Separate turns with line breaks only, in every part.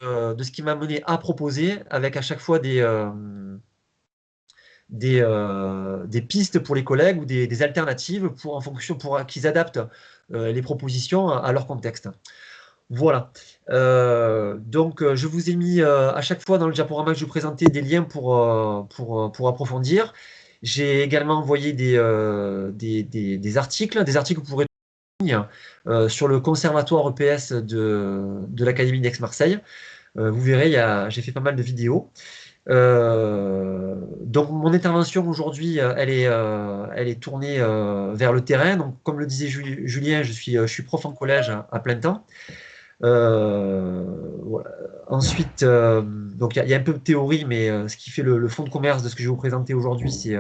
de ce qui m'a mené à proposer, avec à chaque fois des pistes pour les collègues ou des alternatives en fonction pour qu'ils adaptent les propositions à leur contexte. Voilà. Donc, je vous ai mis à chaque fois dans le diaporama que je vous présentais des liens pour approfondir. J'ai également envoyé des articles que vous pourrez trouver sur le conservatoire EPS de l'Académie d'Aix-Marseille. Vous verrez, j'ai fait pas mal de vidéos. Donc mon intervention aujourd'hui, elle est tournée vers le terrain. Donc comme le disait Julien, je suis prof en collège à plein temps. Voilà. Ensuite, donc il y a un peu de théorie, mais ce qui fait le fond de commerce de ce que je vais vous présenter aujourd'hui, c'est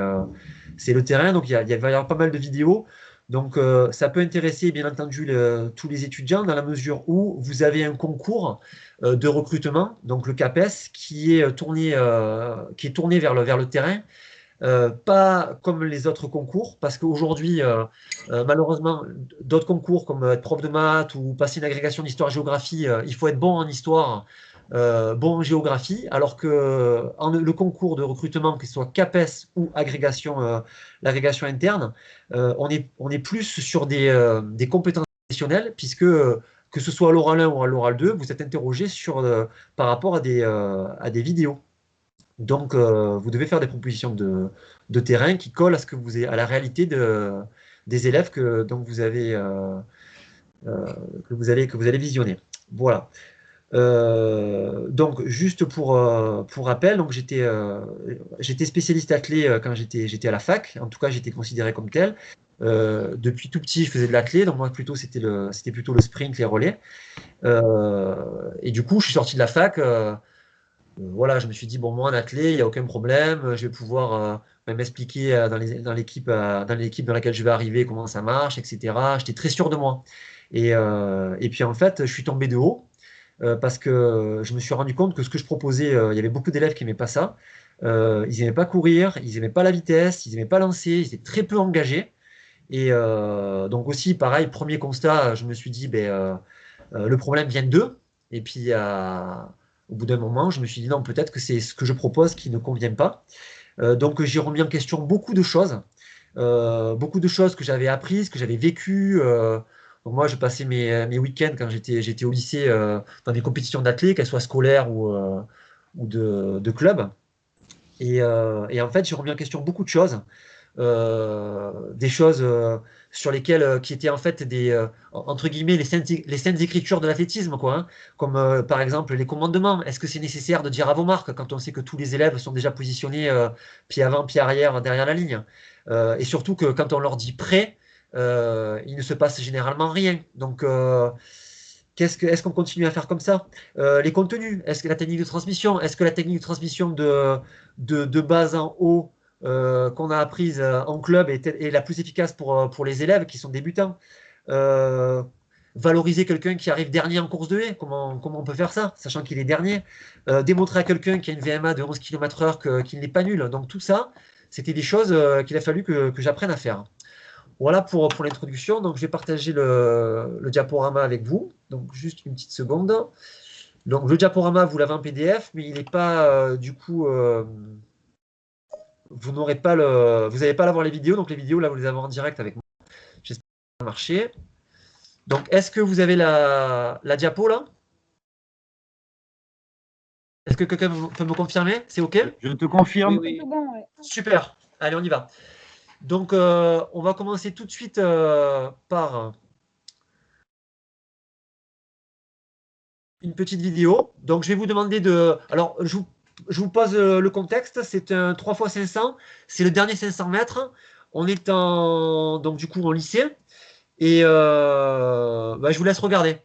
le terrain. Donc il va y avoir pas mal de vidéos. Donc ça peut intéresser bien entendu tous les étudiants dans la mesure où vous avez un concours de recrutement, donc le CAPES, qui est tourné vers le terrain. Pas comme les autres concours, parce qu'aujourd'hui, malheureusement, d'autres concours comme être prof de maths ou passer une agrégation d'histoire-géographie, il faut être bon en histoire, bon en géographie, alors que le concours de recrutement, que ce soit CAPES ou l'agrégation interne, on est plus sur des compétences professionnelles, puisque que ce soit à l'oral 1 ou à l'oral 2, vous êtes interrogé par rapport à des vidéos. Donc, vous devez faire des propositions de terrain qui collent à la réalité des élèves donc que vous allez visionner. Voilà. Donc, juste pour rappel, donc j'étais spécialiste athlé quand j'étais à la fac. En tout cas, j'étais considéré comme tel. Depuis tout petit, je faisais de l'athlé. Donc, moi, plutôt, c'était plutôt le sprint, les relais. Et du coup, je suis sorti de la fac. Voilà, je me suis dit, bon, moi, en athlé, il n'y a aucun problème, je vais pouvoir même expliquer dans l'équipe dans laquelle je vais arriver comment ça marche, etc. J'étais très sûr de moi. Et puis, en fait, je suis tombé de haut parce que je me suis rendu compte que ce que je proposais, il y avait beaucoup d'élèves qui n'aimaient pas ça. Ils n'aimaient pas courir, ils n'aimaient pas la vitesse, ils n'aimaient pas lancer, ils étaient très peu engagés. Et donc aussi, pareil, premier constat, je me suis dit, ben, le problème vient d'eux. Et puis, au bout d'un moment, je me suis dit non, peut-être que c'est ce que je propose qui ne convient pas. Donc, j'ai remis en question beaucoup de choses que j'avais apprises, que j'avais vécues. Donc moi, je passais mes week-ends quand j'étais au lycée dans des compétitions d'athlètes, qu'elles soient scolaires ou de club. Et en fait, j'ai remis en question beaucoup de choses. Des choses sur lesquelles qui étaient en fait entre guillemets les saintes écritures de l'athlétisme, quoi, hein. Comme par exemple les commandements. Est-ce que c'est nécessaire de dire à vos marques quand on sait que tous les élèves sont déjà positionnés pied avant, pied arrière derrière la ligne? Et surtout que quand on leur dit prêt, il ne se passe généralement rien. Donc est-ce qu'on continue à faire comme ça? Les contenus, est-ce que la technique de transmission, est-ce que la technique de transmission de bas en haut qu'on a apprise en club est la plus efficace pour les élèves qui sont débutants? Euh, Valoriser quelqu'un qui arrive dernier en course de haie, comment on peut faire ça, sachant qu'il est dernier? Démontrer à quelqu'un qui a une VMA de 11 km/h qu'il n'est pas nul. Donc tout ça, c'était des choses qu'il a fallu que j'apprenne à faire. Voilà pour l'introduction. Donc, je vais partager le diaporama avec vous. Donc, juste une petite seconde. Donc, le diaporama, vous l'avez en PDF, mais il n'est pas, du coup, vous n'aurez pas vous n'allez pas l'avoir les vidéos. Donc, les vidéos, là, vous les avez en direct avec moi. J'espère que ça va marcher. Donc, est-ce que vous avez la diapo, là? Est-ce que quelqu'un peut me confirmer? C'est OK?
Je te confirme.
Oui, oui. Bon, ouais.
Super. Allez, on y va. Donc, on va commencer tout de suite par une petite vidéo. Donc, je vais vous demander de... Alors, je vous pose le contexte. C'est un 3x500. C'est le dernier 500 mètres. On est donc, du coup, en lycée. Et je vous laisse regarder.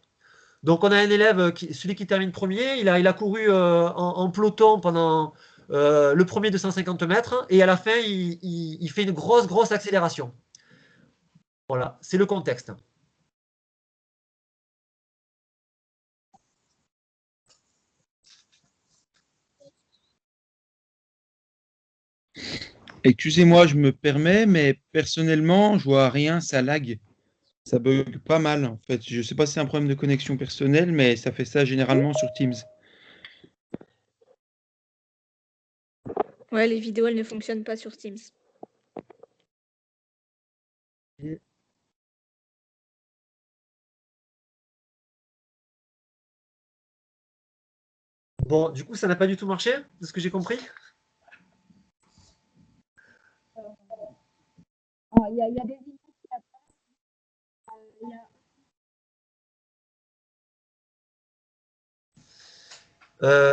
Donc, on a un élève, celui qui termine premier. Il a couru en peloton pendant le premier de 150 mètres. Et à la fin, il fait une grosse accélération. Voilà, c'est le contexte.
Excusez-moi, je me permets, mais personnellement, je vois rien, ça lag. Ça bug pas mal, en fait. Je sais pas si c'est un problème de connexion personnelle, mais ça fait ça généralement sur Teams.
Ouais, les vidéos, elles ne fonctionnent pas sur Teams.
Bon, du coup, ça n'a pas du tout marché, de ce que j'ai compris.
Il y a des images qui apparaissent. Il y a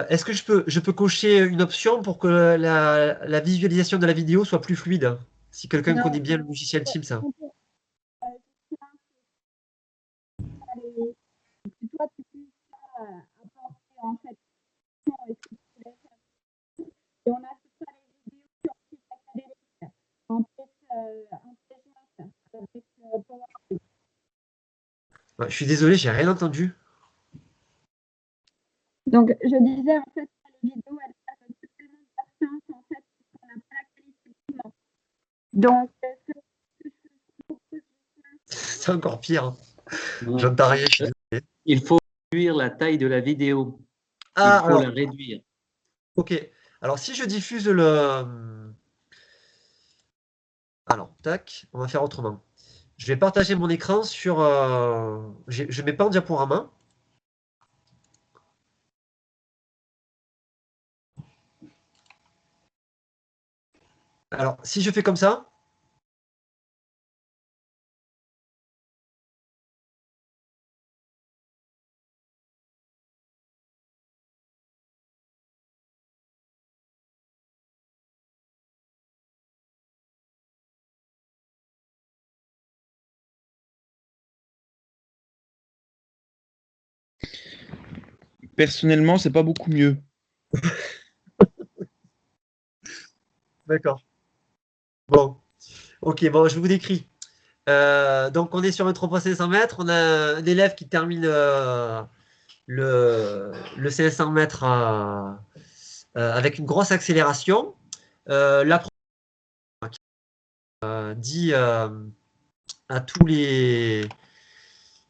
Est-ce que je peux cocher une option pour que la visualisation de la vidéo soit plus fluide? Si quelqu'un
Non.
connaît bien le logiciel Teams.
on peut, si toi tu puisses apporter en fait et ce que tu voulais faire. Et on a fait ça les vidéos sur le site académique en PGS avec PowerPoint.
Ouais, je suis désolé, j'ai rien entendu.
Donc je disais en fait les vidéos elles passent totalement de patience en fait puisqu'on n'a pas la qualité de l'image. Donc
C'est encore pire. Hein.
Ouais.
J'entends rien, je suis désolé.
Il faut réduire la taille de la vidéo.
Ah,
Il faut
alors,
la réduire.
ok. Alors, si je diffuse le... Alors, tac, on va faire autrement. Je vais partager mon écran sur... je ne mets pas en diaporama. Alors, si je fais comme ça...
Personnellement, c'est pas beaucoup mieux.
D'accord. Bon. Ok, bon, je vous décris. Donc, on est sur un 3500 mètres. On a un élève qui termine le 500 mètres avec une grosse accélération. La dit à tous les...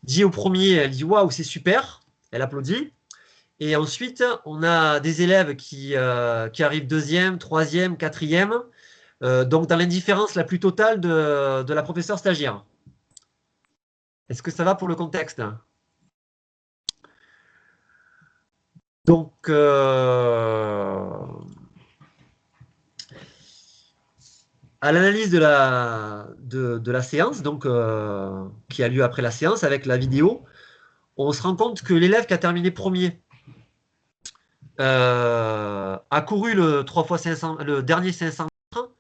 dit au premier, elle dit « Waouh, c'est super !» Elle applaudit. Et ensuite, on a des élèves qui arrivent deuxième, troisième, quatrième, donc dans l'indifférence la plus totale de la professeure stagiaire. Est-ce que ça va pour le contexte? Donc, à l'analyse de la séance, donc, qui a lieu après la séance avec la vidéo, on se rend compte que l'élève qui a terminé premier a couru le 3x500, le dernier 500 mètres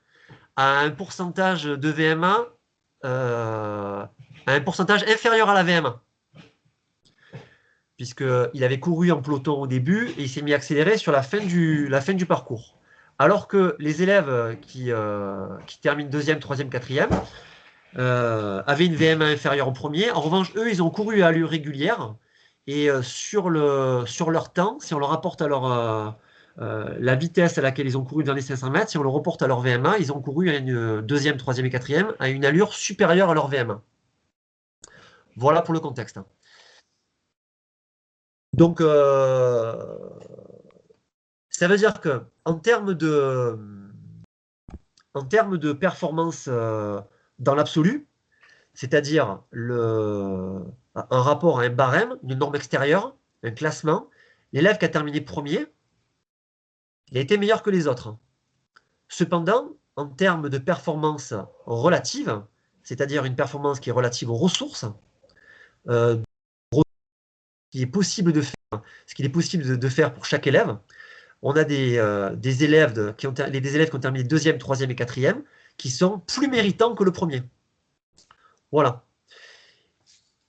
à un pourcentage de VMA, à un pourcentage inférieur à la VMA. Puisqu'il avait couru en peloton au début et il s'est mis à accélérer sur la fin du parcours. Alors que les élèves qui terminent deuxième, troisième, quatrième avaient une VMA inférieure au premier. En revanche, eux, ils ont couru à allure régulière. Et sur leur temps, si on le rapporte à la vitesse à laquelle ils ont couru dans les 500 mètres, si on le reporte à leur VMA, ils ont couru à une deuxième, troisième et quatrième à une allure supérieure à leur VMA. Voilà pour le contexte. Donc, ça veut dire que en termes de performance dans l'absolu, c'est-à-dire un rapport à un barème, une norme extérieure, un classement, l'élève qui a terminé premier, il a été meilleur que les autres. Cependant, en termes de performance relative, c'est-à-dire une performance qui est relative aux ressources, qui est possible de faire, ce qu'il est possible de faire pour chaque élève, on a des élèves qui ont terminé deuxième, troisième et quatrième qui sont plus méritants que le premier. Voilà.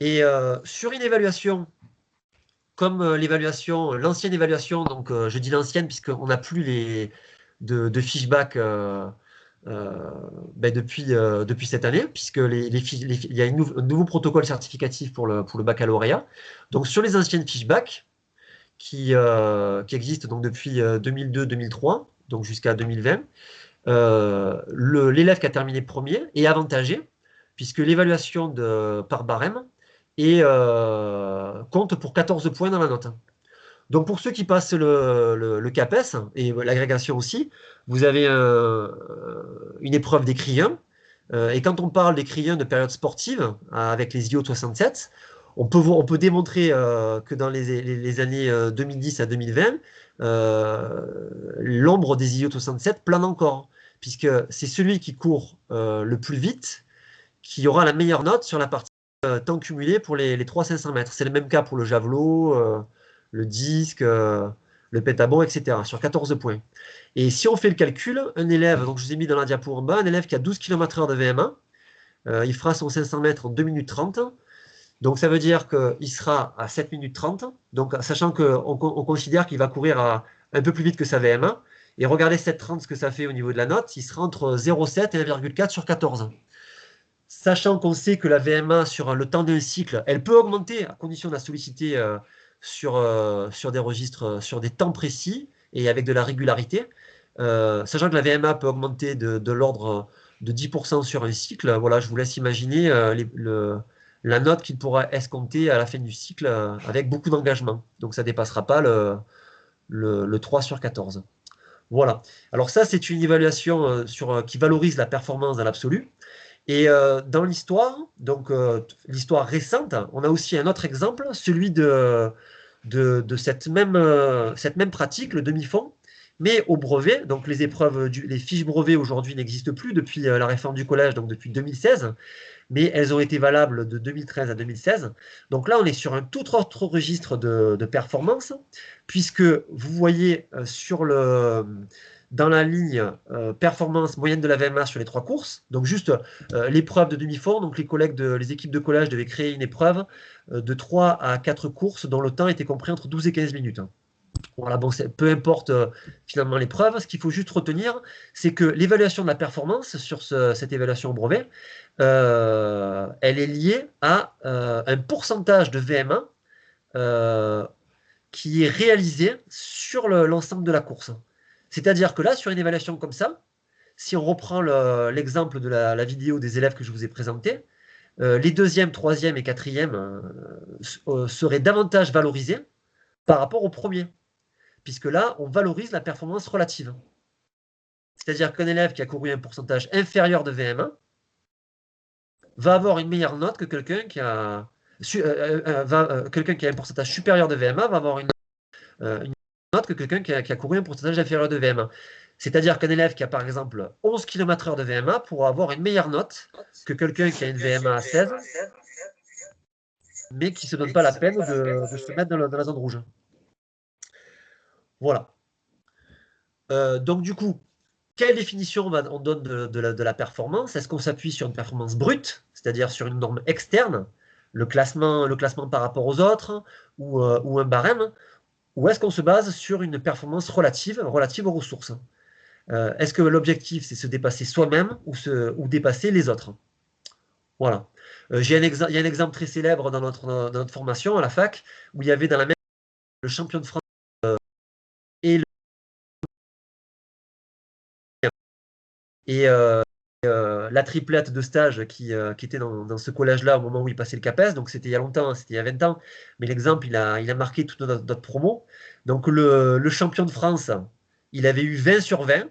Et sur une évaluation, comme l'ancienne évaluation, donc je dis l'ancienne puisqu'on n'a plus de fiches-bac depuis cette année, puisque il y a un nouveau protocole certificatif pour le baccalauréat. Donc sur les anciennes fiches-bac, qui existe donc depuis 2002-2003, donc jusqu'à 2020. L'élève qui a terminé premier est avantagé, puisque l'évaluation par barème compte pour 14 points dans la note. Donc pour ceux qui passent le CAPES et l'agrégation aussi, vous avez une épreuve d'écrit 1. Et quand on parle d'écrit 1 de période sportive, avec les IO de 67, on peut démontrer que dans les années 2010 à 2020, l'ombre des IO de 67 plane encore, puisque c'est celui qui court le plus vite qui aura la meilleure note sur la partie temps cumulé pour les 300-500 mètres. C'est le même cas pour le javelot, le disque, le pétabo, etc. sur 14 points. Et si on fait le calcul, un élève, donc je vous ai mis dans la diapo en bas, un élève qui a 12 km/h de VM1, il fera son 500 mètres en 2 minutes 30. Donc ça veut dire qu'il sera à 7 minutes 30, donc sachant qu'on considère qu'il va courir un peu plus vite que sa VM1. Et regardez 7,30 ce que ça fait au niveau de la note, il sera entre 0,7 et 1,4 sur 14. Sachant qu'on sait que la VMA sur le temps d'un cycle, elle peut augmenter à condition de la solliciter sur des registres, sur des temps précis et avec de la régularité. Sachant que la VMA peut augmenter de l'ordre de 10% sur un cycle, voilà, je vous laisse imaginer la note qu'il pourra escompter à la fin du cycle avec beaucoup d'engagement. Donc ça ne dépassera pas le 3 sur 14. Voilà. Alors ça, c'est une évaluation qui valorise la performance dans l'absolu. Et dans l'histoire, donc l'histoire récente, on a aussi un autre exemple, celui de cette même pratique, le demi-fond, mais au brevet. Donc les épreuves, les fiches brevets aujourd'hui n'existent plus depuis la réforme du collège, donc depuis 2016, mais elles ont été valables de 2013 à 2016. Donc là, on est sur un tout autre registre de performance, puisque vous voyez dans la ligne performance moyenne de la VMA sur les 3 courses, donc juste l'épreuve de demi-fond, donc les équipes de collège devaient créer une épreuve de 3 à 4 courses dont le temps était compris entre 12 et 15 minutes. Voilà, bon, peu importe finalement l'épreuve, ce qu'il faut juste retenir, c'est que l'évaluation de la performance sur cette évaluation au brevet, elle est liée à un pourcentage de VMA qui est réalisé sur l'ensemble de la course. C'est-à-dire que là, sur une évaluation comme ça, si on reprend l'exemple de la vidéo des élèves que je vous ai présenté, les deuxièmes, troisièmes et quatrièmes seraient davantage valorisés par rapport aux premiers, puisque là, on valorise la performance relative. C'est-à-dire qu'un élève qui a couru un pourcentage inférieur de VM1 va avoir une meilleure note que quelqu'un qui a un pourcentage supérieur de VM1 va avoir une note que quelqu'un qui a couru un pourcentage inférieur de VM1. C'est-à-dire qu'un élève qui a par exemple 11 km/h de VMA pourra avoir une meilleure note que quelqu'un qui a une VMA à 16, mais qui ne se donne pas la peine de se mettre dans la zone rouge. Voilà. Donc du coup, quelle définition on donne de la performance? Est-ce qu'on s'appuie sur une performance brute, c'est-à-dire sur une norme externe, le classement par rapport aux autres, ou un barème, ou est-ce qu'on se base sur une performance relative aux ressources? Est-ce que l'objectif, c'est se dépasser soi-même ou dépasser les autres? Voilà. Il y a un exemple très célèbre dans notre formation à la fac, où il y avait dans la même le champion de France et la triplette de stage qui était dans ce collège-là au moment où il passait le CAPES. Donc c'était il y a longtemps, c'était il y a 20 ans. Mais l'exemple, il a marqué toute notre promo. Donc le champion de France, il avait eu 20 sur 20.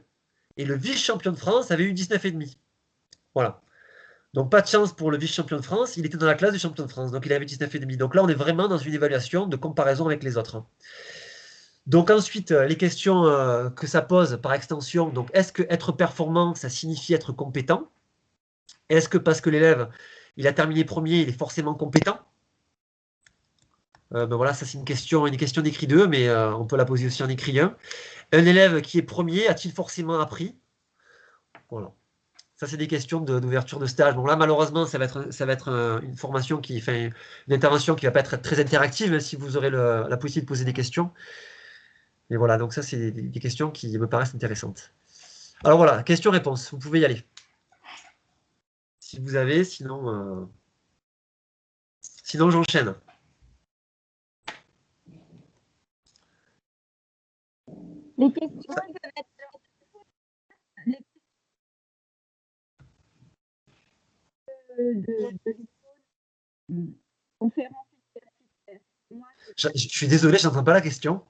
Et le vice-champion de France avait eu 19,5. Voilà. Donc pas de chance pour le vice-champion de France, il était dans la classe du champion de France, donc il avait 19,5. Donc là, on est vraiment dans une évaluation de comparaison avec les autres. Donc ensuite, les questions que ça pose par extension, donc est-ce que être performant, ça signifie être compétent? Est-ce que parce que l'élève, il a terminé premier, il est forcément compétent? Ben voilà, ça c'est une question d'écrit 2, mais on peut la poser aussi en écrit 1. Un élève qui est premier, a-t-il forcément appris? Voilà. Ça, c'est des questions d'ouverture de stage. Bon, là, malheureusement, ça va être une formation une intervention qui ne va pas être très interactive, même si vous aurez la possibilité de poser des questions. Mais voilà, donc ça, c'est des questions qui me paraissent intéressantes. Alors voilà, question-réponse, vous pouvez y aller. Si vous avez, sinon j'enchaîne.
Les questions peuvent être les de conférences universitaires. moi,
Je suis désolé, je n'entends pas la question.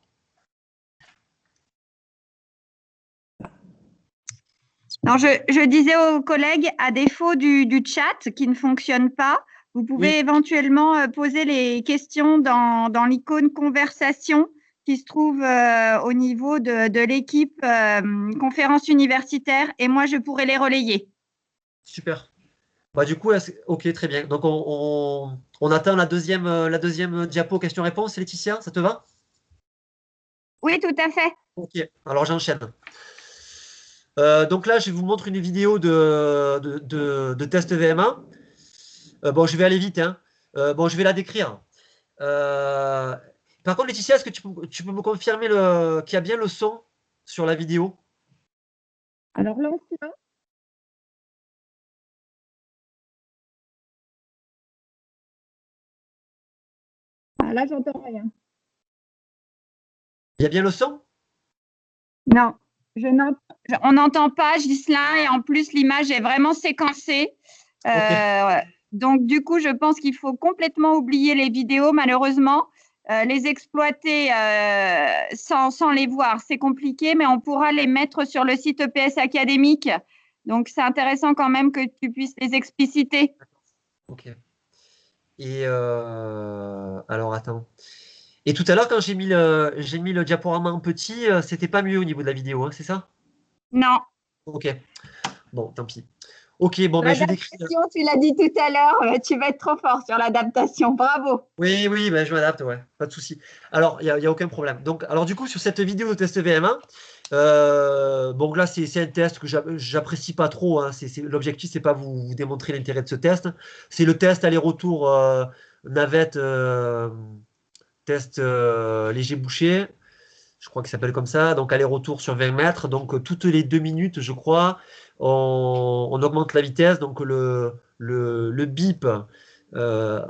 non, je disais aux collègues, à défaut du chat qui ne fonctionne pas, vous pouvez
Oui.
éventuellement poser les questions dans l'icône conversation qui se trouve au niveau de l'équipe conférence universitaire et moi, je pourrai les relayer.
Super. Bah, du coup, ok, très bien. Donc, on attend la deuxième diapo question-réponse, Laetitia, ça te va?
Oui, tout à fait.
Ok, alors j'enchaîne. Donc là, je vous montre une vidéo de test VMA. Bon, je vais aller vite, hein. Bon, je vais la décrire. Par contre, Laetitia, est-ce que tu peux me confirmer qu'il y a bien le son sur la vidéo?
Alors, lance-le. Ah, là, j'entends rien.
Il y a bien le son?
Non, on n'entend pas Ghislain et en plus l'image est vraiment séquencée. Donc du coup, je pense qu'il faut complètement oublier les vidéos, malheureusement. Les exploiter sans les voir, c'est compliqué, mais on pourra les mettre sur le site EPS académique. Donc c'est intéressant quand même que tu puisses les expliciter.
Ok. Et alors, attends. Et tout à l'heure, quand j'ai mis le diaporama en petit, c'était pas mieux au niveau de la vidéo, hein, c'est ça?
Non.
Ok. Bon, tant pis. Ok, bon, ben, je décris.
L'adaptation, tu l'as dit tout à l'heure, tu vas être trop fort sur l'adaptation. Bravo.
Oui, oui, ben, je m'adapte, ouais, pas de souci. Alors, il y a aucun problème. Donc, alors, du coup, sur cette vidéo de test VM1, bon, là, c'est un test que j'apprécie pas trop, hein. L'objectif, c'est pas vous démontrer l'intérêt de ce test. C'est le test aller-retour navette, test léger bouché. Je crois qu'il s'appelle comme ça. Donc, aller-retour sur 20 mètres. Donc, toutes les 2 minutes, je crois, on augmente la vitesse. Donc, le bip, le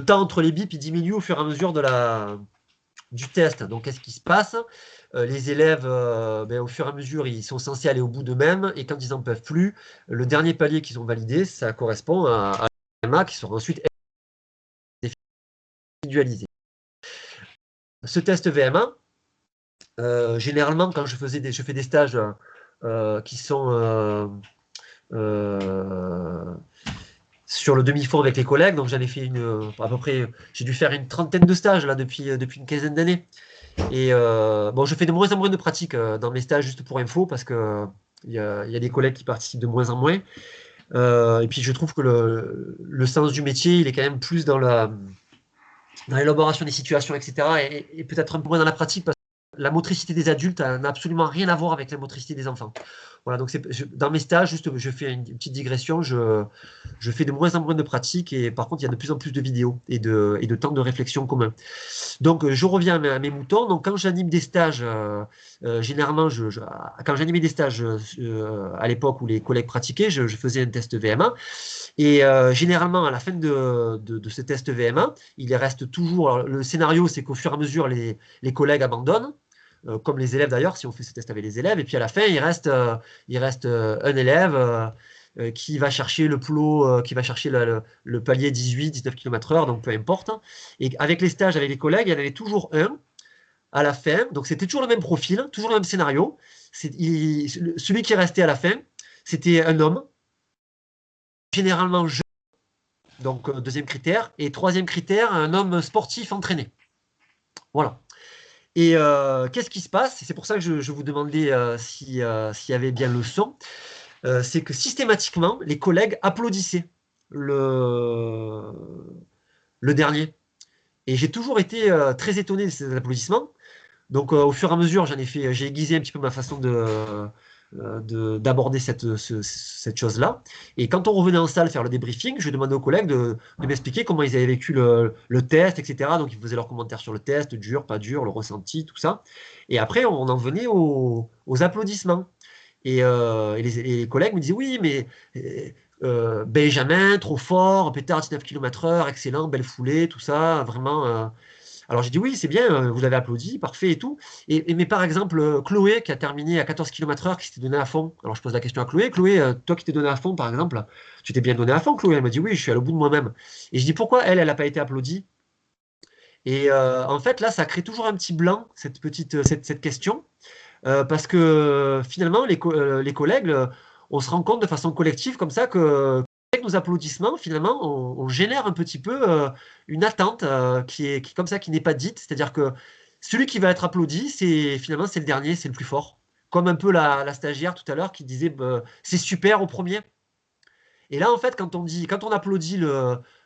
temps entre les bips, il diminue au fur et à mesure du test. Donc, qu'est-ce qui se passe? Les élèves, ben, au fur et à mesure, ils sont censés aller au bout d'eux-mêmes. Et quand ils n'en peuvent plus, le dernier palier qu'ils ont validé, ça correspond à MA qui sera ensuite individualisé. Ce test VM1, généralement, quand je fais des stages qui sont sur le demi-fond avec les collègues, donc j'en ai fait à peu près, j'ai dû faire une trentaine de stages là depuis une quinzaine d'années. Et bon, je fais de moins en moins de pratiques dans mes stages, juste pour info, parce que il y a des collègues qui participent de moins en moins. Et puis je trouve que le sens du métier, il est quand même plus dans l'élaboration des situations, etc. Et peut-être un peu moins dans la pratique, parce que la motricité des adultes n'a absolument rien à voir avec la motricité des enfants. Voilà, donc dans mes stages, juste, je fais une petite digression, je fais de moins en moins de pratiques, et par contre, il y a de plus en plus de vidéos et de temps de réflexion commun. Donc, je reviens à mes moutons. Donc, quand j'anime des stages, généralement, quand j'animais des stages à l'époque où les collègues pratiquaient, je faisais un test VM1. Et généralement, à la fin de ce test VM1, il reste toujours. Alors, le scénario, c'est qu'au fur et à mesure, les collègues abandonnent, comme les élèves d'ailleurs, si on fait ce test avec les élèves. Et puis à la fin, il reste un élève qui va chercher le plot, qui va chercher le palier 18-19 km/h, donc peu importe. Et avec les stages avec les collègues, il y en avait toujours un à la fin. Donc c'était toujours le même profil, toujours le même scénario. Celui qui est resté à la fin, c'était un homme, généralement jeune. Donc, deuxième critère. Et troisième critère, un homme sportif entraîné. Voilà. Et qu'est-ce qui se passe? C'est pour ça que je vous demandais s'il y avait bien le son. C'est que systématiquement, les collègues applaudissaient le dernier. Et j'ai toujours été très étonné de ces applaudissements. Donc, au fur et à mesure, j'ai aiguisé un petit peu ma façon d'aborder cette chose-là. Et quand on revenait en salle faire le débriefing, je demandais aux collègues de m'expliquer comment ils avaient vécu le test, etc. Donc, ils faisaient leurs commentaires sur le test, dur, pas dur, le ressenti, tout ça. Et après, on en venait aux applaudissements. Et les collègues me disaient, oui, mais Benjamin, trop fort, pétard 19 km/h, excellent, belle foulée, tout ça, vraiment. Alors j'ai dit oui, c'est bien, vous avez applaudi, parfait et tout. Mais par exemple, Chloé qui a terminé à 14 km/h, qui s'était donné à fond. Alors je pose la question à Chloé. Chloé, toi qui t'es donné à fond, par exemple, tu t'es bien donné à fond, Chloé? Elle m'a dit oui, je suis allé au bout de moi-même. Et je dis pourquoi elle n'a pas été applaudie? Et en fait, là, ça crée toujours un petit blanc, cette question, parce que finalement, les collègues, on se rend compte de façon collective comme ça que avec nos applaudissements, finalement, on génère un petit peu une attente qui comme ça, qui n'est pas dite. C'est-à-dire que celui qui va être applaudi, finalement, c'est le dernier, c'est le plus fort. Comme un peu la stagiaire tout à l'heure qui disait c'est super au premier. Et là, en fait, quand on applaudit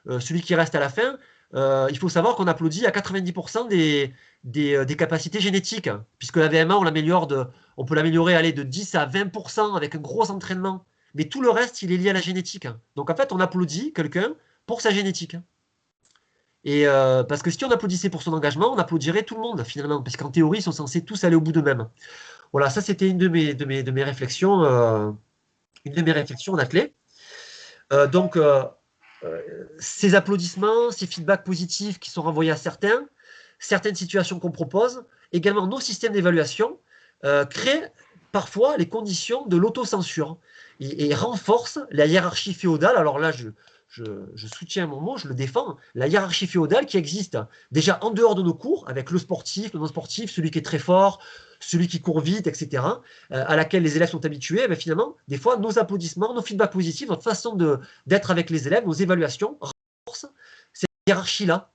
celui qui reste à la fin, il faut savoir qu'on applaudit à 90% des capacités génétiques, puisque la VMA, on peut l'améliorer aller de 10 à 20% avec un gros entraînement. Mais tout le reste, il est lié à la génétique. Donc en fait, on applaudit quelqu'un pour sa génétique. Et parce que si on applaudissait pour son engagement, on applaudirait tout le monde finalement, parce qu'en théorie, ils sont censés tous aller au bout d'eux-mêmes. Voilà, ça c'était une de mes réflexions, en athlée. Donc, ces applaudissements, ces feedbacks positifs qui sont renvoyés à certaines situations qu'on propose, également nos systèmes d'évaluation, créent parfois les conditions de l'autocensure et renforcent la hiérarchie féodale. Alors là, je soutiens mon mot, je le défends, la hiérarchie féodale qui existe déjà en dehors de nos cours, avec le sportif, le non-sportif, celui qui est très fort, celui qui court vite, etc., à laquelle les élèves sont habitués. Mais finalement, des fois, nos applaudissements, nos feedbacks positifs, notre façon d'être avec les élèves, nos évaluations, renforcent cette hiérarchie-là.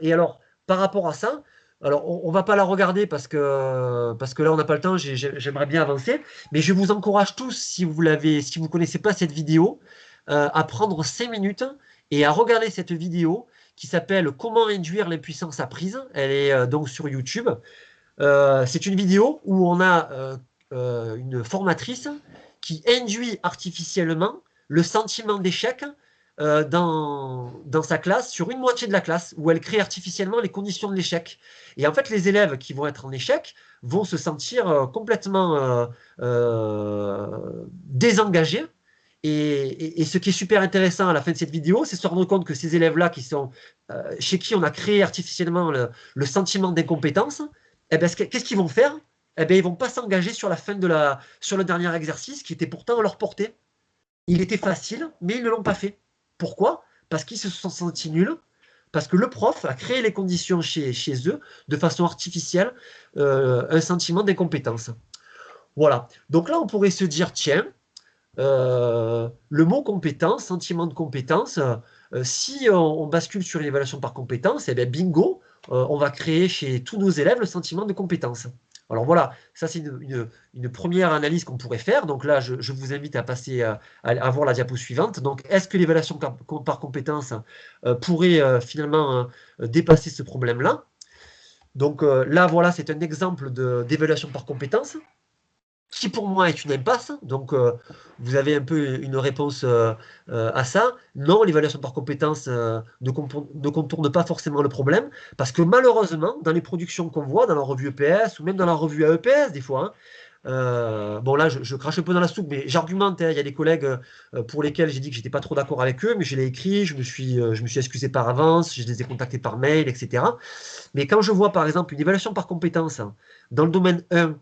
Et alors, par rapport à ça, alors on ne va pas la regarder parce que là, on n'a pas le temps, j'aimerais bien avancer, mais je vous encourage tous, si vous ne connaissez pas cette vidéo, à prendre 5 minutes et à regarder cette vidéo qui s'appelle « Comment induire l'impuissance apprise ». Elle est donc sur YouTube. C'est une vidéo où on a une formatrice qui induit artificiellement le sentiment d'échec dans sa classe, sur une moitié de la classe, où elle crée artificiellement les conditions de l'échec. Et en fait, les élèves qui vont être en échec vont se sentir complètement désengagés. Et ce qui est super intéressant à la fin de cette vidéo, c'est se rendre compte que ces élèves-là, chez qui on a créé artificiellement le sentiment d'incompétence, eh ben, qu'est-ce qu'ils vont faire? Eh ben, ils ne vont pas s'engager sur le dernier exercice qui était pourtant à leur portée. Il était facile, mais ils ne l'ont pas fait. Pourquoi? Parce qu'ils se sont sentis nuls, parce que le prof a créé les conditions chez eux, de façon artificielle, un sentiment d'incompétence. Voilà. Donc là, on pourrait se dire, tiens, le mot compétence, sentiment de compétence, si on bascule sur une évaluation par compétence, eh bien bingo, on va créer chez tous nos élèves le sentiment de compétence. Alors voilà, ça c'est une première analyse qu'on pourrait faire. Donc là, je vous invite à passer à voir la diapo suivante. Donc, est-ce que l'évaluation par compétence pourrait finalement dépasser ce problème-là? Donc là, voilà, c'est un exemple d'évaluation par compétence qui pour moi est une impasse. Donc, vous avez un peu une réponse à ça. Non, l'évaluation par compétence ne contourne pas forcément le problème, parce que malheureusement, dans les productions qu'on voit, dans la revue EPS, ou même dans la revue AEPS, des fois, bon là, je crache un peu dans la soupe, mais j'argumente, il y a des collègues pour lesquels j'ai dit que j'étais pas trop d'accord avec eux, mais je l'ai écrit, je me suis excusé par avance, je les ai contactés par mail, etc. Mais quand je vois, par exemple, une évaluation par compétence dans le domaine 1,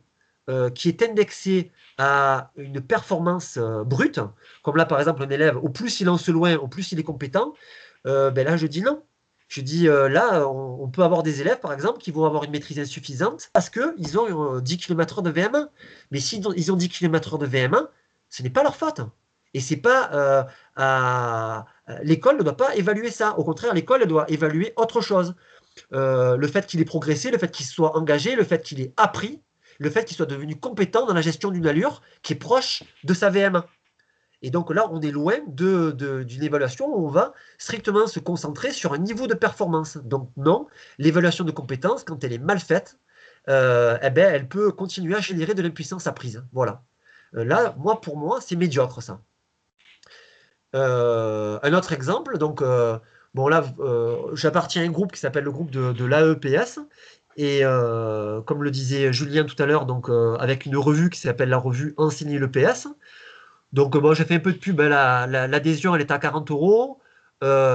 qui est indexé à une performance brute, comme là par exemple un élève, au plus il lance loin, au plus il est compétent, ben là je dis non. Je dis là, on peut avoir des élèves par exemple qui vont avoir une maîtrise insuffisante parce qu'ils ont 10 km/h de VM1. Mais s'ils ils ont 10 km/h de VM1, ce n'est pas leur faute. Et c'est pas l'école ne doit pas évaluer ça. Au contraire, l'école doit évaluer autre chose. Le fait qu'il ait progressé, le fait qu'il soit engagé, le fait qu'il ait appris, le fait qu'il soit devenu compétent dans la gestion d'une allure qui est proche de sa VM1. Et donc là, on est loin d'une évaluation où on va strictement se concentrer sur un niveau de performance. Donc non, l'évaluation de compétences, quand elle est mal faite, eh ben, elle peut continuer à générer de l'impuissance apprise. Voilà. Là, pour moi, c'est médiocre ça. Un autre exemple, donc, bon là, j'appartiens à un groupe qui s'appelle le groupe de l'AEPS. Et comme le disait Julien tout à l'heure, donc avec une revue qui s'appelle la revue Enseigner l'EPS. Donc bon, j'ai fait un peu de pub, l'adhésion elle est à 40 €.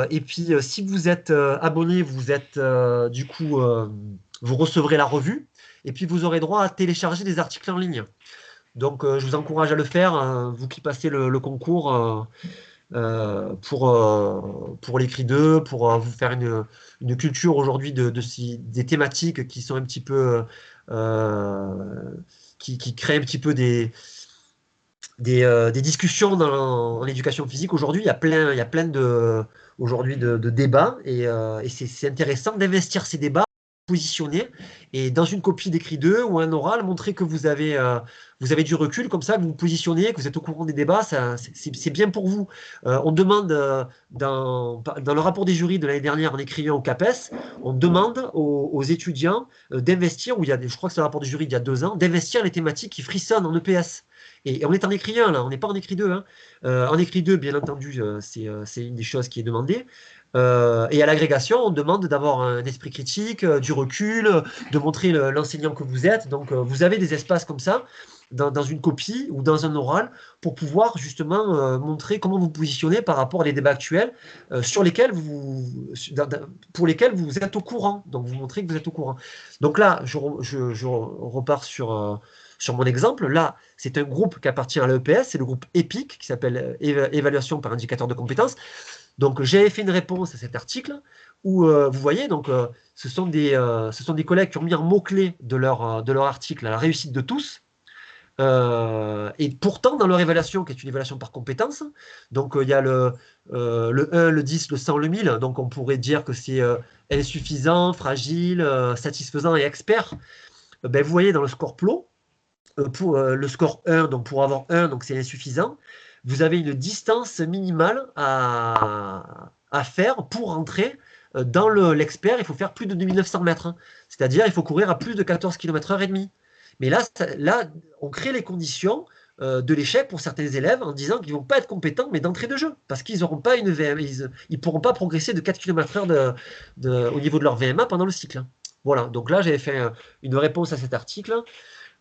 Et puis si vous êtes abonné, du coup, vous recevrez la revue. Et puis vous aurez droit à télécharger des articles en ligne. Donc je vous encourage à le faire, vous qui passez le concours. pour l'écrit 2, pour vous faire une culture aujourd'hui des thématiques qui sont un petit peu qui créent un petit peu des discussions en éducation physique. Aujourd'hui, il y a plein aujourd'hui de débats et c'est intéressant d'investir ces débats, positionner et dans une copie d'écrit 2 ou un oral, montrer que vous avez du recul, comme ça, que vous vous positionnez, que vous êtes au courant des débats, c'est bien pour vous. On demande, dans le rapport des jurys de l'année dernière en écrivant au CAPES, on demande aux étudiants d'investir, je crois que c'est le rapport des jurys d'il y a 2 ans, d'investir les thématiques qui frissonnent en EPS. Et on est en écrit 1, là, on n'est pas en écrit 2. Hein. En écrit 2, bien entendu, c'est une des choses qui est demandée. Et à l'agrégation, on demande d'avoir un esprit critique, du recul, de montrer l'enseignant que vous êtes. Donc, vous avez des espaces comme ça, dans une copie ou dans un oral, pour pouvoir justement montrer comment vous positionnez par rapport à les débats actuels pour lesquels vous êtes au courant. Donc, vous montrez que vous êtes au courant. Donc là, je repars sur mon exemple. Là, c'est un groupe qui appartient à l'EPS, c'est le groupe EPIC, qui s'appelle Évaluation par indicateur de compétences. Donc, j'avais fait une réponse à cet article où, vous voyez, donc, ce sont des collègues qui ont mis un mot-clé de leur article à la réussite de tous. Et pourtant, dans leur évaluation, qui est une évaluation par compétence, donc il y a le 1, le 10, le 100, le 1000. Donc, on pourrait dire que c'est insuffisant, fragile, satisfaisant et expert. Ben, vous voyez, dans le score PLO, pour le score 1, donc pour avoir 1, donc c'est insuffisant, vous avez une distance minimale à faire pour entrer dans l'expert. Il faut faire plus de 2900 mètres. Hein. C'est-à-dire il faut courir à plus de 14 km/h et demi. Mais là, on crée les conditions de l'échec pour certains élèves en disant qu'ils ne vont pas être compétents, mais d'entrée de jeu, parce qu'ils n'auront pas une VMA, ils ne pourront pas progresser de 4 km/h au niveau de leur VMA pendant le cycle. Voilà, donc là, j'avais fait une réponse à cet article.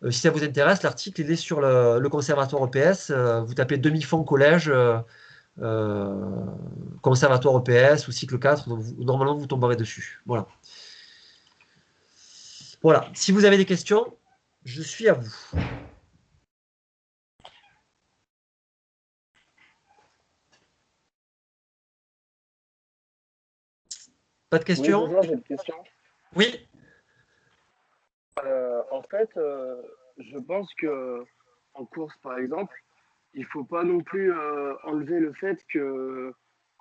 Si ça vous intéresse, l'article il est sur le conservatoire EPS. Vous tapez demi-fond collège, conservatoire EPS ou cycle 4, donc normalement vous tomberez dessus. Voilà. Voilà. Si vous avez des questions, je suis à vous. Pas de questions?
Oui, bonjour, j'ai une question.
Oui.
En fait, je pense que en course, par exemple, il ne faut pas non plus enlever le fait que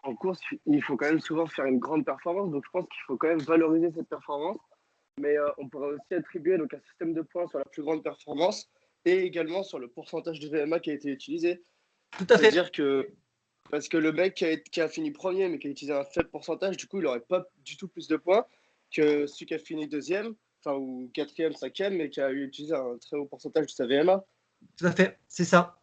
en course, il faut quand même souvent faire une grande performance. Donc, je pense qu'il faut quand même valoriser cette performance. Mais on pourrait aussi attribuer donc, un système de points sur la plus grande performance et également sur le pourcentage de VMA qui a été utilisé.
Tout à fait.
C'est-à-dire que parce que le mec qui a fini premier mais qui a utilisé un faible pourcentage, du coup, il n'aurait pas du tout plus de points que celui qui a fini deuxième, enfin, ou quatrième, cinquième, mais qui a utilisé un très haut pourcentage de sa VMA.
Tout à fait, c'est ça.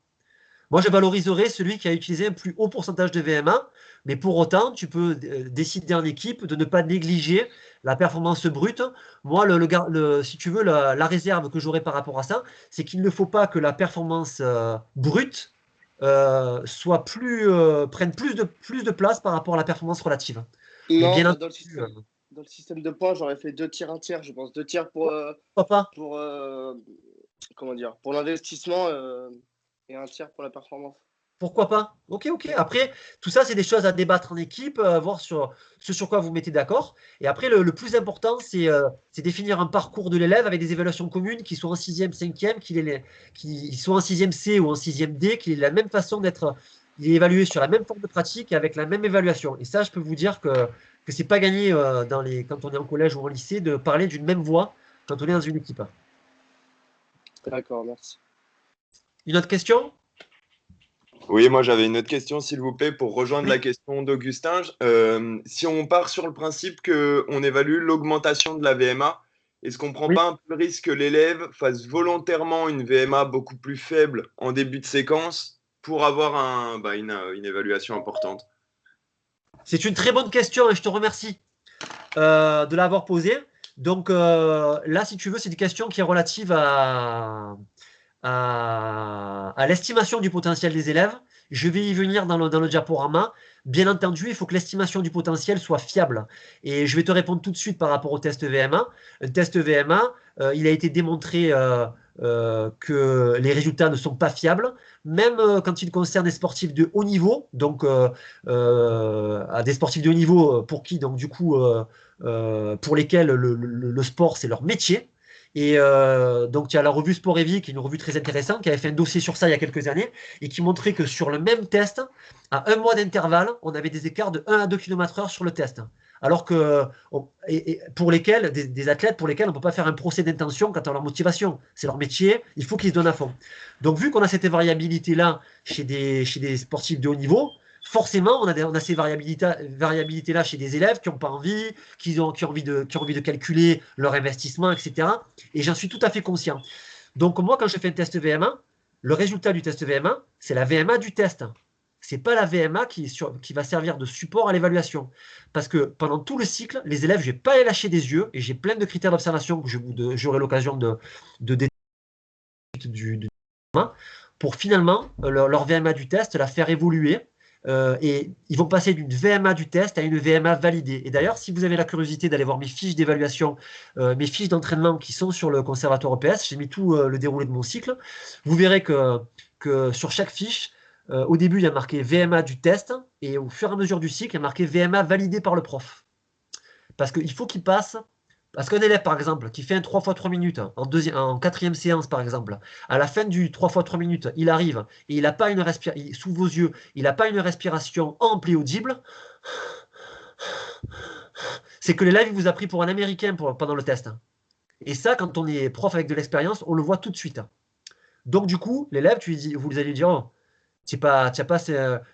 Moi, je valoriserais celui qui a utilisé un plus haut pourcentage de VMA, mais pour autant, tu peux décider en équipe de ne pas négliger la performance brute. Moi, si tu veux, la réserve que j'aurais par rapport à ça, c'est qu'il ne faut pas que la performance brute prenne plus de place par rapport à la performance relative.
Non,
bien
dans le système de points, j'aurais fait 2 tiers, 1 tiers, je pense. 2 tiers pour comment dire, pour l'investissement et 1 tiers pour la performance.
Pourquoi pas? Ok. Après, tout ça, c'est des choses à débattre en équipe, voir ce sur quoi vous mettez d'accord. Et après, le plus important, c'est définir un parcours de l'élève avec des évaluations communes qui soient en 6e, 5e, qui soient en 6e C ou en 6e D, qu'il ait la même façon d'être évalué sur la même forme de pratique et avec la même évaluation. Et ça, je peux vous dire que c'est pas gagné quand on est en collège ou en lycée de parler d'une même voix quand on est dans une équipe.
D'accord, merci.
Une autre question?
Oui, moi j'avais une autre question, s'il vous plaît, pour rejoindre la question d'Augustin. Si on part sur le principe qu'on évalue l'augmentation de la VMA, est-ce qu'on ne prend pas un peu le risque que l'élève fasse volontairement une VMA beaucoup plus faible en début de séquence pour avoir une évaluation importante?
C'est une très bonne question et je te remercie de l'avoir posée. Donc là, si tu veux, c'est une question qui est relative à l'estimation du potentiel des élèves. Je vais y venir dans le diaporama. Bien entendu, il faut que l'estimation du potentiel soit fiable. Et je vais te répondre tout de suite par rapport au test VMA. Un test VMA, il a été démontré que les résultats ne sont pas fiables, même quand il concerne des sportifs de haut niveau, donc à des sportifs de haut niveau pour qui, donc du coup, pour lesquels le sport, c'est leur métier. Et donc, il y a la revue Sport et Vie, qui est une revue très intéressante, qui avait fait un dossier sur ça il y a quelques années, et qui montrait que sur le même test, à 1 mois d'intervalle, on avait des écarts de 1 à 2 km/h sur le test. Alors que, pour lesquels, des athlètes pour lesquels on ne peut pas faire un procès d'intention quant à leur motivation. C'est leur métier, il faut qu'ils se donnent à fond. Donc, vu qu'on a cette variabilité-là chez des sportifs de haut niveau, forcément, on a ces variabilités-là chez des élèves qui n'ont pas envie, qui ont envie de calculer leur investissement, etc. Et j'en suis tout à fait conscient. Donc, moi, quand je fais un test VMA, le résultat du test VMA, c'est la VMA du test. Ce n'est pas la VMA qui va servir de support à l'évaluation. Parce que pendant tout le cycle, les élèves, je ne vais pas les lâcher des yeux, et j'ai plein de critères d'observation que j'aurai l'occasion de détailler du VMA, pour finalement, leur VMA du test, la faire évoluer. Et ils vont passer d'une VMA du test à une VMA validée. Et d'ailleurs, si vous avez la curiosité d'aller voir mes fiches d'évaluation, mes fiches d'entraînement qui sont sur le Conservatoire EPS, j'ai mis tout le déroulé de mon cycle, vous verrez que sur chaque fiche, au début, il y a marqué VMA du test, et au fur et à mesure du cycle, il y a marqué VMA validé par le prof. Parce qu'il faut qu'il passe. Parce qu'un élève, par exemple, qui fait un 3 x 3 minutes en 4e séance, par exemple, à la fin du 3 x 3 minutes, il arrive et il n'a pas une respiration, sous vos yeux, il n'a pas une respiration ample et audible, c'est que l'élève vous a pris pour un Américain pendant le test. Et ça, quand on est prof avec de l'expérience, on le voit tout de suite. Donc, du coup, l'élève, vous allez lui dire, oh, tu n'as pas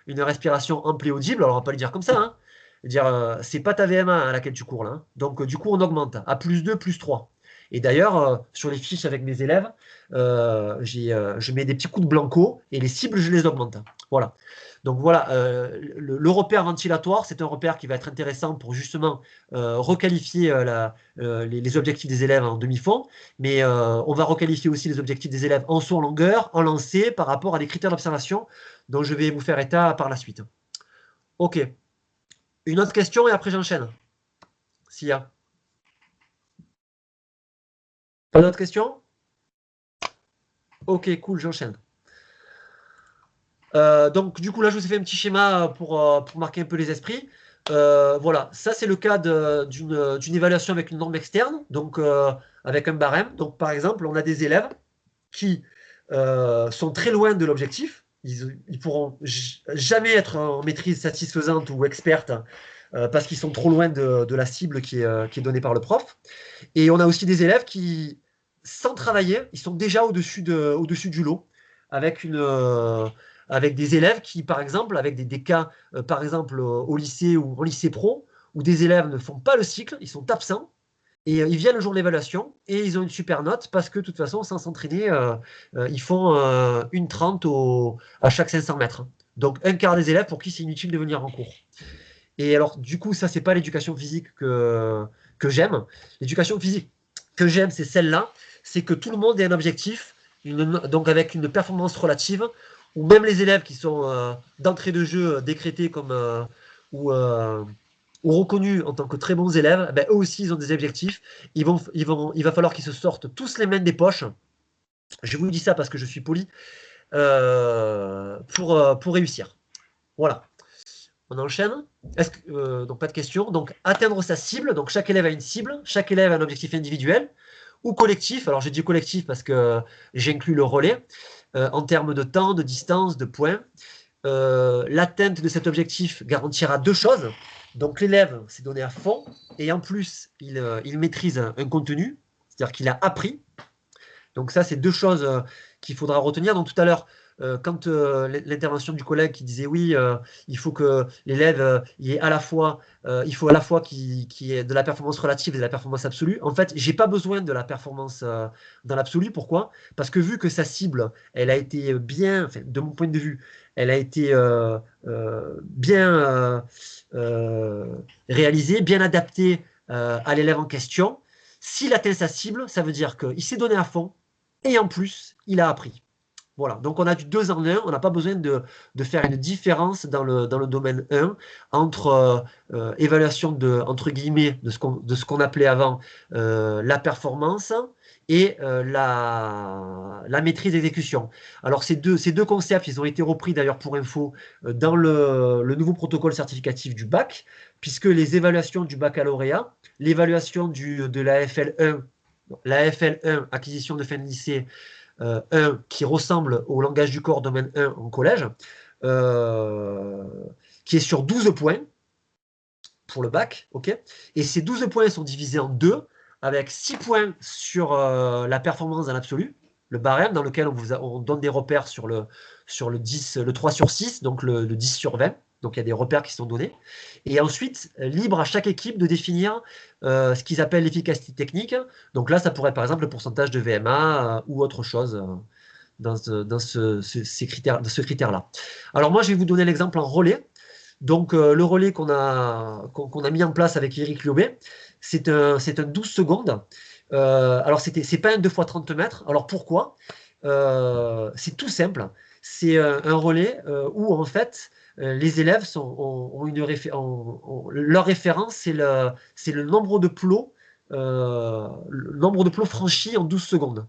une respiration ample et audible, alors on ne va pas lui dire comme ça, hein. Dire, c'est pas ta VMA à laquelle tu cours là. Hein. Donc, du coup, on augmente à +2, +3. Et d'ailleurs, sur les fiches avec mes élèves, je mets des petits coups de blanco et les cibles, je les augmente. Voilà. Donc voilà, le repère ventilatoire, c'est un repère qui va être intéressant pour justement requalifier les objectifs des élèves en demi-fond, mais on va requalifier aussi les objectifs des élèves en saut en longueur, en lancer, par rapport à des critères d'observation dont je vais vous faire état par la suite. Ok. Une autre question et après j'enchaîne. S'il y a. Pas d'autres questions? Ok, cool, j'enchaîne. Donc, du coup, là, je vous ai fait un petit schéma pour marquer un peu les esprits. Voilà, ça, c'est le cas d'une évaluation avec une norme externe, donc avec un barème. Donc, par exemple, on a des élèves qui sont très loin de l'objectif. Ils pourront jamais être en maîtrise satisfaisante ou experte parce qu'ils sont trop loin de la cible qui est donnée par le prof. Et on a aussi des élèves qui, sans travailler, ils sont déjà au-dessus du lot, avec des élèves qui, par exemple, avec des cas, par exemple, au lycée ou au lycée pro, où des élèves ne font pas le cycle, ils sont absents, et ils viennent le jour de l'évaluation, et ils ont une super note, parce que de toute façon, sans s'entraîner, ils font 1,30 à chaque 500 mètres. Donc, un quart des élèves pour qui c'est inutile de venir en cours. Et alors, du coup, ça, c'est pas l'éducation physique que j'aime. L'éducation physique que j'aime, c'est celle-là. C'est que tout le monde ait un objectif, donc avec une performance relative, où même les élèves qui sont d'entrée de jeu décrétés comme ou reconnus en tant que très bons élèves, ben, eux aussi, ils ont des objectifs. Il va falloir qu'ils se sortent tous les mains des poches. Je vous dis ça parce que je suis poli, pour réussir. Voilà. On enchaîne. Donc, pas de questions. Donc, atteindre sa cible. Donc, chaque élève a une cible. Chaque élève a un objectif individuel ou collectif. Alors, j'ai dit collectif parce que j'inclus le relais. En termes de temps, de distance, de points. L'atteinte de cet objectif garantira 2 choses. Donc, l'élève s'est donné à fond. Et en plus, il maîtrise un contenu. C'est-à-dire qu'il a appris. Donc, ça, c'est 2 choses qu'il faudra retenir. Donc, tout à l'heure, quand l'intervention du collègue qui disait oui, il faut que l'élève il faut à la fois qu'il y ait de la performance relative et de la performance absolue. En fait, j'ai pas besoin de la performance dans l'absolu. Pourquoi? Parce que vu que sa cible, elle a été bien, enfin, de mon point de vue, elle a été bien réalisée, bien adaptée à l'élève en question. S'il atteint sa cible, ça veut dire qu'il s'est donné à fond et en plus, il a appris. Voilà, donc on a du 2 en 1, on n'a pas besoin de faire une différence dans le domaine 1 entre évaluation entre guillemets, de ce qu'on appelait avant la performance et la maîtrise d'exécution. Alors ces deux concepts, ils ont été repris d'ailleurs pour info dans le nouveau protocole certificatif du bac, puisque les évaluations du baccalauréat, l'évaluation de la FL1, acquisition de fin de lycée, 1 qui ressemble au langage du corps domaine 1 en collège, qui est sur 12 points pour le bac, ok. Et ces 12 points sont divisés en 2, avec 6 points sur la performance dans l'absolu, le barème dans lequel on donne des repères sur le 3 sur 6, donc le 10 sur 20. Donc il y a des repères qui sont donnés. Et ensuite, libre à chaque équipe de définir ce qu'ils appellent l'efficacité technique. Donc là, ça pourrait être par exemple le pourcentage de VMA ou autre chose dans ce critère-là. Alors moi, je vais vous donner l'exemple en relais. Donc le relais qu'on a mis en place avec Eric Liobé, c'est un 12 secondes. Alors c'est pas un 2 x 30 mètres. Alors pourquoi? C'est tout simple. C'est un relais où en fait les élèves ont leur référence, c'est le nombre de plots, franchis en 12 secondes.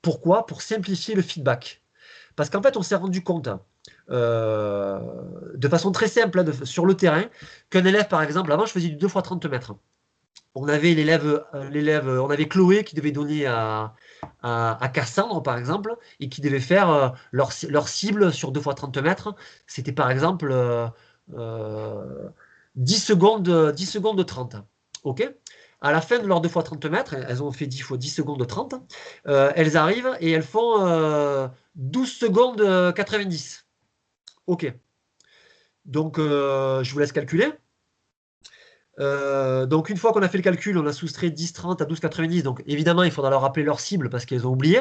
Pourquoi? Pour simplifier le feedback. Parce qu'en fait, on s'est rendu compte, de façon très simple, sur le terrain, qu'un élève, par exemple, avant, je faisais du 2 x 30 mètres. On avait on avait Chloé qui devait donner à Cassandre, par exemple, et qui devait faire leur cible sur 2 x 30 mètres. C'était par exemple 10 secondes 30. OK? À la fin de leur 2 x 30 mètres, elles ont fait 10 x 10 secondes 30, elles arrivent et elles font 12 secondes 90. OK. Donc, je vous laisse calculer. Donc une fois qu'on a fait le calcul, on a soustrait 10,30 à 12,90. Donc évidemment, il faudra leur rappeler leur cible parce qu'elles ont oublié.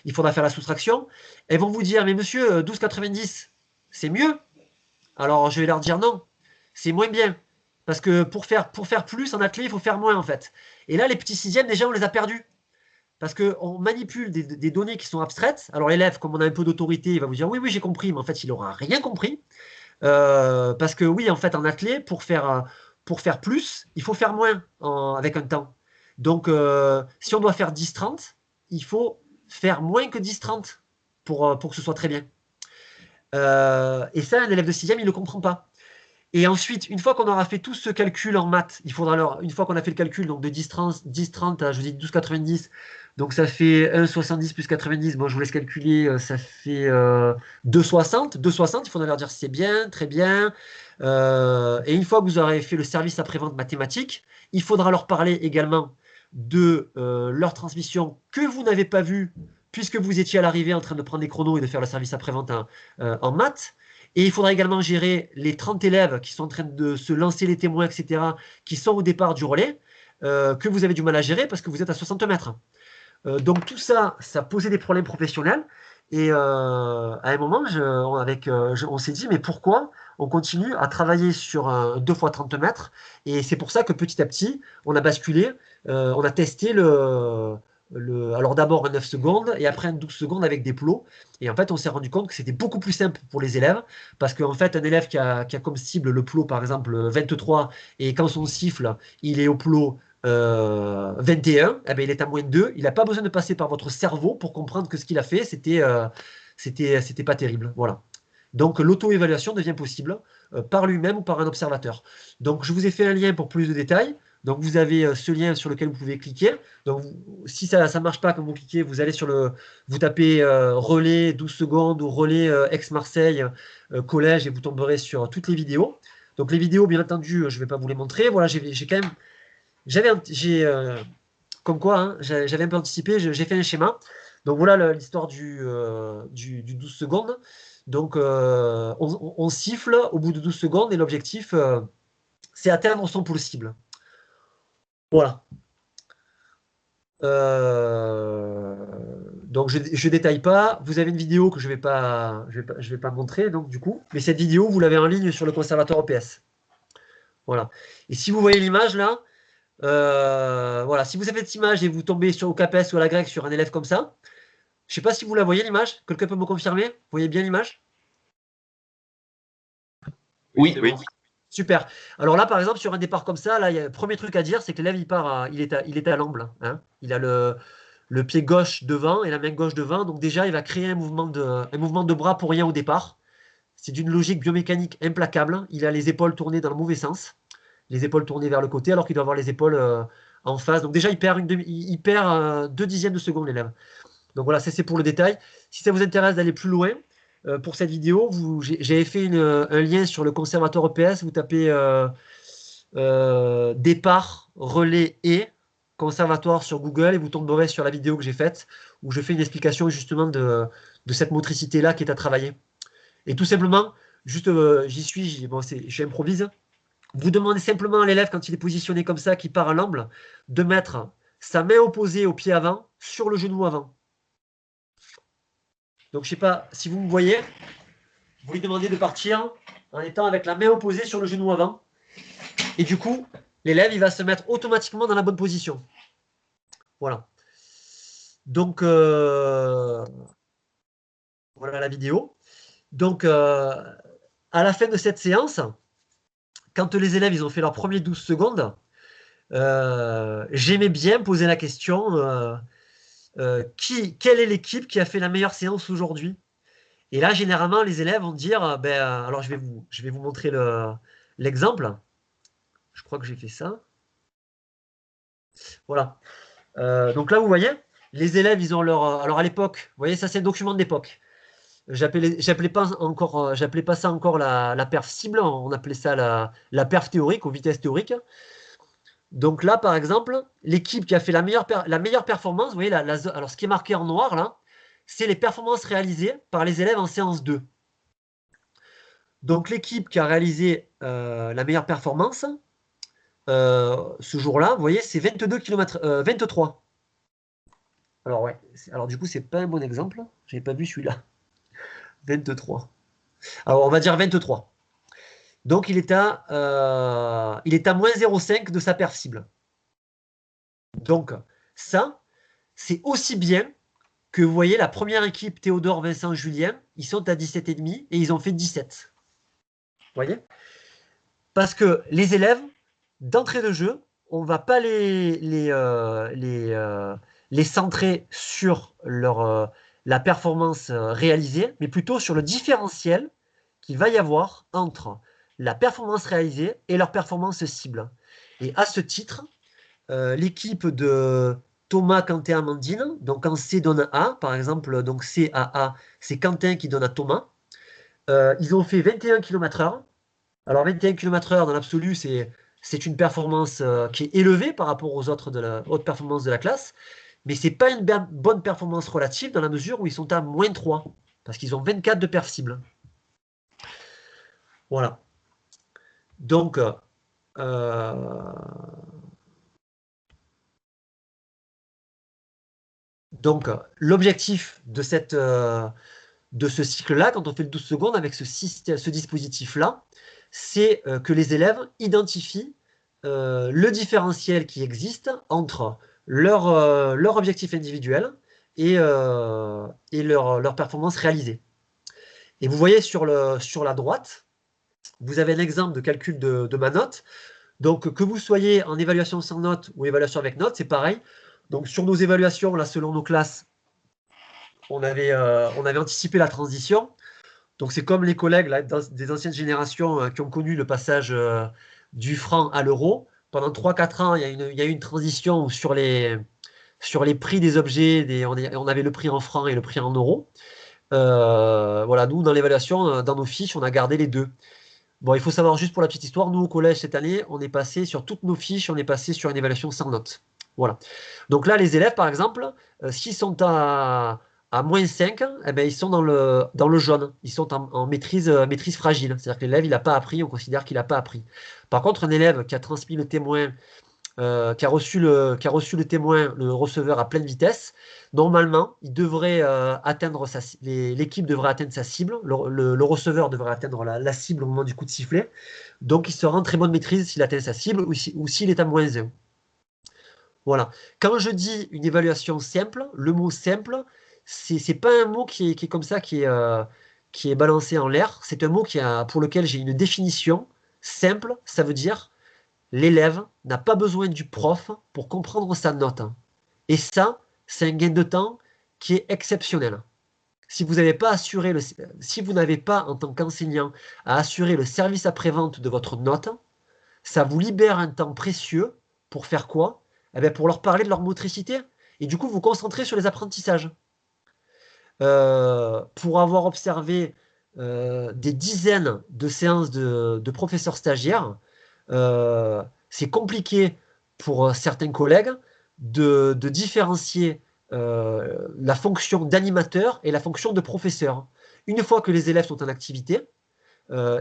Il faudra faire la soustraction. Elles vont vous dire, mais monsieur, 12,90, c'est mieux. Alors je vais leur dire non, c'est moins bien. Parce que pour faire plus en athlée, il faut faire moins en fait. Et là, les petits sixièmes, déjà, on les a perdus. Parce qu'on manipule des données qui sont abstraites. Alors l'élève, comme on a un peu d'autorité, il va vous dire, oui, oui, j'ai compris. Mais en fait, il n'aura rien compris. Parce que oui, en fait, en athlée, pour faire plus, il faut faire moins avec un temps. Donc, si on doit faire 10-30, il faut faire moins que 10-30 pour que ce soit très bien. Et ça, un élève de 6e, il ne le comprend pas. Et ensuite, une fois qu'on aura fait tout ce calcul en maths, il faudra alors, une fois qu'on a fait le calcul donc de 10-30 à, je vous dis, 12,90, donc ça fait 1,70 plus 90, bon, je vous laisse calculer, ça fait 2,60. 2,60, il faudra leur dire c'est bien, très bien. Et une fois que vous aurez fait le service après-vente mathématique, il faudra leur parler également de leur transmission que vous n'avez pas vue, puisque vous étiez à l'arrivée en train de prendre des chronos et de faire le service après-vente en maths. Et il faudra également gérer les 30 élèves qui sont en train de se lancer les témoins, etc., qui sont au départ du relais, que vous avez du mal à gérer parce que vous êtes à 60 mètres. Donc tout ça, ça posait des problèmes professionnels. Et à un moment, on s'est dit, mais pourquoi on continue à travailler sur un 2 x 30 mètres? Et c'est pour ça que petit à petit, on a basculé, on a testé alors d'abord un 9 secondes et après un 12 secondes avec des plots. Et en fait, on s'est rendu compte que c'était beaucoup plus simple pour les élèves parce qu'en fait, un élève qui a comme cible le plot, par exemple, 23, et quand son siffle, il est au plot 21, eh bien, il est à moins 2. Il n'a pas besoin de passer par votre cerveau pour comprendre que ce qu'il a fait, c'était pas terrible. Voilà. Donc, l'auto-évaluation devient possible par lui-même ou par un observateur. Donc, je vous ai fait un lien pour plus de détails. Donc, vous avez ce lien sur lequel vous pouvez cliquer. Donc, si ça ne marche pas quand vous cliquez, vous allez vous tapez relais 12 secondes ou relais Aix-Marseille collège et vous tomberez sur toutes les vidéos. Donc, les vidéos, bien entendu, je ne vais pas vous les montrer. Voilà, j'ai quand même, comme quoi, hein, j'avais un peu anticipé, j'ai fait un schéma. Donc, voilà l'histoire du 12 secondes. Donc, on siffle au bout de 12 secondes et l'objectif, c'est atteindre son pôle cible. Voilà. Donc je détaille pas. Vous avez une vidéo que je vais pas montrer donc du coup, mais cette vidéo vous l'avez en ligne sur le conservatoire OPS. Voilà. Et si vous voyez l'image là, voilà, si vous avez cette image et vous tombez au CAPES ou à la grecque sur un élève comme ça, Je ne sais pas si vous la voyez, l'image. Quelqu'un peut me confirmer? Vous voyez bien l'image?
Oui.
Oui.
Super. Alors là, par exemple, sur un départ comme ça, là, le premier truc à dire, c'est que l'élève, il est à l'amble. Hein. Il a le pied gauche devant et la main gauche devant. Donc déjà, il va créer un mouvement de bras pour rien au départ. C'est d'une logique biomécanique implacable. Il a les épaules tournées dans le mauvais sens. Les épaules tournées vers le côté, alors qu'il doit avoir les épaules en face. Donc déjà, il perd 2 dixièmes de seconde, l'élève. Donc voilà, ça c'est pour le détail. Si ça vous intéresse d'aller plus loin, pour cette vidéo, j'avais fait un lien sur le conservatoire EPS. Vous tapez départ, relais et conservatoire sur Google et vous tomberez sur la vidéo que j'ai faite où je fais une explication justement de cette motricité-là qui est à travailler. Et tout simplement, juste j'improvise. Vous demandez simplement à l'élève, quand il est positionné comme ça, qui part à l'amble, de mettre sa main opposée au pied avant sur le genou avant. Donc, je ne sais pas si vous me voyez, vous lui demandez de partir en étant avec la main opposée sur le genou avant. Et du coup, l'élève, il va se mettre automatiquement dans la bonne position. Voilà. Donc, voilà la vidéo. Donc, à la fin de cette séance, quand les élèves ils ont fait leurs premiers 12 secondes, j'aimais bien poser la question quelle est l'équipe qui a fait la meilleure séance aujourd'hui? Et là, généralement, les élèves vont dire alors je vais vous montrer l'exemple. Je crois que j'ai fait ça. Voilà. Donc là, vous voyez, les élèves, ils ont alors à l'époque, vous voyez, ça c'est un document d'époque. J'appelais pas ça encore la perf cible, on appelait ça la perf théorique ou vitesse théorique. Donc là, par exemple, l'équipe qui a fait la meilleure performance, vous voyez, alors ce qui est marqué en noir là, c'est les performances réalisées par les élèves en séance 2. Donc l'équipe qui a réalisé la meilleure performance, ce jour-là, vous voyez, c'est 22 km, 23. Alors ouais, alors du coup, c'est pas un bon exemple, j'avais pas vu celui-là. 23. Alors on va dire 23. Donc il est à moins 0,5 de sa perf cible. Donc ça, c'est aussi bien que vous voyez la première équipe Théodore, Vincent, Julien, ils sont à 17,5 et ils ont fait 17. Vous voyez? Parce que les élèves, d'entrée de jeu, on ne va pas les centrer sur la performance réalisée, mais plutôt sur le différentiel qu'il va y avoir entre la performance réalisée et leur performance cible. Et à ce titre, l'équipe de Thomas, Quentin, Amandine, donc quand C donne A, par exemple, donc C à A, c'est Quentin qui donne à Thomas. Ils ont fait 21 km/h. Alors 21 km/h dans l'absolu, c'est une performance qui est élevée par rapport aux autres haute performance de la classe, mais ce n'est pas une bonne performance relative dans la mesure où ils sont à moins 3, parce qu'ils ont 24 de perf cible. Voilà. Donc, l'objectif de ce cycle-là, quand on fait le 12 secondes avec ce dispositif-là, c'est que les élèves identifient le différentiel qui existe entre leur objectif individuel et leur performance réalisée. Et vous voyez sur la droite, vous avez un exemple de calcul de ma note. Donc, que vous soyez en évaluation sans note ou évaluation avec note, c'est pareil. Donc, sur nos évaluations, là, selon nos classes, on avait anticipé la transition. Donc, c'est comme les collègues là, des anciennes générations qui ont connu le passage du franc à l'euro. Pendant 3-4 ans, il y a eu une transition sur les prix des objets. On avait le prix en francs et le prix en euros. Voilà, nous, dans l'évaluation, dans nos fiches, on a gardé les deux. Bon, il faut savoir juste pour la petite histoire, nous au collège cette année, on est passé sur toutes nos fiches, on est passé sur une évaluation sans note. Voilà. Donc là, les élèves, par exemple, s'ils sont à moins 5, eh ben, ils sont dans le jaune. Ils sont en maîtrise fragile. C'est-à-dire que l'élève, il n'a pas appris, on considère qu'il n'a pas appris. Par contre, un élève qui a transmis le témoin, qui a reçu le témoin, le receveur à pleine vitesse, normalement, il devrait atteindre l'équipe devrait atteindre sa cible, le receveur devrait atteindre la cible au moment du coup de sifflet. Donc, il sera en très bonne maîtrise s'il atteint sa cible ou s'il est à moins 1. Voilà. Quand je dis une évaluation simple, le mot simple, c'est pas un mot qui est comme ça, qui est balancé en l'air. C'est un mot pour lequel j'ai une définition simple. Ça veut dire l'élève n'a pas besoin du prof pour comprendre sa note. Et ça, c'est un gain de temps qui est exceptionnel. Si vous n'avez pas en tant qu'enseignant à assurer le service après-vente de votre note, ça vous libère un temps précieux pour faire quoi? Eh bien, pour leur parler de leur motricité et du coup vous concentrer sur les apprentissages. Pour avoir observé des dizaines de séances de professeurs stagiaires, c'est compliqué pour certains collègues de différencier la fonction d'animateur et la fonction de professeur. Une fois que les élèves sont en activité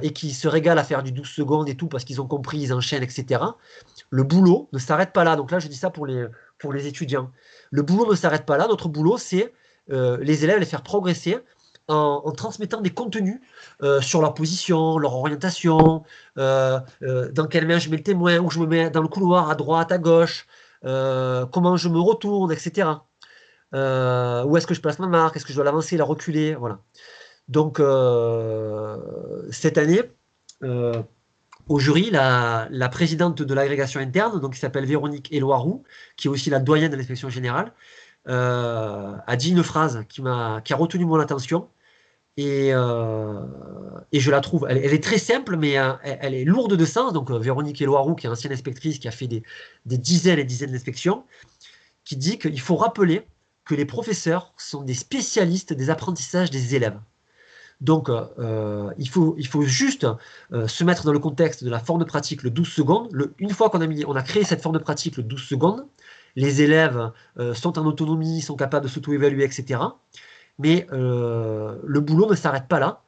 et qu'ils se régalent à faire du 12 secondes et tout parce qu'ils ont compris, ils enchaînent, etc., le boulot ne s'arrête pas là. Donc là, je dis ça pour les étudiants. Le boulot ne s'arrête pas là. Notre boulot, c'est les élèves, les faire progresser en transmettant des contenus sur leur position, leur orientation, dans quelle main je mets le témoin, où je me mets dans le couloir, à droite, à gauche, comment je me retourne, etc. Où est-ce que je place ma marque, est-ce que je dois l'avancer, la reculer, voilà. Donc, cette année, au jury, la présidente de l'agrégation interne, donc qui s'appelle Véronique Éloiroux, qui est aussi la doyenne de l'inspection générale, a dit une phrase qui a retenu mon attention et je la trouve, elle est très simple, mais elle est lourde de sens. Donc Véronique Éloiroux, qui est ancienne inspectrice, qui a fait des dizaines et dizaines d'inspections, qui dit qu'il faut rappeler que les professeurs sont des spécialistes des apprentissages des élèves. Donc, il faut juste se mettre dans le contexte de la forme de pratique, le 12 secondes. Une fois qu'on a créé cette forme de pratique, le 12 secondes, les élèves sont en autonomie, sont capables de s'auto-évaluer, etc. Mais le boulot ne s'arrête pas là.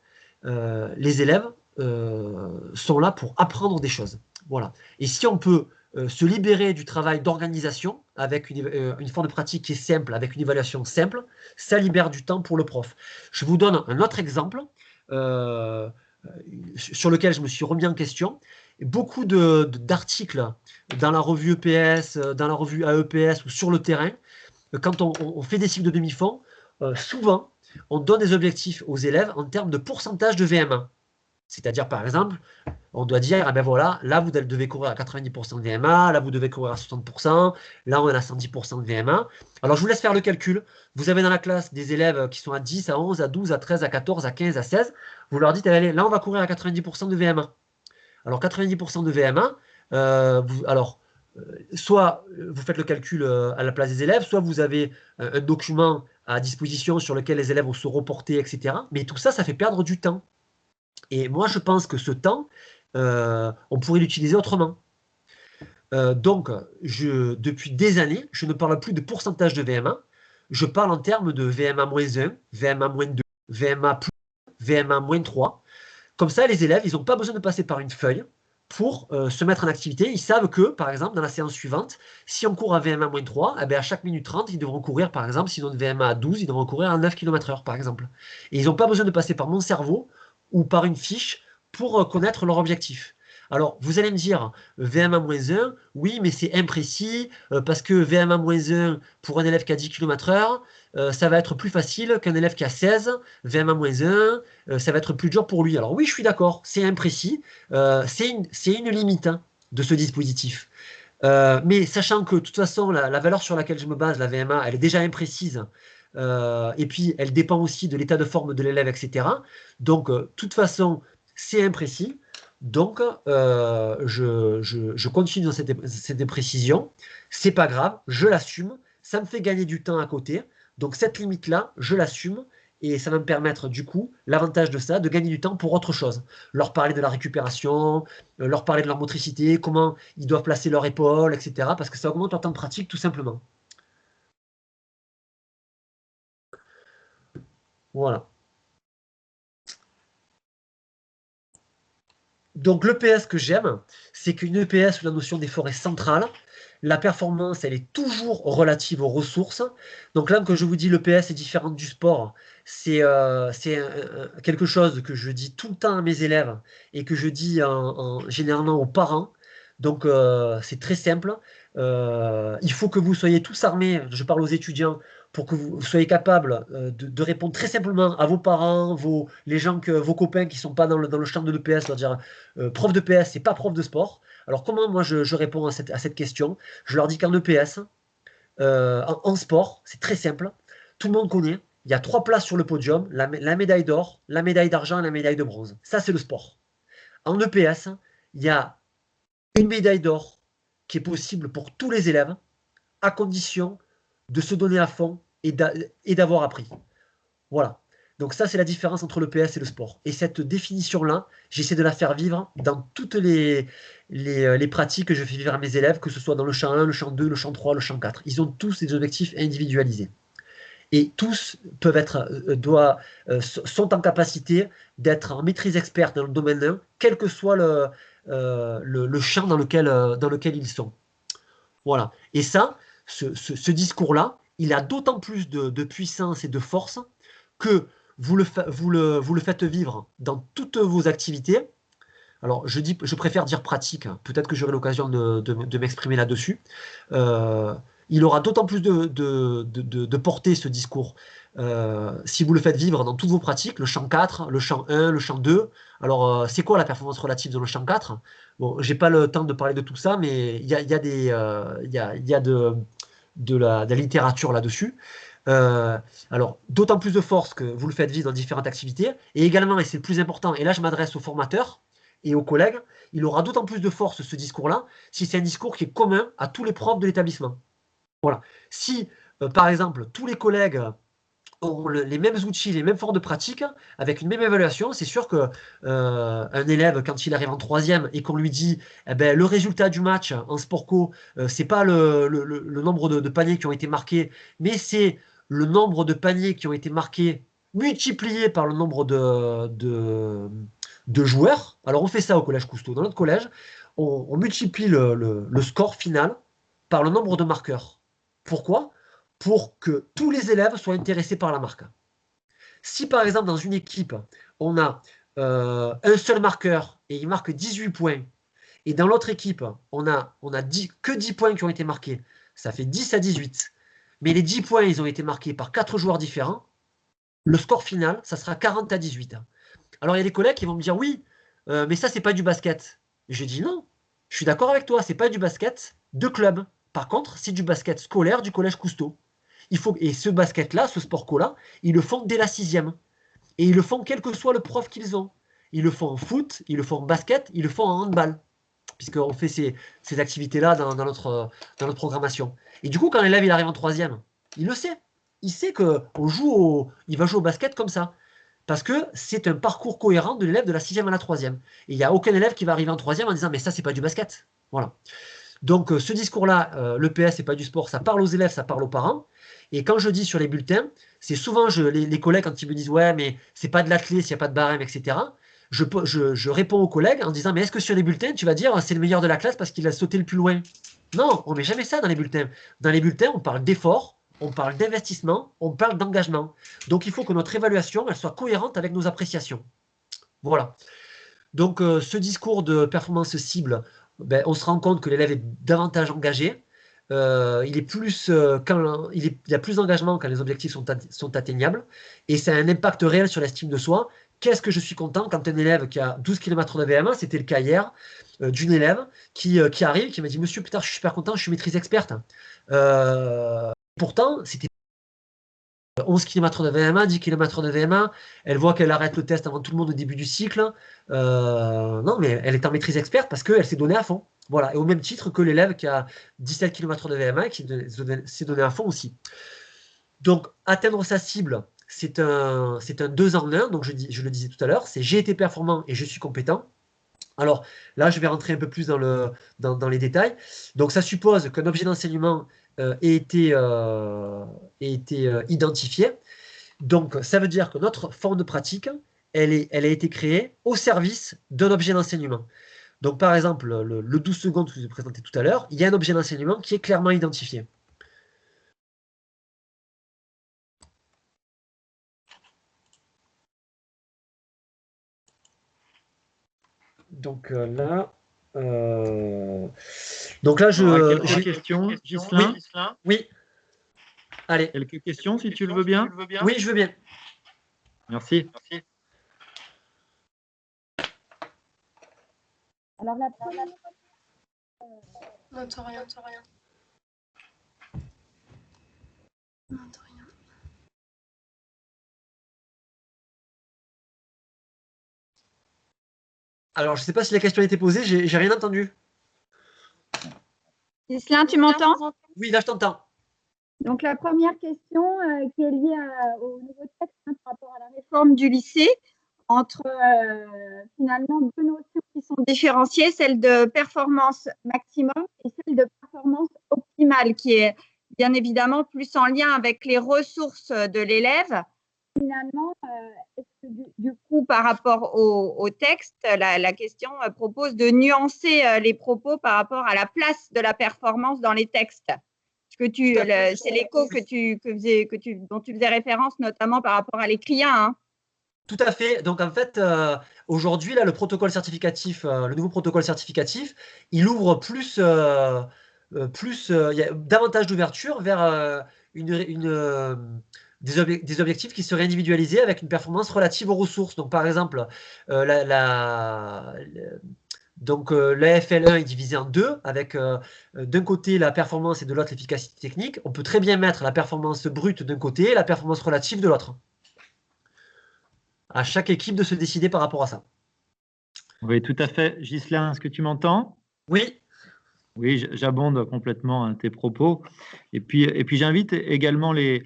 Les élèves sont là pour apprendre des choses. Voilà. Et si on peut se libérer du travail d'organisation avec une forme de pratique qui est simple, avec une évaluation simple, ça libère du temps pour le prof. Je vous donne un autre exemple sur lequel je me suis remis en question. Beaucoup d'articles dans la revue EPS, dans la revue AEPS ou sur le terrain, quand on fait des cycles de demi-fond, souvent, on donne des objectifs aux élèves en termes de pourcentage de VMA. C'est-à-dire, par exemple, on doit dire, ah ben voilà, là, vous devez courir à 90% de VMA, là, vous devez courir à 60%, là, on est à 110% de VMA. Alors, je vous laisse faire le calcul. Vous avez dans la classe des élèves qui sont à 10, à 11, à 12, à 13, à 14, à 15, à 16. Vous leur dites, allez, là, on va courir à 90% de VMA. Alors, 90% de VMA, soit vous faites le calcul à la place des élèves, soit vous avez un document à disposition sur lequel les élèves vont se reporter, etc. Mais tout ça, ça fait perdre du temps. Et moi, je pense que ce temps, on pourrait l'utiliser autrement. Donc, depuis des années, je ne parle plus de pourcentage de VMA, je parle en termes de VMA-1, VMA-2, VMA+, VMA-3. Comme ça, les élèves, ils n'ont pas besoin de passer par une feuille pour se mettre en activité. Ils savent que, par exemple, dans la séance suivante, si on court à VMA-3, eh bien, à chaque minute 30, ils devront courir, par exemple, s'ils ont une VMA à 12, ils devront courir à 9 km/h, par exemple. Et ils n'ont pas besoin de passer par mon cerveau ou par une fiche pour connaître leur objectif. Alors, vous allez me dire, VMA-1, oui, mais c'est imprécis, parce que VMA-1, pour un élève qui a 10 km/h, ça va être plus facile qu'un élève qui a 16, VMA-1, ça va être plus dur pour lui. Alors oui, je suis d'accord, c'est imprécis, c'est une limite de ce dispositif. Mais sachant que de toute façon, la valeur sur laquelle je me base, la VMA, elle est déjà imprécise, et puis elle dépend aussi de l'état de forme de l'élève, etc. Donc, de toute façon, c'est imprécis. Donc, je continue dans cette imprécision. C'est pas grave, je l'assume. Ça me fait gagner du temps à côté. Donc, cette limite-là, je l'assume. Et ça va me permettre, du coup, l'avantage de ça, de gagner du temps pour autre chose. Leur parler de la récupération, leur parler de leur motricité, comment ils doivent placer leur épaule, etc. Parce que ça augmente leur temps de pratique, tout simplement. Voilà. Donc l'EPS que j'aime, c'est qu'une EPS sous la notion d'effort est centrale. La performance, elle est toujours relative aux ressources. Donc là, quand je vous dis l'EPS est différente du sport, c'est quelque chose que je dis tout le temps à mes élèves et que je dis généralement aux parents. Donc c'est très simple. Il faut que vous soyez tous armés, je parle aux étudiants, pour que vous soyez capable de répondre très simplement à vos parents, vos copains qui ne sont pas dans le champ de l'EPS, c'est-à-dire prof de PS, c'est pas prof de sport. Alors comment moi je réponds à cette question? Je leur dis qu'en EPS, en sport, c'est très simple, tout le monde connaît, il y a 3 places sur le podium, la médaille d'or, la médaille d'argent et la médaille de bronze. Ça, c'est le sport. En EPS, il y a une médaille d'or qui est possible pour tous les élèves, à condition de se donner à fond et d'avoir appris. Voilà. Donc ça, c'est la différence entre le PS et le sport. Et cette définition-là, j'essaie de la faire vivre dans toutes les pratiques que je fais vivre à mes élèves, que ce soit dans le champ 1, le champ 2, le champ 3, le champ 4. Ils ont tous des objectifs individualisés. Et tous peuvent être, sont en capacité d'être en maîtrise experte dans le domaine 1, quel que soit le champ dans lequel ils sont. Voilà. Et ça, ce discours-là, il a d'autant plus de puissance et de force que vous le faites vivre dans toutes vos activités. Alors, je préfère dire pratique, hein. Peut-être que j'aurai l'occasion de m'exprimer là-dessus. Il aura d'autant plus de portée, ce discours, si vous le faites vivre dans toutes vos pratiques, le champ 4, le champ 1, le champ 2. Alors, c'est quoi la performance relative dans le champ 4? Bon, j'ai pas le temps de parler de tout ça, mais il y a de la littérature là-dessus. Alors, d'autant plus de force que vous le faites vivre dans différentes activités. Et également, et c'est le plus important, et là je m'adresse aux formateurs et aux collègues, il aura d'autant plus de force, ce discours-là, si c'est un discours qui est commun à tous les profs de l'établissement. Voilà. Si, par exemple, tous les collègues ont les mêmes outils, les mêmes formes de pratique, avec une même évaluation, c'est sûr que un élève, quand il arrive en 3e et qu'on lui dit eh ben, le résultat du match en sport co, c'est pas le nombre de paniers qui ont été marqués, mais c'est le nombre de paniers qui ont été marqués multiplié par le nombre de joueurs. Alors on fait ça au collège Cousteau. Dans notre collège, on multiplie le score final par le nombre de marqueurs. Pourquoi? Pour que tous les élèves soient intéressés par la marque. Si par exemple dans une équipe, on a un seul marqueur et il marque 18 points, et dans l'autre équipe, on a que 10 points qui ont été marqués, ça fait 10 à 18. Mais les 10 points, ils ont été marqués par 4 joueurs différents, le score final, ça sera 40 à 18. Alors il y a des collègues qui vont me dire oui, mais ça c'est pas du basket. Je dis non, je suis d'accord avec toi, c'est pas du basket de club. Par contre, c'est du basket scolaire du collège Cousteau. Et ce basket-là, ce sport co-là, ils le font dès la 6e. Et ils le font quel que soit le prof qu'ils ont. Ils le font en foot, ils le font en basket, ils le font en handball. Puisqu'on fait ces activités-là dans notre programmation. Et du coup, quand l'élève il arrive en 3e, il le sait. Il sait qu'il va jouer au basket comme ça. Parce que c'est un parcours cohérent de l'élève de la 6e à la 3e. Et il n'y a aucun élève qui va arriver en 3e en disant mais ça, c'est pas du basket. Voilà. Donc ce discours-là, l'EPS, c'est pas du sport, ça parle aux élèves, ça parle aux parents. Et quand je dis sur les bulletins, c'est souvent les collègues quand ils me disent ouais mais c'est pas de l'athlé s'il n'y a pas de barème, etc. Je réponds aux collègues en disant mais est-ce que sur les bulletins tu vas dire c'est le meilleur de la classe parce qu'il a sauté le plus loin? Non, on met jamais ça dans les bulletins. Dans les bulletins, on parle d'effort, on parle d'investissement, on parle d'engagement. Donc il faut que notre évaluation elle soit cohérente avec nos appréciations. Voilà. Donc ce discours de performance cible, ben, on se rend compte que l'élève est davantage engagé. Il y a plus d'engagement quand les objectifs sont atteignables. Et ça a un impact réel sur l'estime de soi. Qu'est-ce que je suis content quand un élève qui a 12 km de VMA, c'était le cas hier, d'une élève qui arrive, qui m'a dit « Monsieur, putain, je suis super content, je suis maîtrise experte. » Pourtant, c'était 11 km de VMA, 10 km de VMA, elle voit qu'elle arrête le test avant tout le monde au début du cycle. Non, mais elle est en maîtrise experte parce qu'elle s'est donnée à fond. Voilà, et au même titre que l'élève qui a 17 km de VMA et qui s'est donné à fond aussi. Donc, atteindre sa cible, c'est un 2 en 1, donc je le disais tout à l'heure, c'est j'ai été performant et je suis compétent. Alors là, je vais rentrer un peu plus dans les détails. Donc, ça suppose qu'un objet d'enseignement ait été identifié. Donc, ça veut dire que notre forme de pratique, elle a été créée au service d'un objet d'enseignement. Donc, par exemple, le 12 secondes que je vous ai présenté tout à l'heure, il y a un objet d'enseignement qui est clairement identifié. Donc là,
j'ai une question, Ghislain.
Oui. Allez.
Quelques questions, si tu le veux bien.
Oui, je veux bien.
Merci.
Alors, la première,
N'entends rien. N'entends rien.
Alors, je ne sais pas si la question a été posée, j'ai rien entendu.
Ghislain, tu m'entends?
Oui, là, je t'entends.
Donc, la première question qui est liée au nouveau texte par rapport à la réforme du lycée, entre finalement deux notions qui sont différenciées, celle de performance maximum et celle de performance optimale, qui est bien évidemment plus en lien avec les ressources de l'élève. Finalement, est-ce que du coup, par rapport au texte, la question propose de nuancer les propos par rapport à la place de la performance dans les textes. C'est l'écho dont tu faisais référence, notamment par rapport à l'écrit 1. Hein.
Tout à fait. Donc en fait, aujourd'hui, là, le protocole certificatif, le nouveau protocole certificatif, il ouvre il y a davantage d'ouverture vers des objectifs qui seraient individualisés avec une performance relative aux ressources. Donc par exemple, l'AFL1 est divisé en deux, avec d'un côté la performance et de l'autre l'efficacité technique. On peut très bien mettre la performance brute d'un côté et la performance relative de l'autre. À chaque équipe de se décider par rapport à ça.
Oui, tout à fait. Ghislain, est-ce que tu m'entends?
Oui.
Oui, j'abonde complètement tes propos. Et puis j'invite également les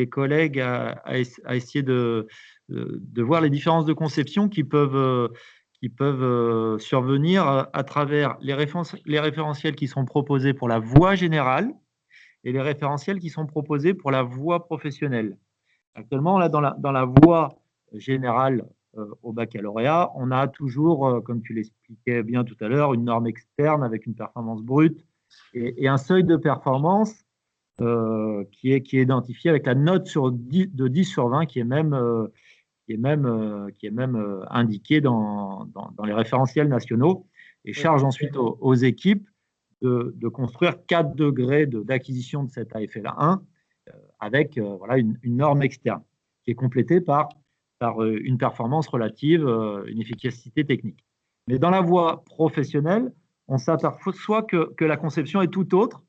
collègues à essayer de voir les différences de conception qui peuvent survenir à travers les référentiels qui sont proposés pour la voie générale et les référentiels qui sont proposés pour la voie professionnelle. Actuellement, là, dans la voie générale au baccalauréat, on a toujours, comme tu l'expliquais bien tout à l'heure, une norme externe avec une performance brute et un seuil de performance qui est identifié avec la note de 10 sur 20 qui est même indiquée dans les référentiels nationaux et charge ensuite aux équipes de construire 4 degrés d'acquisition de cette AFL1 avec une norme externe qui est complétée par une performance relative, une efficacité technique. Mais dans la voie professionnelle, on s'aperçoit que la conception est tout autre,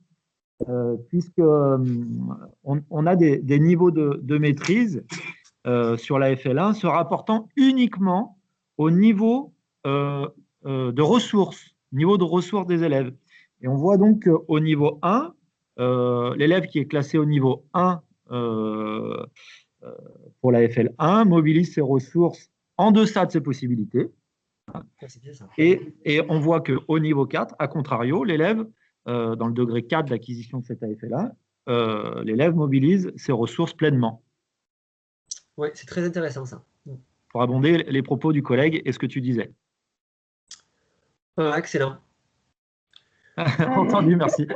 puisqu'on a des niveaux de maîtrise sur la FL1 se rapportant uniquement au niveau de ressources des élèves. Et on voit donc qu'au niveau 1, l'élève qui est classé au niveau 1 pour la FL1 mobilise ses ressources en deçà de ses possibilités. Et on voit qu'au niveau 4, à contrario, l'élève, dans le degré 4 d'acquisition de cette AFL1, l'élève mobilise ses ressources pleinement.
Oui, c'est très intéressant ça.
Pour abonder les propos du collègue et ce que tu disais.
Excellent.
Entendu, merci.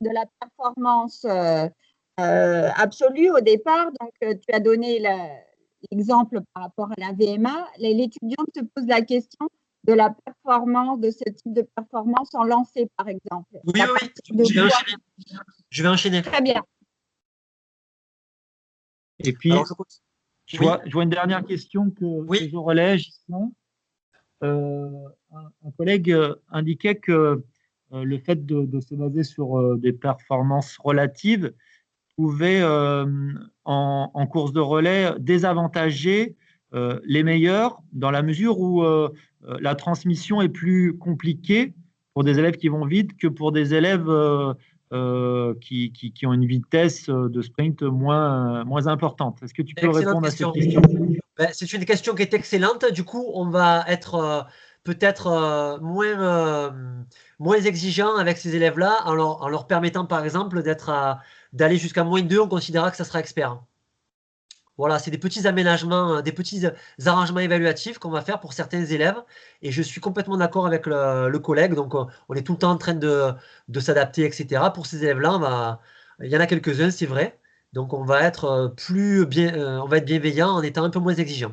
De la performance absolue au départ. Donc, tu as donné l'exemple par rapport à la VMA. L'étudiant te pose la question de la performance, de ce type de performance en lancer, par exemple.
Oui. Je vais enchaîner.
Très bien.
Et puis, je vois une dernière question que je relais, Ghislain. Un collègue indiquait que le fait de se baser sur des performances relatives pouvait, en course de relais, désavantager les meilleurs dans la mesure où la transmission est plus compliquée pour des élèves qui vont vite que pour des élèves qui ont une vitesse de sprint moins importante. Est-ce que tu peux répondre à cette question?
C'est une question qui est excellente. Du coup, on va être peut-être moins exigeant avec ces élèves-là en leur permettant, par exemple, d'aller jusqu'à -2, on considérera que ça sera expert. Voilà, c'est des petits aménagements, des petits arrangements évaluatifs qu'on va faire pour certains élèves. Et je suis complètement d'accord avec le collègue. Donc, on est tout le temps en train de s'adapter, etc. Pour ces élèves-là, il y en a quelques-uns, c'est vrai. Donc, on va être bienveillant en étant un peu moins exigeant.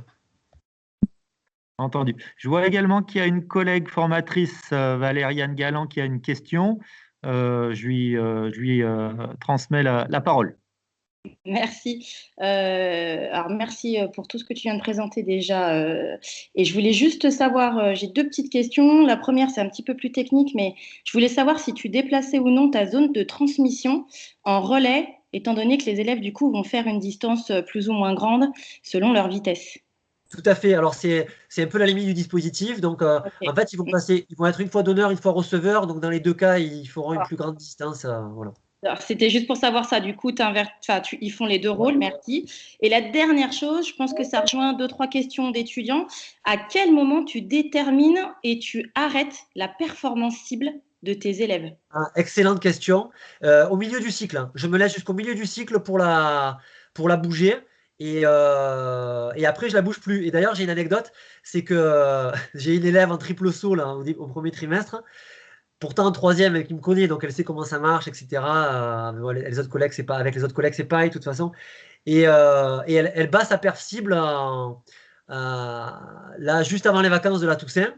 Entendu. Je vois également qu'il y a une collègue formatrice, Valériane Galland, qui a une question. Je lui transmets la parole.
Merci. Alors, merci pour tout ce que tu viens de présenter déjà. Et je voulais juste savoir, j'ai deux petites questions. La première, c'est un petit peu plus technique, mais je voulais savoir si tu déplaçais ou non ta zone de transmission en relais, étant donné que les élèves, du coup, vont faire une distance plus ou moins grande selon leur vitesse.
Tout à fait. Alors, c'est un peu la limite du dispositif. Donc, en fait, ils vont être une fois donneur, une fois receveur. Donc, dans les deux cas, ils feront une plus grande distance. Voilà.
Alors, c'était juste pour savoir ça. Du coup, ils font les deux rôles, merci. Et la dernière chose, je pense que ça rejoint deux, trois questions d'étudiants. À quel moment tu détermines et tu arrêtes la performance cible de tes élèves?
Excellente question. Au milieu du cycle, hein. Je me laisse jusqu'au milieu du cycle pour la bouger. Et après, je la bouge plus. Et d'ailleurs, j'ai une anecdote, c'est que j'ai une élève en triple saut là, au premier trimestre. Pourtant, en troisième, elle qui me connaît, donc elle sait comment ça marche, etc. Mais bon, les autres collègues, c'est pas, avec les autres collègues, c'est pareil, de toute façon. Et elle bat sa perf cible là, juste avant les vacances de la Toussaint.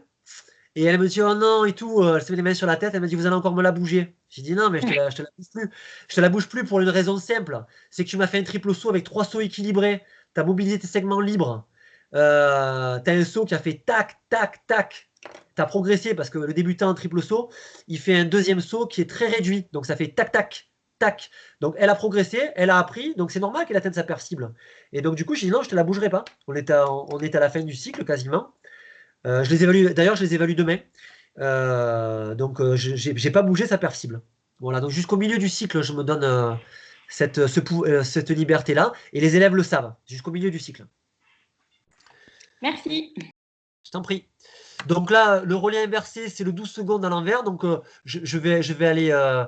Et elle me dit, oh non, et tout, elle se met les mains sur la tête, elle me dit, vous allez encore me la bouger. J'ai dit, non, mais je te la bouge plus. Je te la bouge plus pour une raison simple. C'est que tu m'as fait un triple saut avec 3 sauts équilibrés. Tu as mobilisé tes segments libres. Tu as un saut qui a fait tac, tac, tac. Tu as progressé parce que le débutant en triple saut, il fait un deuxième saut qui est très réduit. Donc ça fait tac, tac, tac. Donc elle a progressé, elle a appris. Donc c'est normal qu'elle atteigne sa perf cible. Et donc du coup, j'ai dit, non, je te la bougerai pas. On est à la fin du cycle quasiment. Je les évalue, d'ailleurs, je les évalue demain. Donc, j'ai pas bougé sa perf cible. Voilà, donc jusqu'au milieu du cycle, je me donne cette liberté-là. Et les élèves le savent, jusqu'au milieu du cycle.
Merci.
Je t'en prie. Donc là, le relais inversé, c'est le 12 secondes à l'envers. Donc, je vais aller...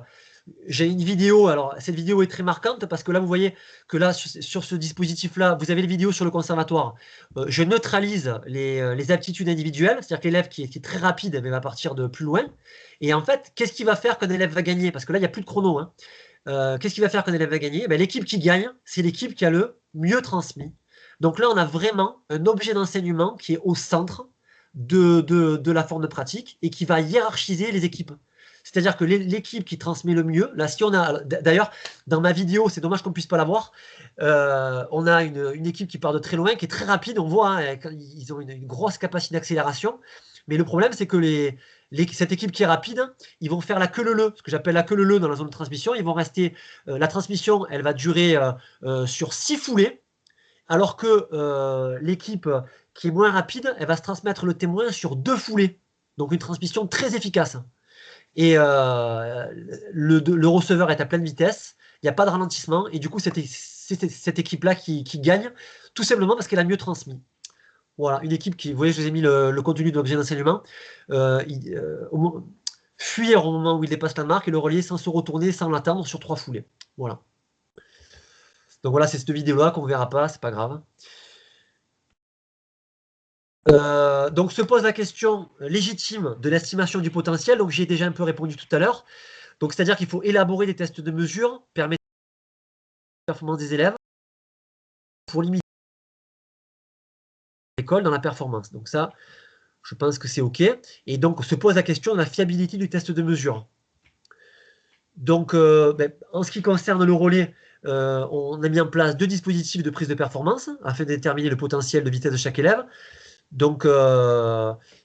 j'ai une vidéo, alors cette vidéo est très marquante parce que là vous voyez que là sur ce dispositif là, vous avez les vidéos sur le conservatoire. Je neutralise les aptitudes individuelles, c'est-à-dire que l'élève qui est très rapide va partir de plus loin. Et en fait, qu'est-ce qui va faire qu'un élève va gagner? Parce que là il n'y a plus de chrono, hein. Qu'est-ce qui va faire qu'un élève va gagner? L'équipe qui gagne, c'est l'équipe qui a le mieux transmis. Donc là on a vraiment un objet d'enseignement qui est au centre de la forme de pratique et qui va hiérarchiser les équipes. C'est-à-dire que l'équipe qui transmet le mieux, là, si on a, d'ailleurs, dans ma vidéo, c'est dommage qu'on ne puisse pas la voir, on a une équipe qui part de très loin, qui est très rapide, on voit, hein, ils ont une grosse capacité d'accélération, mais le problème, c'est que cette équipe qui est rapide, ils vont faire la queue leu, ce que j'appelle la queue leu dans la zone de transmission, ils vont rester, la transmission, elle va durer sur 6 foulées, alors que l'équipe qui est moins rapide, elle va se transmettre le témoin sur 2 foulées, donc une transmission très efficace. Et le receveur est à pleine vitesse, il n'y a pas de ralentissement, et du coup, c'est cette équipe-là qui gagne, tout simplement parce qu'elle a mieux transmis. Voilà, une équipe qui, vous voyez, je vous ai mis le contenu de l'objet d'enseignement, fuir au moment où il dépasse la marque et le relier sans se retourner, sans l'attendre sur 3 foulées. Voilà. Donc voilà, c'est cette vidéo-là qu'on ne verra pas, c'est pas grave. Donc se pose la question légitime de l'estimation du potentiel, donc j'ai déjà un peu répondu tout à l'heure. Donc c'est-à-dire qu'il faut élaborer des tests de mesure permettant la performance des élèves pour limiter l'école dans la performance. Donc ça, je pense que c'est OK. Et donc se pose la question de la fiabilité du test de mesure. Donc en ce qui concerne le relais, on a mis en place 2 dispositifs de prise de performance afin de déterminer le potentiel de vitesse de chaque élève. Donc,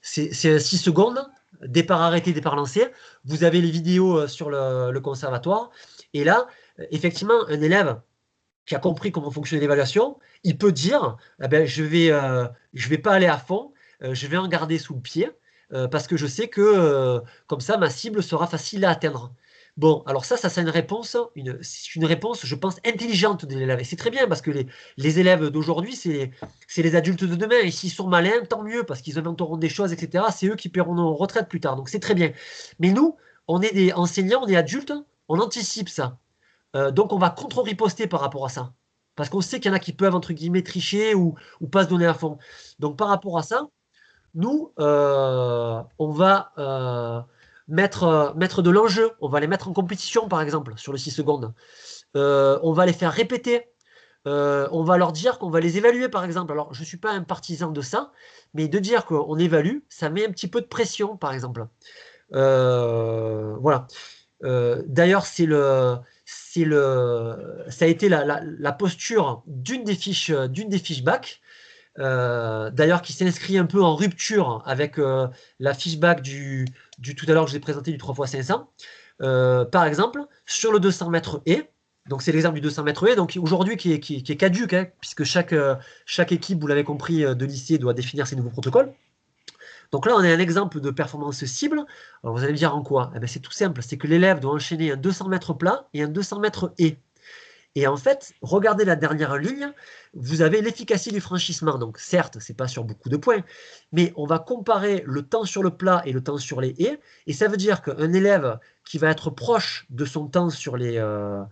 c'est 6 secondes, départ arrêté, départ lancé. Vous avez les vidéos sur le conservatoire. Et là, effectivement, un élève qui a compris comment fonctionne l'évaluation, il peut dire je vais pas aller à fond, je vais en garder sous le pied, parce que je sais que comme ça, ma cible sera facile à atteindre. Bon, alors ça c'est une réponse, une réponse, je pense, intelligente de l'élève. Et c'est très bien parce que les élèves d'aujourd'hui, c'est les adultes de demain. Et s'ils sont malins, tant mieux, parce qu'ils inventeront des choses, etc. C'est eux qui paieront nos retraites plus tard. Donc c'est très bien. Mais nous, on est des enseignants, on est adultes, on anticipe ça. Donc on va contre-riposter par rapport à ça. Parce qu'on sait qu'il y en a qui peuvent, entre guillemets, tricher ou pas se donner à fond. Donc par rapport à ça, nous, on va mettre de l'enjeu, on va les mettre en compétition par exemple sur le 6 secondes. On va les faire répéter on va leur dire qu'on va les évaluer, par exemple. Alors, je ne suis pas un partisan de ça, mais de dire qu'on évalue, ça met un petit peu de pression, par exemple. Voilà. D'ailleurs, ça a été la posture d'une des fiches bac, d'ailleurs qui s'inscrit un peu en rupture avec la fiche bac du tout à l'heure que je vous ai présenté du 3x500. Par exemple, sur le 200 mètres et, donc c'est l'exemple du 200 mètres et, donc aujourd'hui qui est caduque, hein, puisque chaque équipe, vous l'avez compris, de lycée doit définir ses nouveaux protocoles. Donc là, on a un exemple de performance cible. Alors vous allez me dire en quoi? Eh bien, c'est tout simple, c'est que l'élève doit enchaîner un 200 mètres plat et un 200 mètres et. Et en fait, regardez la dernière ligne, vous avez l'efficacité du franchissement. Donc certes, ce n'est pas sur beaucoup de points, mais on va comparer le temps sur le plat et le temps sur les haies. Et ça veut dire qu'un élève qui va être proche de son temps sur les... où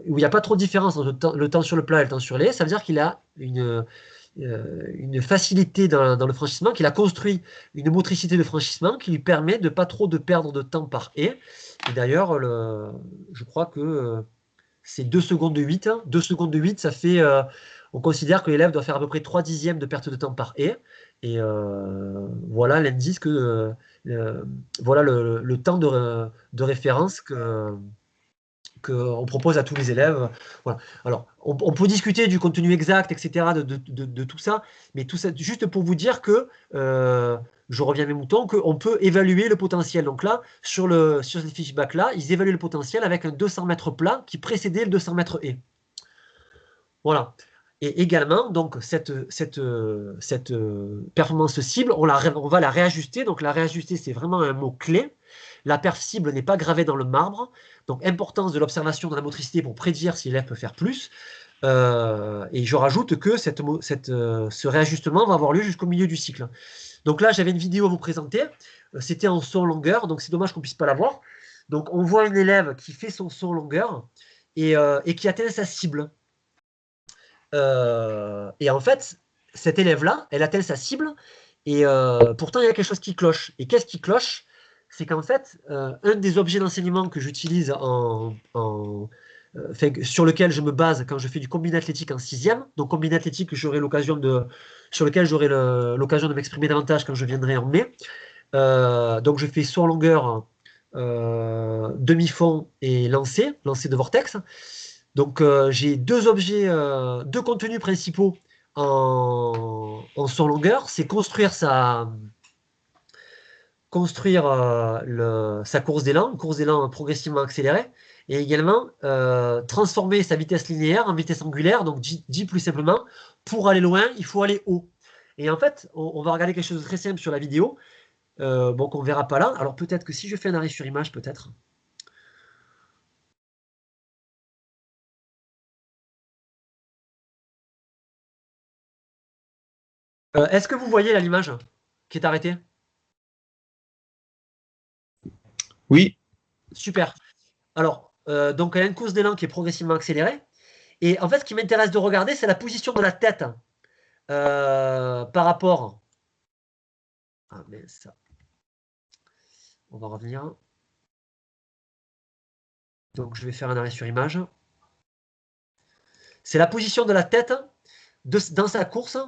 il n'y a pas trop de différence entre le temps sur le plat et le temps sur les haies, ça veut dire qu'il a une facilité dans le franchissement, qu'il a construit une motricité de franchissement qui lui permet de pas trop de perdre de temps par haie. Et d'ailleurs, je crois que c'est 2 secondes de 8. 2 secondes de 8, ça fait... on considère que l'élève doit faire à peu près 3 dixièmes de perte de temps par haie. Et voilà l'indice que... voilà le temps de référence qu'on propose à tous les élèves. Voilà. Alors, on peut discuter du contenu exact, etc., de tout ça, mais tout ça, juste pour vous dire que, je reviens à mes moutons, qu'on peut évaluer le potentiel. Donc là, sur ces fiches bac-là, ils évaluent le potentiel avec un 200 mètres plat qui précédait le 200 mètres et. Voilà. Et également, donc, cette performance cible, on va la réajuster. Donc, la réajuster, c'est vraiment un mot-clé. La perf cible n'est pas gravée dans le marbre. Donc, importance de l'observation de la motricité pour prédire si l'élève peut faire plus. Et je rajoute que ce réajustement va avoir lieu jusqu'au milieu du cycle. Donc là, j'avais une vidéo à vous présenter. C'était en saut en longueur, donc c'est dommage qu'on ne puisse pas la voir. Donc, on voit un élève qui fait son saut en longueur et qui atteint sa cible. Et en fait, cet élève-là, elle atteint sa cible, et pourtant il y a quelque chose qui cloche. Et qu'est-ce qui cloche? C'est qu'en fait, un des objets d'enseignement que j'utilise sur lequel je me base quand je fais du combiné athlétique en 6e, donc combiné athlétique sur lequel j'aurai l'occasion de m'exprimer davantage quand je viendrai en mai. Donc je fais saut en longueur, demi-fond et lancer de vortex. Donc j'ai deux contenus principaux en saut en longueur, c'est construire sa course d'élan, une course d'élan progressivement accélérée, et également transformer sa vitesse linéaire en vitesse angulaire. Donc dit plus simplement, pour aller loin, il faut aller haut. Et en fait, on va regarder quelque chose de très simple sur la vidéo, bon, qu'on ne verra pas là. Alors peut-être que si je fais un arrêt sur image, peut-être... Est-ce que vous voyez l'image qui est arrêtée?
Oui.
Super. Alors, donc il y a une course d'élan qui est progressivement accélérée. Et en fait, ce qui m'intéresse de regarder, c'est la position de la tête par rapport... Ah, mais ça... On va revenir. Donc, je vais faire un arrêt sur image. C'est la position de la tête dans sa course.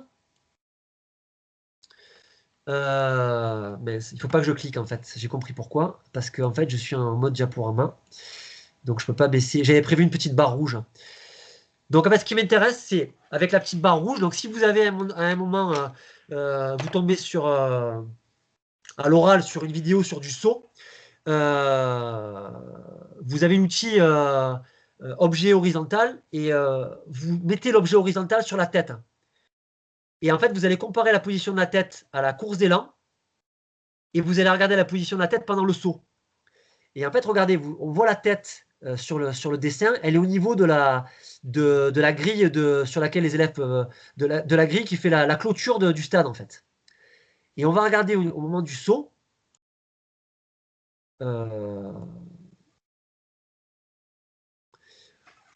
Mais il ne faut pas que je clique en fait, j'ai compris pourquoi, parce que en fait je suis en mode diaporama, donc je ne peux pas baisser, j'avais prévu une petite barre rouge. Donc en fait ce qui m'intéresse c'est avec la petite barre rouge, donc si vous avez à un moment, vous tombez à l'oral sur une vidéo sur du saut, vous avez l'outil objet horizontal et vous mettez l'objet horizontal sur la tête. Et en fait, vous allez comparer la position de la tête à la course d'élan et vous allez regarder la position de la tête pendant le saut. Et en fait, regardez, on voit la tête sur le dessin, elle est au niveau de la grille sur laquelle les élèves peuvent, de la grille qui fait la clôture du stade en fait. Et on va regarder au moment du saut. Au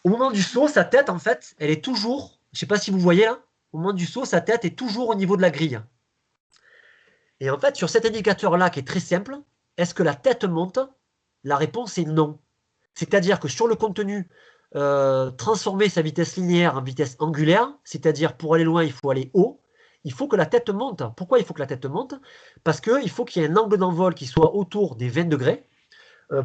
moment du saut, sa tête en fait, elle est toujours, je ne sais pas si vous voyez là, au moment du saut, sa tête est toujours au niveau de la grille. Et en fait, sur cet indicateur-là, qui est très simple, est-ce que la tête monte? La réponse est non. C'est-à-dire que sur le contenu, transformer sa vitesse linéaire en vitesse angulaire, c'est-à-dire pour aller loin, il faut aller haut, il faut que la tête monte. Pourquoi il faut que la tête monte? Parce qu'il faut qu'il y ait un angle d'envol qui soit autour des 20 degrés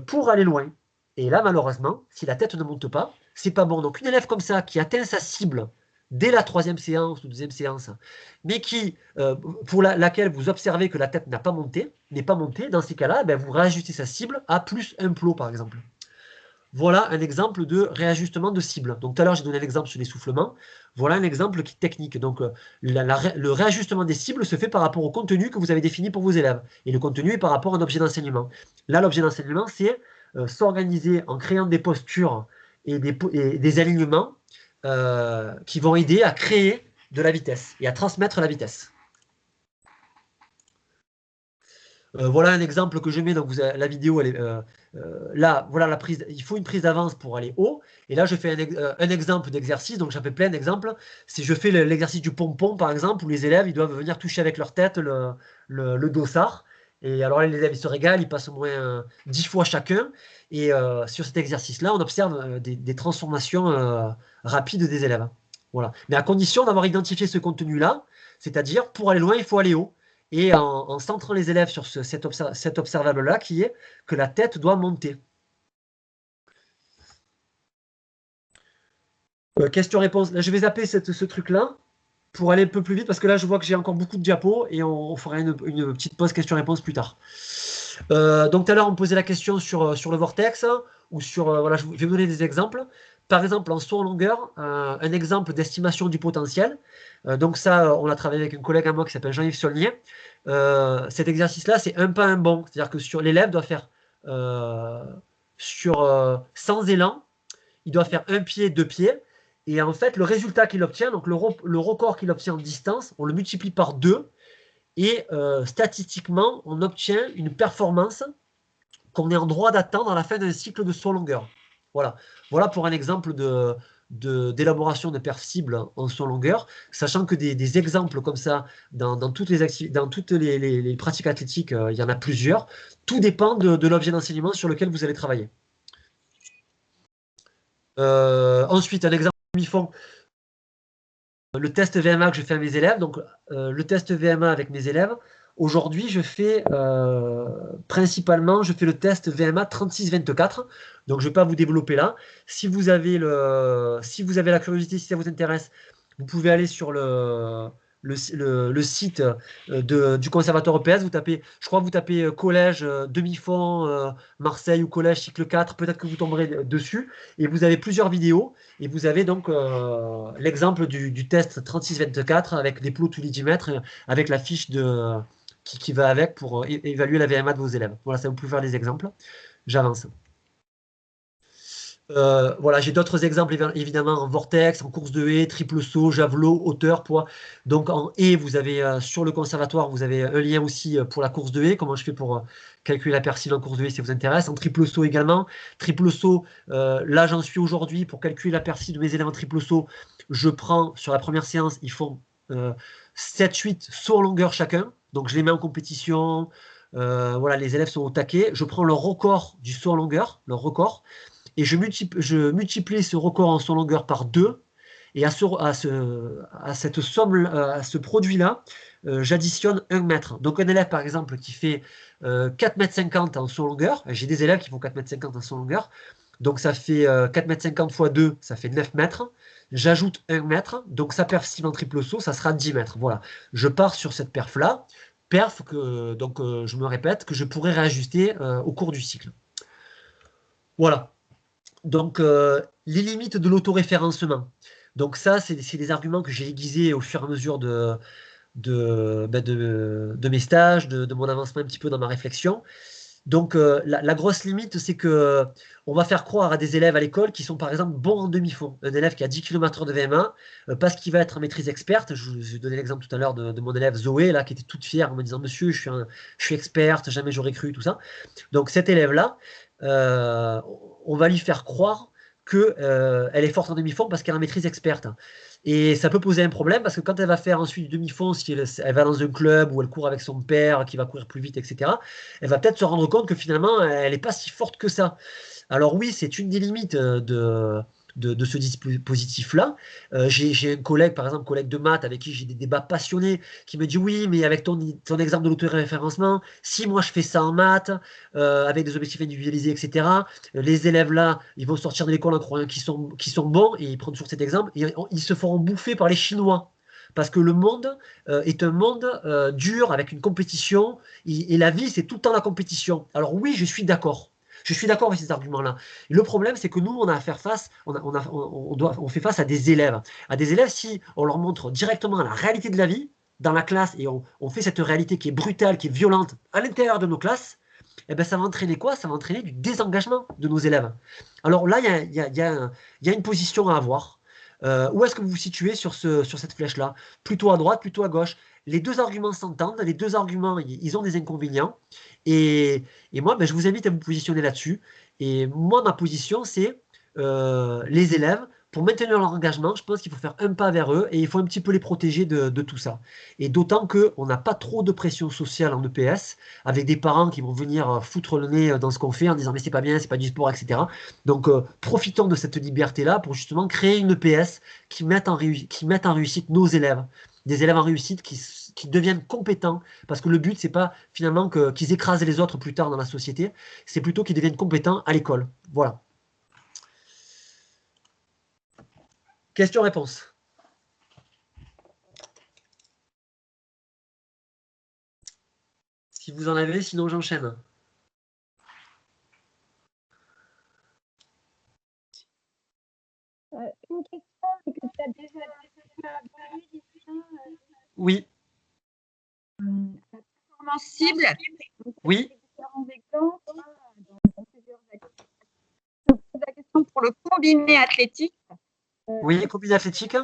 pour aller loin. Et là, malheureusement, si la tête ne monte pas, c'est pas bon. Donc, une élève comme ça qui atteint sa cible dès la 3e séance ou 2e séance, mais qui, pour laquelle vous observez que la tête n'est pas montée, dans ces cas-là, ben, vous réajustez sa cible à plus un plot, par exemple. Voilà un exemple de réajustement de cible. Donc tout à l'heure, j'ai donné un exemple sur l'essoufflement. Voilà un exemple qui est technique. Donc le réajustement des cibles se fait par rapport au contenu que vous avez défini pour vos élèves. Et le contenu est par rapport à un objet d'enseignement. Là, l'objet d'enseignement, c'est s'organiser en créant des postures et des alignements qui vont aider à créer de la vitesse et à transmettre la vitesse. Voilà un exemple que je mets. Donc la vidéo, elle est, là, voilà la prise. Il faut une prise d'avance pour aller haut. Et là, je fais un exemple d'exercice. Donc, j'en fais plein d'exemples. Si je fais l'exercice du pompon, par exemple, où les élèves ils doivent venir toucher avec leur tête le dossard. Et alors, les élèves ils se régalent, ils passent au moins 10 fois chacun. Et sur cet exercice-là, on observe des transformations rapides des élèves. Voilà. Mais à condition d'avoir identifié ce contenu-là, c'est-à-dire pour aller loin, il faut aller haut. Et en centrant les élèves sur cet observable-là, qui est que la tête doit monter. Question-réponse. Je vais zapper ce truc-là pour aller un peu plus vite, parce que là, je vois que j'ai encore beaucoup de diapos, et on fera une petite pause question-réponse plus tard. Donc, tout à l'heure, on me posait la question sur le vortex, ou sur... voilà, je vais vous donner des exemples. Par exemple, en saut en longueur, un exemple d'estimation du potentiel. Donc ça, on l'a travaillé avec un collègue à moi qui s'appelle Jean-Yves Saulnier. Cet exercice-là, c'est un pas un bond. C'est-à-dire que l'élève doit faire, sans élan, il doit faire un pied, 2 pieds. Et en fait, le résultat qu'il obtient, donc le record qu'il obtient en distance, on le multiplie par 2. Et statistiquement, on obtient une performance qu'on est en droit d'attendre à la fin d'un cycle de saut en longueur. Voilà. Voilà pour un exemple d'élaboration de perf cible en saut en longueur, sachant que des exemples comme ça dans toutes les pratiques athlétiques, il y en a plusieurs. Tout dépend de l'objet d'enseignement sur lequel vous allez travailler. Ensuite, un exemple demi-fond. Le test VMA que je fais à mes élèves. Donc, le test VMA avec mes élèves. Aujourd'hui, je fais principalement, je fais le test VMA 36-24. Donc, je ne vais pas vous développer là. Si vous avez la curiosité, si ça vous intéresse, vous pouvez aller sur le site du Conservatoire EPS. Vous tapez, je crois que vous tapez collège demi-fond Marseille ou collège cycle 4. Peut-être que vous tomberez dessus. Et vous avez plusieurs vidéos. Et vous avez donc l'exemple du test 36-24 avec des plots tous les 10 mètres, avec la fiche qui va avec pour évaluer la VMA de vos élèves. Voilà, ça vous pouvez faire des exemples. J'avance. Voilà, j'ai d'autres exemples évidemment en vortex, en course de haie, triple saut, javelot, hauteur, poids. Donc en haie, vous avez sur le conservatoire, vous avez un lien aussi pour la course de haie. Comment je fais pour calculer la percile en course de haie si ça vous intéresse. En triple saut également. Triple saut, là j'en suis aujourd'hui pour calculer la percile de mes élèves en triple saut. Je prends sur la première séance, ils font 7-8 sauts en longueur chacun. Donc je les mets en compétition. Voilà, les élèves sont au taquet. Je prends leur record du saut en longueur, leur record. Et je multiplie ce record en saut en longueur par 2. Et à cette somme, à ce produit-là, j'additionne 1 mètre. Donc un élève, par exemple, qui fait 4,50 m en saut en longueur, j'ai des élèves qui font 4,50 m en saut en longueur, donc ça fait 4,50 m x 2, ça fait 9 mètres. J'ajoute 1 mètre, donc sa perf cible en triple saut, ça sera 10 mètres. Voilà, je pars sur cette perf-là, je me répète, que je pourrais réajuster au cours du cycle. Voilà. Donc, les limites de l'autoréférencement. Donc ça, c'est des arguments que j'ai aiguisés au fur et à mesure de mes stages, de mon avancement un petit peu dans ma réflexion. Donc, la grosse limite, c'est que on va faire croire à des élèves à l'école qui sont, par exemple, bons en demi-fond. Un élève qui a 10 km/h de VMA, parce qu'il va être en maîtrise experte. Je vous ai donné l'exemple tout à l'heure de mon élève Zoé, là, qui était toute fière en me disant « Monsieur, je suis experte, jamais j'aurais cru, tout ça. » Donc, cet élève-là, on va lui faire croire qu'elle est forte en demi-fond parce qu'elle est en maîtrise experte. Et ça peut poser un problème parce que quand elle va faire ensuite du demi-fond, si elle va dans un club où elle court avec son père qui va courir plus vite, etc., elle va peut-être se rendre compte que finalement, elle n'est pas si forte que ça. Alors oui, c'est une des limites de ce dispositif-là. J'ai un collègue, par exemple, collègue de maths, avec qui j'ai des débats passionnés, qui me dit oui, mais avec ton exemple de l'autoréférencement, si moi je fais ça en maths, avec des objectifs individualisés, etc., les élèves là, ils vont sortir de l'école en croyant qu'ils sont bons, et ils prennent toujours cet exemple, et ils se feront bouffer par les Chinois. Parce que le monde est un monde dur, avec une compétition, et la vie, c'est tout le temps la compétition. Alors oui, je suis d'accord. Je suis d'accord avec ces arguments-là. Le problème, c'est que nous, on a à faire face, on fait face à des élèves. À des élèves, si on leur montre directement la réalité de la vie, dans la classe, et on fait cette réalité qui est brutale, qui est violente, à l'intérieur de nos classes, eh ben, ça va entraîner quoi? Ça va entraîner du désengagement de nos élèves. Alors là, il y a une position à avoir. Où est-ce que vous vous situez sur cette flèche-là? Plutôt à droite, plutôt à gauche? Les deux arguments s'entendent, les deux arguments, ils ont des inconvénients. Et moi, ben, je vous invite à vous positionner là-dessus. Et moi, ma position, c'est les élèves, pour maintenir leur engagement, je pense qu'il faut faire un pas vers eux et il faut un petit peu les protéger de tout ça. Et d'autant qu'on n'a pas trop de pression sociale en EPS, avec des parents qui vont venir foutre le nez dans ce qu'on fait en disant mais c'est pas bien, c'est pas du sport, etc. Donc profitons de cette liberté-là pour justement créer une EPS qui mette en réussite nos élèves. Des élèves en réussite qui deviennent compétents, parce que le but, c'est pas finalement qu'ils écrasent les autres plus tard dans la société, c'est plutôt qu'ils deviennent compétents à l'école. Voilà. Question-réponse. Si vous en avez, sinon j'enchaîne.
Une question que tu as déjà abordée,
Oui.
La performance cible.
Oui.
Différents exemples. Je pose la question pour le combiné athlétique.
Oui, combiné athlétique.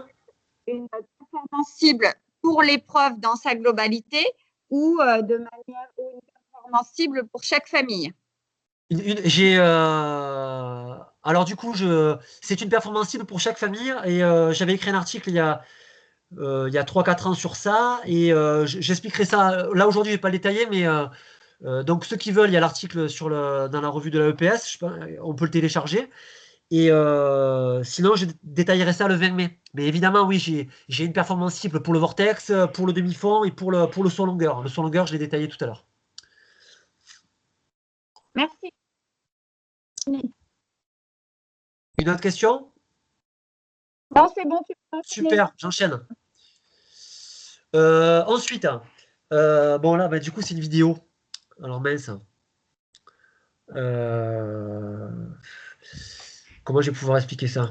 Une performance cible pour l'épreuve dans sa globalité ou de manière ou une performance cible pour chaque famille.
Alors du coup, c'est une performance cible pour chaque famille et j'avais écrit un article il y a 3-4 ans sur ça et j'expliquerai ça. Là aujourd'hui, je ne vais pas le détailler, mais donc ceux qui veulent, il y a l'article dans la revue de la EPS, on peut le télécharger. Et sinon, je détaillerai ça le 20 mai. Mais évidemment, oui, j'ai une performance cible pour le vortex, pour le demi-fond et pour le saut longueur. Le saut longueur, je l'ai détaillé tout à l'heure.
Merci.
Une autre question?
Non, c'est bon, tu peux enchaîner.
Super, j'enchaîne. Ensuite, bon là, bah, du coup, c'est une vidéo. Alors mince. Comment je vais pouvoir expliquer ça?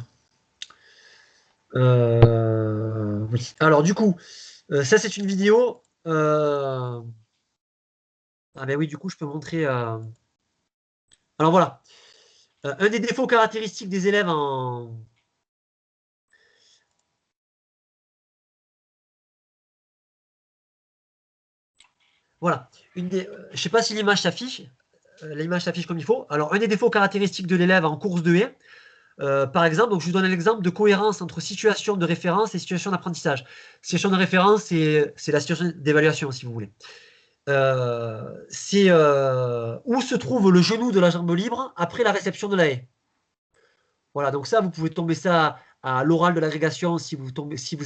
Oui. Alors du coup, ça c'est une vidéo. Ah ben oui, du coup, je peux montrer. Alors voilà. Un des défauts caractéristiques des élèves en. Voilà. Je ne sais pas si l'image s'affiche. L'image s'affiche comme il faut. Alors, un des défauts caractéristiques de l'élève en course de haie, par exemple, donc je vous donne l'exemple de cohérence entre situation de référence et situation d'apprentissage. Situation de référence, c'est la situation d'évaluation, si vous voulez. C'est où se trouve le genou de la jambe libre après la réception de la haie. Voilà, donc ça, vous pouvez tomber ça à l'oral de l'agrégation si vous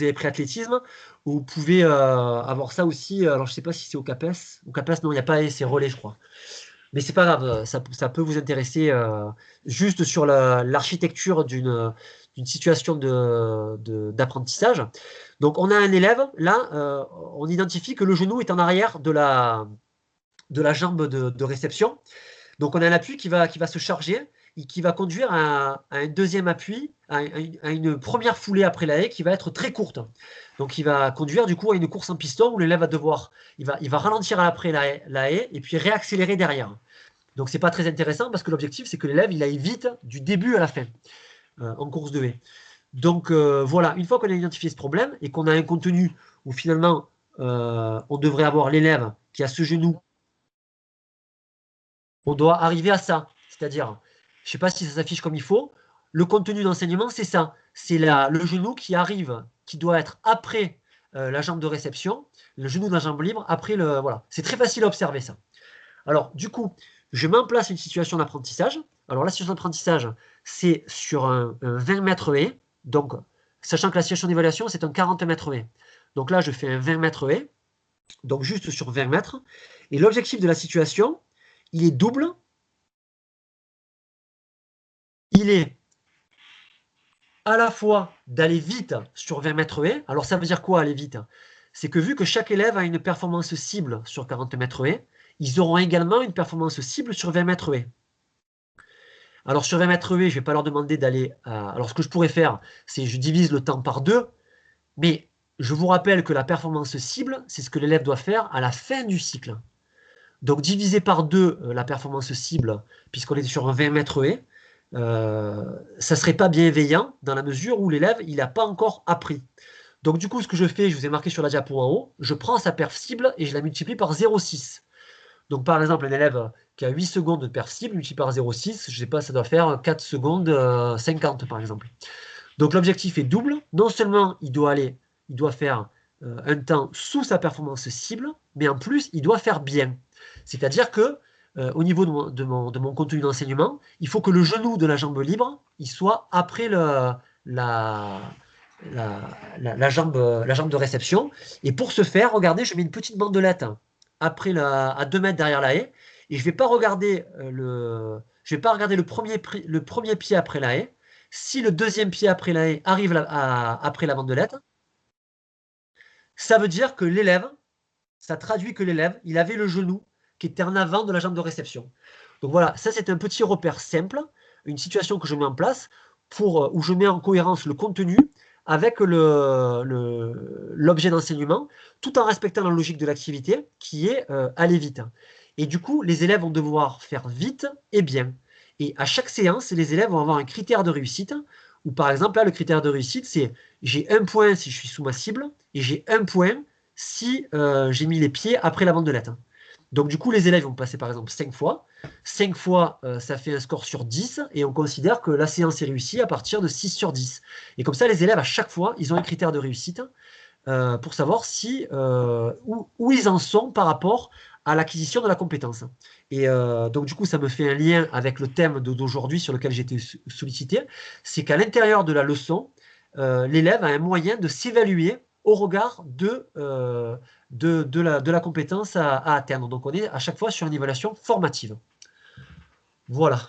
avez pris athlétisme, ou vous pouvez avoir ça aussi, alors je ne sais pas si c'est au CAPES. Au CAPES, non, il n'y a pas haie, c'est relais, je crois. Mais c'est pas grave, ça peut vous intéresser juste sur l'architecture d'une situation d'apprentissage. Donc on a un élève, là, on identifie que le genou est en arrière de la jambe de réception. Donc on a un appui qui va se charger et qui va conduire à un deuxième appui, à une première foulée après la haie qui va être très courte. Donc il va conduire du coup à une course en piston où l'élève va devoir, il va ralentir après la haie et puis réaccélérer derrière. Donc c'est pas très intéressant parce que l'objectif c'est que l'élève il aille vite du début à la fin en course de haie. Donc voilà, une fois qu'on a identifié ce problème et qu'on a un contenu où finalement on devrait avoir l'élève qui a ce genou, on doit arriver à ça. C'est-à-dire, je ne sais pas si ça s'affiche comme il faut, le contenu d'enseignement c'est ça. C'est le genou qui arrive, qui doit être après la jambe de réception, le genou de la jambe libre, après le... Voilà. C'est très facile à observer ça. Alors du coup, je mets en place une situation d'apprentissage Alors la situation d'apprentissage, c'est sur un 20 mètres haies, donc sachant que la situation d'évaluation, c'est un 40 mètres haies. Donc là, je fais un 20 mètres haies, donc juste sur 20 mètres. Et l'objectif de la situation, il est double. Il est à la fois d'aller vite sur 20 mètres haies. Alors ça veut dire quoi aller vite? C'est que vu que chaque élève a une performance cible sur 40 mètres haies, ils auront également une performance cible sur 20 mètres haies. Alors sur 20 mètres haies, je ne vais pas leur demander d'aller... Alors ce que je pourrais faire, c'est je divise le temps par 2, mais je vous rappelle que la performance cible, c'est ce que l'élève doit faire à la fin du cycle. Donc diviser par 2 la performance cible, puisqu'on est sur un 20 mètres haies, ça ne serait pas bienveillant dans la mesure où l'élève il n'a pas encore appris. Donc du coup, ce que je fais, je vous ai marqué sur la diapo en haut, je prends sa perf cible et je la multiplie par 0,6. Donc par exemple, un élève qui a 8 secondes de perf cible, multiplié par 0,6, je ne sais pas, ça doit faire 4 secondes 50 par exemple. Donc l'objectif est double. Non seulement il doit faire un temps sous sa performance cible, mais en plus, il doit faire bien. C'est-à-dire que au niveau de mon contenu d'enseignement, il faut que le genou de la jambe libre, il soit après la jambe de réception. Et pour ce faire, regardez, je mets une petite bandelette à 2 mètres derrière la haie. Et je ne vais pas regarder le premier pied après la haie. Si le deuxième pied après la haie arrive après la bandelette, ça veut dire que l'élève, ça traduit que l'élève, il avait le genou qui était en avant de la jambe de réception. Donc voilà, ça c'est un petit repère simple, une situation que je mets en place où je mets en cohérence le contenu avec l'objet d'enseignement, tout en respectant la logique de l'activité qui est aller vite. Et du coup, les élèves vont devoir faire vite et bien. Et à chaque séance, les élèves vont avoir un critère de réussite, où par exemple, là, le critère de réussite, c'est j'ai 1 point si je suis sous ma cible, et j'ai 1 point si j'ai mis les pieds après la bandelette. Donc du coup, les élèves vont passer par exemple 5 fois. 5 fois, ça fait un score sur 10, et on considère que la séance est réussie à partir de 6 sur 10. Et comme ça, les élèves, à chaque fois, ils ont un critère de réussite pour savoir où ils en sont par rapport à l'acquisition de la compétence. Et donc du coup, ça me fait un lien avec le thème d'aujourd'hui sur lequel j'ai été sollicité, c'est qu'à l'intérieur de la leçon, l'élève a un moyen de s'évaluer au regard de la compétence à atteindre. Donc on est à chaque fois sur une évaluation formative. Voilà.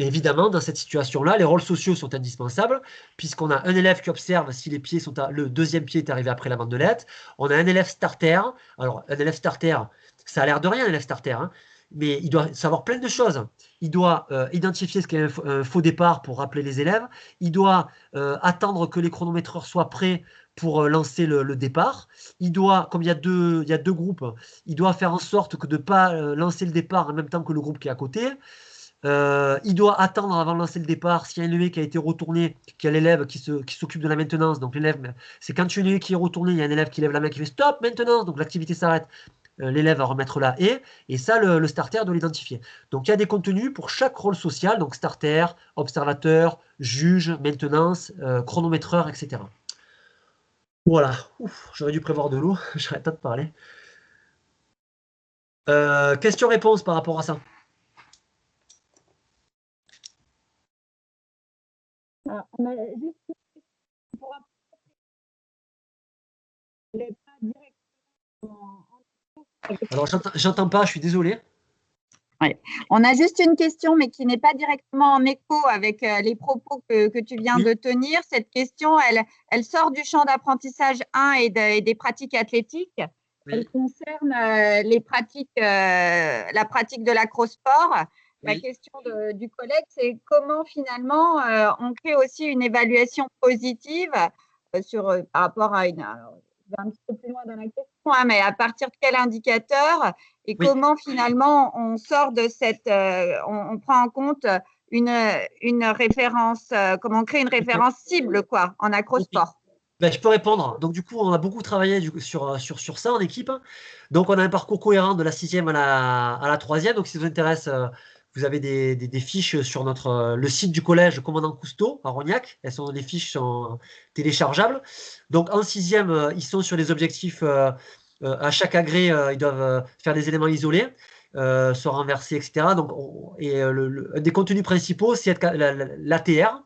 Et évidemment, dans cette situation-là, les rôles sociaux sont indispensables, puisqu'on a un élève qui observe si les pieds le deuxième pied est arrivé après la bandelette. On a un élève starter. Alors, un élève starter, ça a l'air de rien, un élève starter, hein, mais il doit savoir plein de choses. Il doit identifier ce qu'est un faux départ pour rappeler les élèves. Il doit attendre que les chronométreurs soient prêts pour lancer le départ. Il doit, comme il y a deux groupes, il doit faire en sorte de ne pas lancer le départ en même temps que le groupe qui est à côté. Il doit attendre avant de lancer le départ. S'il y a une haie qui a été retournée, qu'il y a l'élève qui s'occupe de la maintenance. Donc l'élève, c'est quand une haie qui est retournée, il y a un élève qui lève la main qui fait stop, maintenance. Donc l'activité s'arrête. L'élève va remettre la haie, et ça, le starter doit l'identifier. Donc il y a des contenus pour chaque rôle social, donc starter, observateur, juge, maintenance, chronométreur, etc. Voilà. J'aurais dû prévoir de l'eau, j'arrête pas de parler. Question-réponse par rapport à ça.
On a juste pour
Alors, j'entends pas, je suis désolé.
Ouais. On a juste une question, mais qui n'est pas directement en écho avec les propos que tu viens de tenir. Cette question, elle sort du champ d'apprentissage 1 et des pratiques athlétiques. Oui. Elle concerne la pratique de l'acrosport. Oui. La question du collègue, c'est comment finalement on crée aussi une évaluation positive par rapport à une… Alors, je vais un petit peu plus loin dans la question, hein, mais à partir de quel indicateur et oui. Comment finalement on sort de on prend en compte une référence, comment on crée une référence cible quoi, en acrosport.
Ben, je peux répondre. Donc du coup, on a beaucoup travaillé sur ça en équipe. Donc on a un parcours cohérent de la 6e à la 3e. Donc si ça vous intéresse, vous avez des fiches sur le site du collège Commandant Cousteau à Rognac. Les fiches sont téléchargeables. Donc en 6e, ils sont sur les objectifs. À chaque agrès, ils doivent faire des éléments isolés. sont renversés, etc. Donc, un des contenus principaux, c'est l'ATR.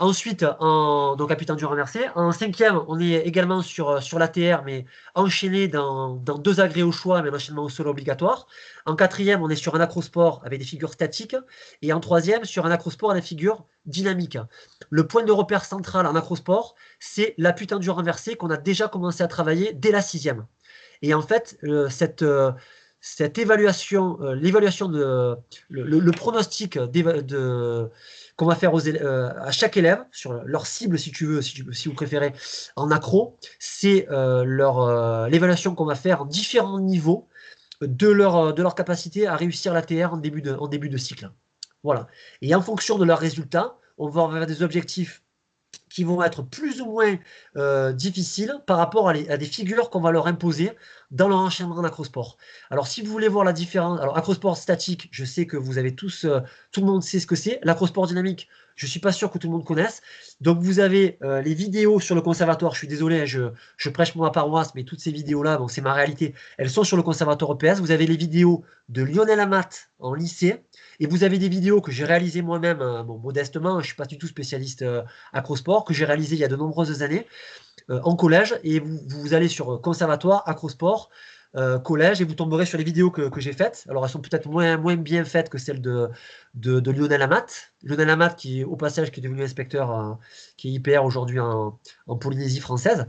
Ensuite, donc appui tendu renversé. En cinquième, on est également sur l'ATR, mais enchaîné dans 2 agrès au choix, mais un enchaînement au sol obligatoire. En quatrième, on est sur un acrosport avec des figures statiques. Et en troisième, sur un acrosport avec des figures dynamiques. Le point de repère central en acrosport, c'est l'appui tendu renversé qu'on a déjà commencé à travailler dès la sixième. Et en fait, cette évaluation, l'évaluation le pronostic qu'on va faire à chaque élève sur leur cible, si vous préférez, en accro, c'est l'évaluation qu'on va faire en différents niveaux de leur capacité à réussir l'ATR en début de cycle. Voilà. Et en fonction de leurs résultats, on va avoir des objectifs qui vont être plus ou moins difficiles par rapport à des figures qu'on va leur imposer dans leur enchaînement d'acrosport. Alors, si vous voulez voir la différence, alors acrosport statique, je sais que vous avez tous, tout le monde sait ce que c'est. L'acrosport dynamique, je ne suis pas sûr que tout le monde connaisse. Donc, vous avez les vidéos sur le conservatoire. Je suis désolé, hein, je prêche pour ma paroisse, mais toutes ces vidéos-là, bon, c'est ma réalité. Elles sont sur le conservatoire EPS. Vous avez les vidéos de Lionel Amat en lycée. Et vous avez des vidéos que j'ai réalisées moi-même, bon, modestement, je ne suis pas du tout spécialiste acrosport, que j'ai réalisées il y a de nombreuses années en collège. Et vous allez sur conservatoire, acrosport, collège, et vous tomberez sur les vidéos que j'ai faites. Alors, elles sont peut-être moins bien faites que celles de Lionel Amat. Lionel Amat, qui au passage, qui est devenu inspecteur, qui est IPR aujourd'hui en Polynésie française.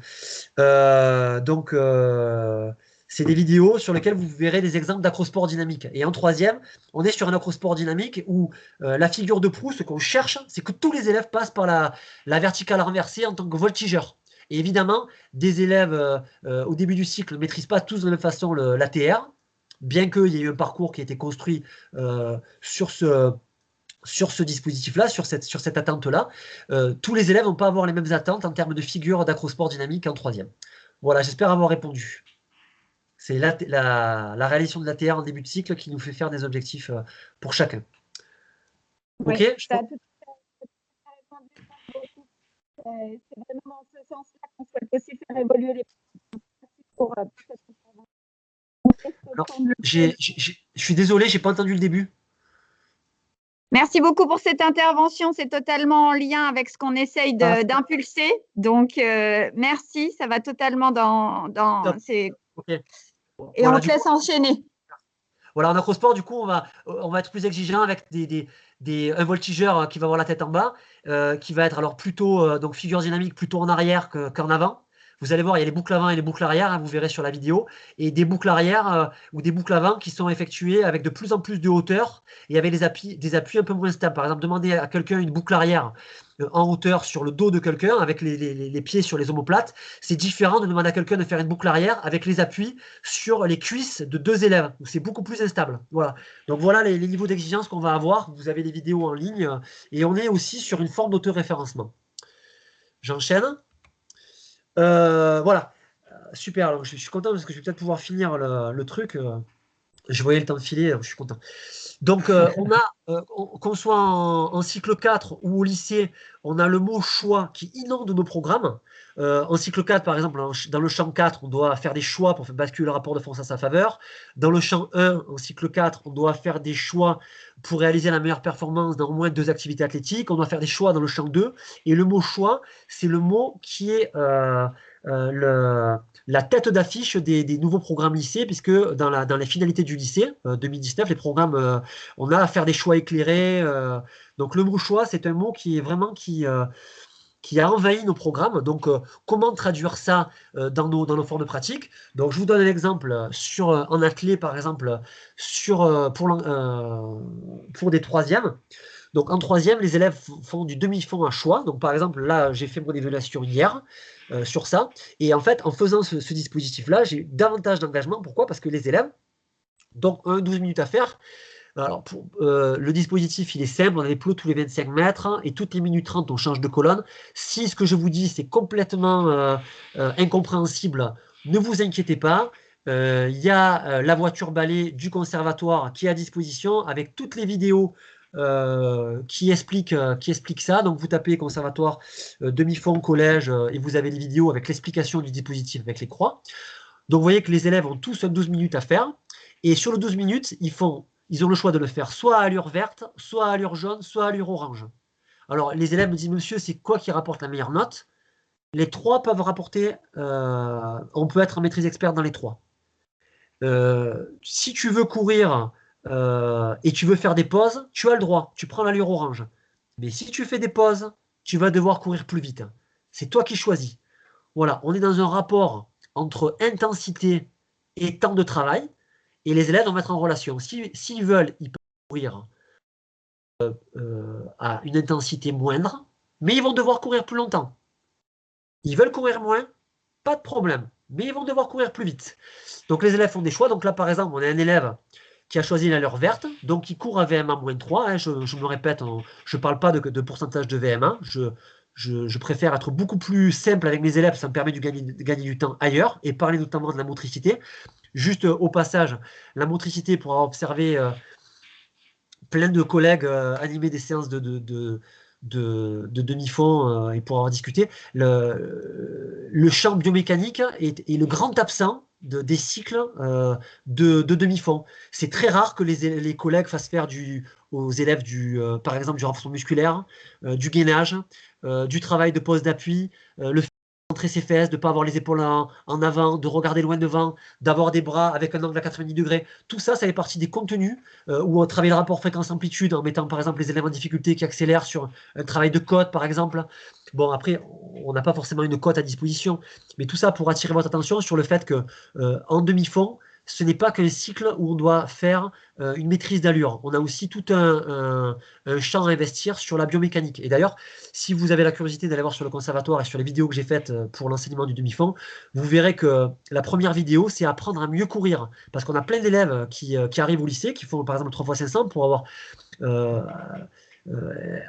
C'est des vidéos sur lesquelles vous verrez des exemples d'acrosport dynamique. Et en troisième, on est sur un acrosport dynamique où la figure de proue, ce qu'on cherche, c'est que tous les élèves passent par la verticale renversée en tant que voltigeur. Et évidemment, des élèves au début du cycle ne maîtrisent pas tous de la même façon l'ATR, bien qu'il y ait eu un parcours qui a été construit sur ce dispositif-là, sur cette attente-là. Tous les élèves ne vont pas avoir les mêmes attentes en termes de figure d'acrosport dynamique en troisième. Voilà, j'espère avoir répondu. C'est la réalisation de l'ATR en début de cycle qui nous fait faire des objectifs pour chacun.
Oui,
ok.
Tu as tout à fait répondu. Merci beaucoup. C'est vraiment dans ce sens-là qu'on souhaite aussi faire évoluer les pour
je suis désolé, je n'ai pas entendu le début.
Merci beaucoup pour cette intervention. C'est totalement en lien avec ce qu'on essaye d'impulser. Donc, merci. Ça va totalement dans
Okay.
Et voilà, on te laisse enchaîner.
Voilà, en acrosport, du coup, on va être plus exigeant avec un voltigeur qui va avoir la tête en bas, qui va être alors plutôt, donc figure dynamique plutôt en arrière qu'en avant. Vous allez voir, il y a les boucles avant et les boucles arrière, hein, vous verrez sur la vidéo, et des boucles arrière ou des boucles avant qui sont effectuées avec de plus en plus de hauteur et avec des appuis un peu moins stables. Par exemple, demander à quelqu'un une boucle arrière en hauteur sur le dos de quelqu'un avec les pieds sur les omoplates, c'est différent de demander à quelqu'un de faire une boucle arrière avec les appuis sur les cuisses de 2 élèves. C'est beaucoup plus instable. Voilà. Donc voilà les niveaux d'exigence qu'on va avoir. Vous avez les vidéos en ligne et on est aussi sur une forme d'autoréférencement. J'enchaîne. Voilà, super. Alors, je suis content parce que je vais peut-être pouvoir finir le truc. Je voyais le temps de filer, je suis content. Donc, on a, qu'on soit en cycle 4 ou au lycée, on a le mot choix qui inonde nos programmes. En cycle 4, par exemple, dans le champ 4, on doit faire des choix pour basculer le rapport de force à sa faveur. Dans le champ 1, en cycle 4, on doit faire des choix pour réaliser la meilleure performance dans au moins 2 activités athlétiques. On doit faire des choix dans le champ 2. Et le mot choix, c'est le mot qui est la tête d'affiche des nouveaux programmes lycée, puisque dans les finalités du lycée 2019, les programmes, on a à faire des choix éclairés. Donc le mot choix, c'est un mot qui est vraiment qui a envahi nos programmes. Donc comment traduire ça dans nos formes de pratique? Donc je vous donne un exemple en athlé, par exemple, pour des troisièmes. Donc en troisième, les élèves font du demi-fond à choix. Donc par exemple, là, j'ai fait mon évaluation hier sur ça. Et en fait, en faisant ce dispositif-là, j'ai eu davantage d'engagement. Pourquoi? Parce que les élèves, donc 12 minutes à faire. Alors, le dispositif, il est simple. On a des plots tous les 25 mètres et toutes les minutes 30, on change de colonne. Si ce que je vous dis, c'est complètement incompréhensible, ne vous inquiétez pas. Il y a la voiture balai du conservatoire qui est à disposition avec toutes les vidéos qui explique ça. Donc vous tapez conservatoire demi-fond collège et vous avez les vidéos avec l'explication du dispositif avec les croix. Donc vous voyez que les élèves ont tous 12 minutes à faire Et sur le 12 minutes, ils ont le choix de le faire soit à allure verte, soit à allure jaune, soit à allure orange. Alors, les élèves me disent, monsieur, c'est quoi qui rapporte la meilleure note? Les trois peuvent rapporter, on peut être en maîtrise expert dans les trois. Si tu veux courir et tu veux faire des pauses, tu as le droit, tu prends l'allure orange. Mais si tu fais des pauses, tu vas devoir courir plus vite. C'est toi qui choisis. Voilà, on est dans un rapport entre intensité et temps de travail, et les élèves vont mettre en relation. S'ils veulent, ils peuvent courir à une intensité moindre, mais ils vont devoir courir plus longtemps. Ils veulent courir moins, pas de problème, mais ils vont devoir courir plus vite. Donc les élèves font des choix. Donc là, par exemple, on a un élève qui a choisi l'allure verte, donc il court à VMA-3. Hein, je me répète, je ne parle pas de pourcentage de VMA. Je préfère être beaucoup plus simple avec mes élèves, ça me permet de gagner du temps ailleurs, et parler notamment de la motricité. Juste au passage, la motricité, pour avoir observé plein de collègues animer des séances de demi-fond et pour avoir discuté, le champ biomécanique est le grand absent des cycles de demi-fond. C'est très rare que les collègues fassent faire aux élèves par exemple du renforcement musculaire, du gainage, du travail de pose d'appui, le fait de centrer ses fesses, de ne pas avoir les épaules en avant, de regarder loin devant, d'avoir des bras avec un angle à 90 degrés. Tout ça, ça fait partie des contenus où on travaille le rapport fréquence-amplitude en mettant par exemple les élèves en difficulté qui accélèrent sur un travail de côte par exemple. Bon, après, on n'a pas forcément une côte à disposition, mais tout ça pour attirer votre attention sur le fait que en demi-fond, ce n'est pas qu'un cycle où on doit faire une maîtrise d'allure. On a aussi tout un champ à investir sur la biomécanique. Et d'ailleurs, si vous avez la curiosité d'aller voir sur le conservatoire et sur les vidéos que j'ai faites pour l'enseignement du demi-fond, vous verrez que la première vidéo, c'est apprendre à mieux courir. Parce qu'on a plein d'élèves qui arrivent au lycée, qui font par exemple 3x500 pour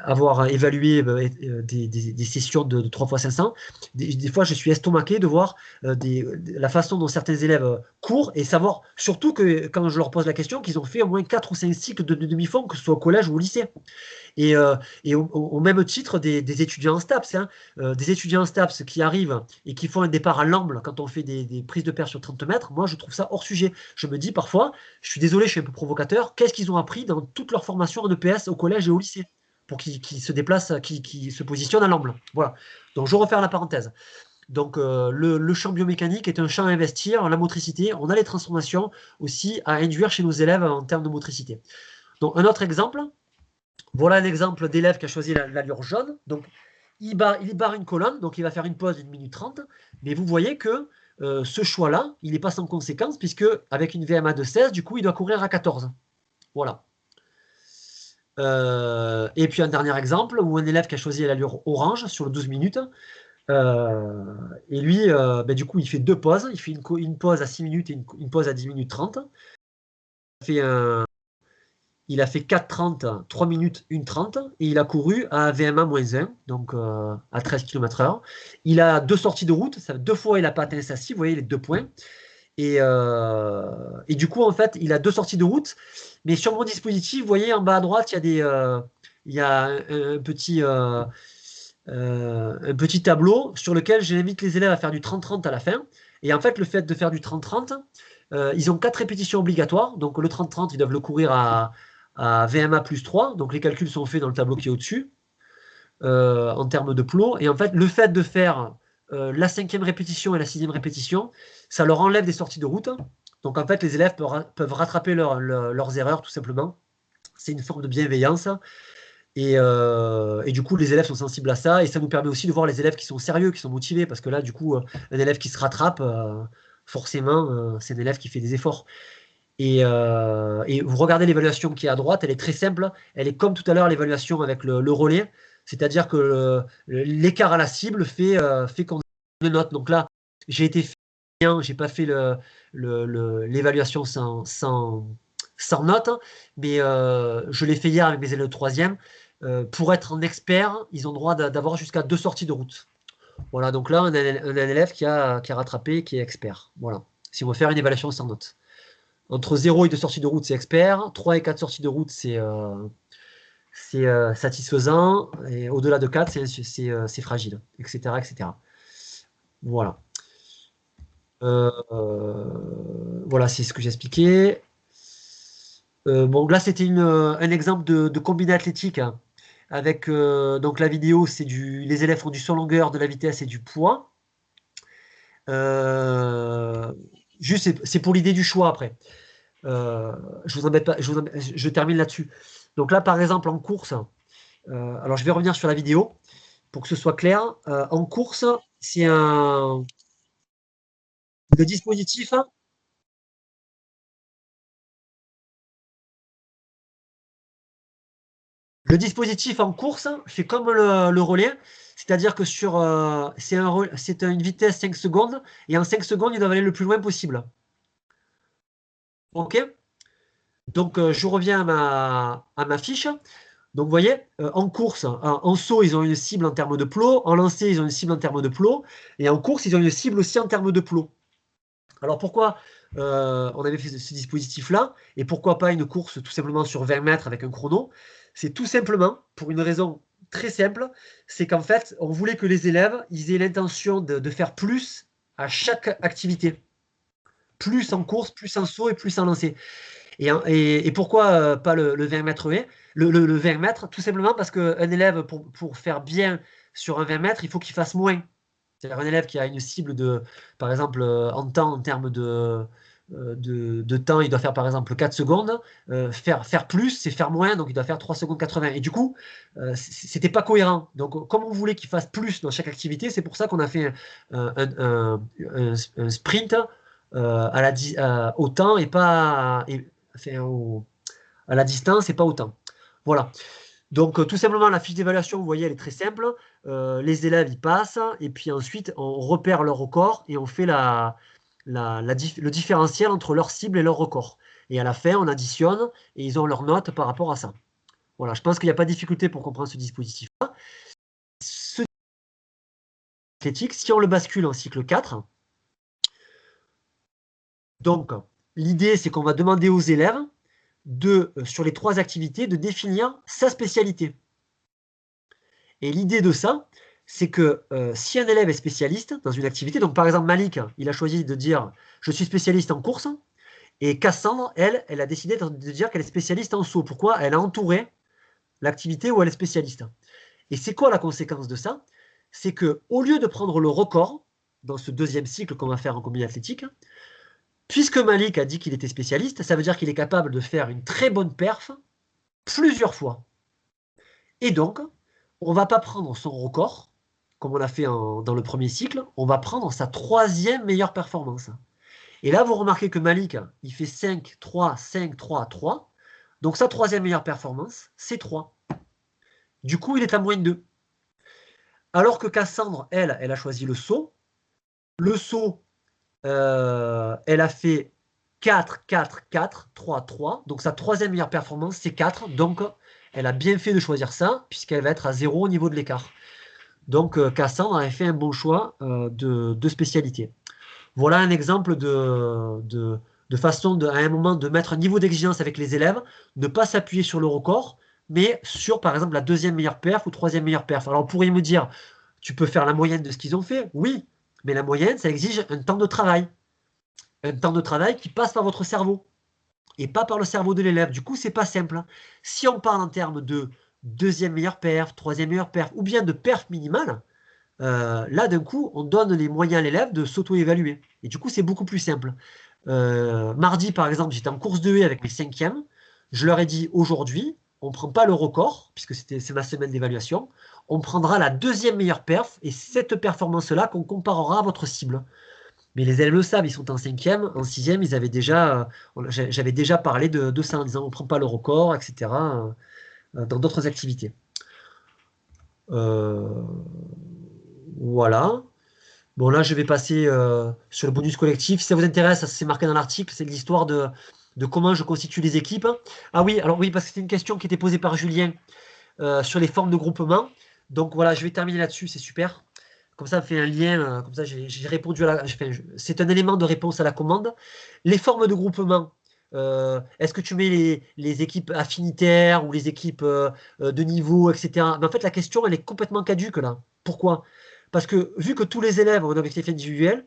avoir évalué des sessions de 3x500. Des fois, je suis estomaqué de voir la façon dont certains élèves courent et savoir, surtout que quand je leur pose la question, qu'ils ont fait au moins 4 ou 5 cycles de demi-fond, que ce soit au collège ou au lycée. Et au même titre, des étudiants en STAPS, hein, des étudiants en STAPS qui arrivent et qui font un départ à l'amble quand on fait des prises de paire sur 30 mètres, moi je trouve ça hors sujet. Je me dis parfois, je suis désolé, je suis un peu provocateur, qu'est-ce qu'ils ont appris dans toute leur formation en EPS au collège et au lycée pour qu'ils se déplacent, qu'ils se positionnent à l'amble. Voilà. Donc je referme la parenthèse. Donc le champ biomécanique est un champ à investir, la motricité, on a les transformations aussi à induire chez nos élèves en termes de motricité. Donc un autre exemple, voilà un exemple d'élève qui a choisi l'allure jaune. Donc il barre une colonne, donc il va faire une pause d'1 minute 30, mais vous voyez que ce choix-là, il n'est pas sans conséquence, puisque avec une VMA de 16, du coup il doit courir à 14. Voilà. Et puis un dernier exemple où un élève qui a choisi l'allure orange sur le 12 minutes, et lui, du coup, il fait 2 pauses. Il fait une pause à 6 minutes et une pause à 10 minutes 30. Il a fait 4,30, 3 minutes, 1,30 et il a couru à VMA-1, donc à 13 km/h. Il a 2 sorties de route, ça fait 2 fois il n'a pas atteint sa cible, vous voyez les 2 points. Et du coup, en fait, il a 2 sorties de route. Mais sur mon dispositif, vous voyez en bas à droite, il y a un petit tableau sur lequel j'invite les élèves à faire du 30-30 à la fin. Et en fait, le fait de faire du 30-30, ils ont 4 répétitions obligatoires. Donc le 30-30, ils doivent le courir à VMA plus 3. Donc les calculs sont faits dans le tableau qui est au-dessus, en termes de plot. Et en fait, le fait de faire la 5e répétition et la 6e répétition, ça leur enlève des sorties de route. Donc en fait, les élèves peuvent rattraper leurs erreurs tout simplement. C'est une forme de bienveillance. Et du coup, les élèves sont sensibles à ça. Et ça nous permet aussi de voir les élèves qui sont sérieux, qui sont motivés. Parce que là, du coup, un élève qui se rattrape, forcément, c'est un élève qui fait des efforts. Et vous regardez l'évaluation qui est à droite, elle est très simple. Elle est comme tout à l'heure l'évaluation avec le relais. C'est-à-dire que l'écart à la cible fait qu'on a une note. Donc là, j'ai été bien, j'ai pas fait l'évaluation sans note, mais je l'ai fait hier avec mes élèves de 3e. Pour être un expert, ils ont le droit d'avoir jusqu'à 2 sorties de route. Voilà, donc là, on a un élève qui a rattrapé, qui est expert. Voilà, si on veut faire une évaluation sans note. Entre 0 et 2 sorties de route, c'est expert. 3 et 4 sorties de route, c'est satisfaisant. Et au-delà de 4, c'est fragile, etc., etc. Voilà. Voilà, c'est ce que j'ai expliqué. Bon, là, c'était un exemple de combiné athlétique, hein, avec donc la vidéo, les élèves font du saut en longueur, de la vitesse et du poids. Juste, c'est pour l'idée du choix après. Je vous embête pas, je termine là-dessus. Donc là, par exemple, en course, alors je vais revenir sur la vidéo pour que ce soit clair. En course, c'est le dispositif. Le dispositif en course fait comme le relais, c'est-à-dire que c'est une vitesse 5 secondes, et en 5 secondes, ils doivent aller le plus loin possible. OK? Donc, je reviens à ma fiche. Donc, vous voyez, en course, en saut, ils ont une cible en termes de plot. En lancer, ils ont une cible en termes de plot. Et en course, ils ont une cible aussi en termes de plot. Alors, pourquoi on avait fait ce dispositif-là? Et pourquoi pas une course tout simplement sur 20 mètres avec un chrono? C'est tout simplement pour une raison très simple. C'est qu'en fait, on voulait que les élèves ils aient l'intention de faire plus à chaque activité. Plus en course, plus en saut et plus en lancer. Et pourquoi pas le 20 mètres haies, le 20 mètres? Tout simplement parce qu'un élève, pour faire bien sur un 20 mètres, il faut qu'il fasse moins. C'est-à-dire un élève qui a une cible de, par exemple, en temps, en termes de temps, il doit faire par exemple 4 secondes. Faire plus, c'est faire moins, donc il doit faire 3 secondes 80. Et du coup, c'était pas cohérent. Donc, comme on voulait qu'il fasse plus dans chaque activité, c'est pour ça qu'on a fait un sprint au temps et pas à la distance et pas au temps. Voilà. Donc, tout simplement, la fiche d'évaluation, vous voyez, elle est très simple. Les élèves, ils passent, et puis ensuite, on repère leur record et on fait le différentiel entre leur cible et leur record. Et à la fin, on additionne et ils ont leur note par rapport à ça. Voilà, je pense qu'il n'y a pas de difficulté pour comprendre ce dispositif-là. Ce athlétique, si on le bascule en cycle 4, donc, l'idée, c'est qu'on va demander aux élèves sur les 3 activités, de définir sa spécialité. Et l'idée de ça, c'est que si un élève est spécialiste dans une activité, donc par exemple Malik, il a choisi de dire « je suis spécialiste en course », et Cassandre, elle a décidé de dire qu'elle est spécialiste en saut. Pourquoi? Elle a entouré l'activité où elle est spécialiste. Et c'est quoi la conséquence de ça? C'est qu'au lieu de prendre le record, dans ce deuxième cycle qu'on va faire en combiné athlétique, puisque Malik a dit qu'il était spécialiste, ça veut dire qu'il est capable de faire une très bonne perf plusieurs fois. Et donc, on ne va pas prendre son record, comme on l'a fait dans le premier cycle, on va prendre sa 3e meilleure performance. Et là, vous remarquez que Malik, il fait 5, 3, 5, 3, 3. Donc sa 3e meilleure performance, c'est 3. Du coup, il est à moins 2. Alors que Cassandre, elle a choisi le saut. Le saut, elle a fait 4, 4, 4, 3, 3. Donc sa 3e meilleure performance, c'est 4. Donc, elle a bien fait de choisir ça, puisqu'elle va être à 0 au niveau de l'écart. Donc, Cassandre avait fait un bon choix de spécialité. Voilà un exemple de façon, à un moment, de mettre un niveau d'exigence avec les élèves, ne pas s'appuyer sur le record, mais sur, par exemple, la 2e meilleure perf ou 3e meilleure perf. Alors, on pourrait me dire, tu peux faire la moyenne de ce qu'ils ont fait. Oui, mais la moyenne, ça exige un temps de travail. Un temps de travail qui passe par votre cerveau et pas par le cerveau de l'élève. Du coup, c'est pas simple. Si on parle en termes de 2e meilleure perf, 3e meilleure perf, ou bien de perf minimale, là, d'un coup, on donne les moyens à l'élève de s'auto-évaluer. Et du coup, c'est beaucoup plus simple. Mardi, par exemple, j'étais en course de haie avec mes 5e. Je leur ai dit, aujourd'hui, on ne prend pas le record, puisque c'est ma semaine d'évaluation. On prendra la 2e meilleure perf, et c'est cette performance-là qu'on comparera à votre cible. Mais les élèves le savent, ils sont en 5e, en 6e, j'avais déjà parlé de ça en disant on ne prend pas le record, etc. Dans d'autres activités. Voilà. Bon, là, je vais passer sur le bonus collectif. Si ça vous intéresse, c'est marqué dans l'article, c'est l'histoire de comment je constitue les équipes. Ah oui, alors oui, parce que c'était une question qui était posée par Julien sur les formes de groupement. Donc voilà, je vais terminer là-dessus, c'est super. Comme ça, on fait un lien, comme ça, j'ai répondu c'est un élément de réponse à la commande. Les formes de groupement, est-ce que tu mets les équipes affinitaires ou les équipes de niveau, etc. Mais en fait, la question, elle est complètement caduque là. Pourquoi? Parce que vu que tous les élèves ont un objectif individuel,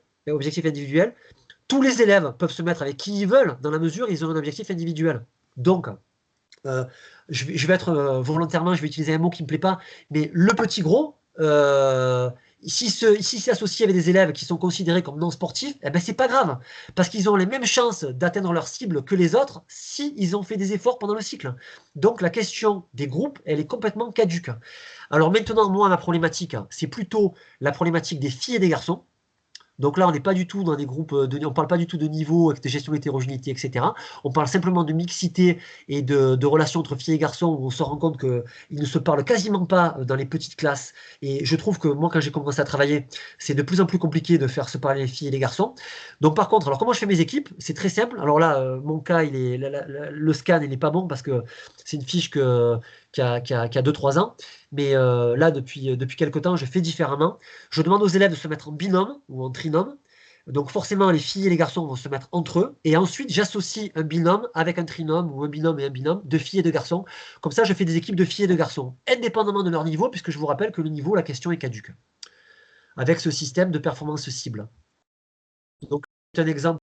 tous les élèves peuvent se mettre avec qui ils veulent, dans la mesure où ils ont un objectif individuel. Donc, je vais être volontairement, je vais utiliser un mot qui ne me plaît pas, mais le petit gros, s'il s'associe avec des élèves qui sont considérés comme non sportifs, eh ben, c'est pas grave, parce qu'ils ont les mêmes chances d'atteindre leur cible que les autres s'ils ont fait des efforts pendant le cycle. Donc la question des groupes, elle est complètement caduque. Alors maintenant, moi, ma problématique, c'est plutôt la problématique des filles et des garçons. Donc là, on n'est pas du tout dans des groupes, on parle pas du tout de niveau, de gestion d'hétérogénéité, etc. On parle simplement de mixité et de relations entre filles et garçons où on se rend compte qu'ils ne se parlent quasiment pas dans les petites classes. Et je trouve que moi, quand j'ai commencé à travailler, c'est de plus en plus compliqué de faire se parler les filles et les garçons. Donc par contre, alors comment je fais mes équipes? C'est très simple. Alors là, mon cas, le scan, il n'est pas bon parce que c'est une fiche qui a 2-3 ans. Mais là, depuis quelques temps, je fais différemment. Je demande aux élèves de se mettre en binôme ou en trinôme. Donc forcément, les filles et les garçons vont se mettre entre eux. Et ensuite, j'associe un binôme avec un trinôme ou un binôme et un binôme de filles et de garçons. Comme ça, je fais des équipes de filles et de garçons, indépendamment de leur niveau, puisque je vous rappelle que le niveau, la question est caduque. Avec ce système de performance cible. Donc, c'est un exemple.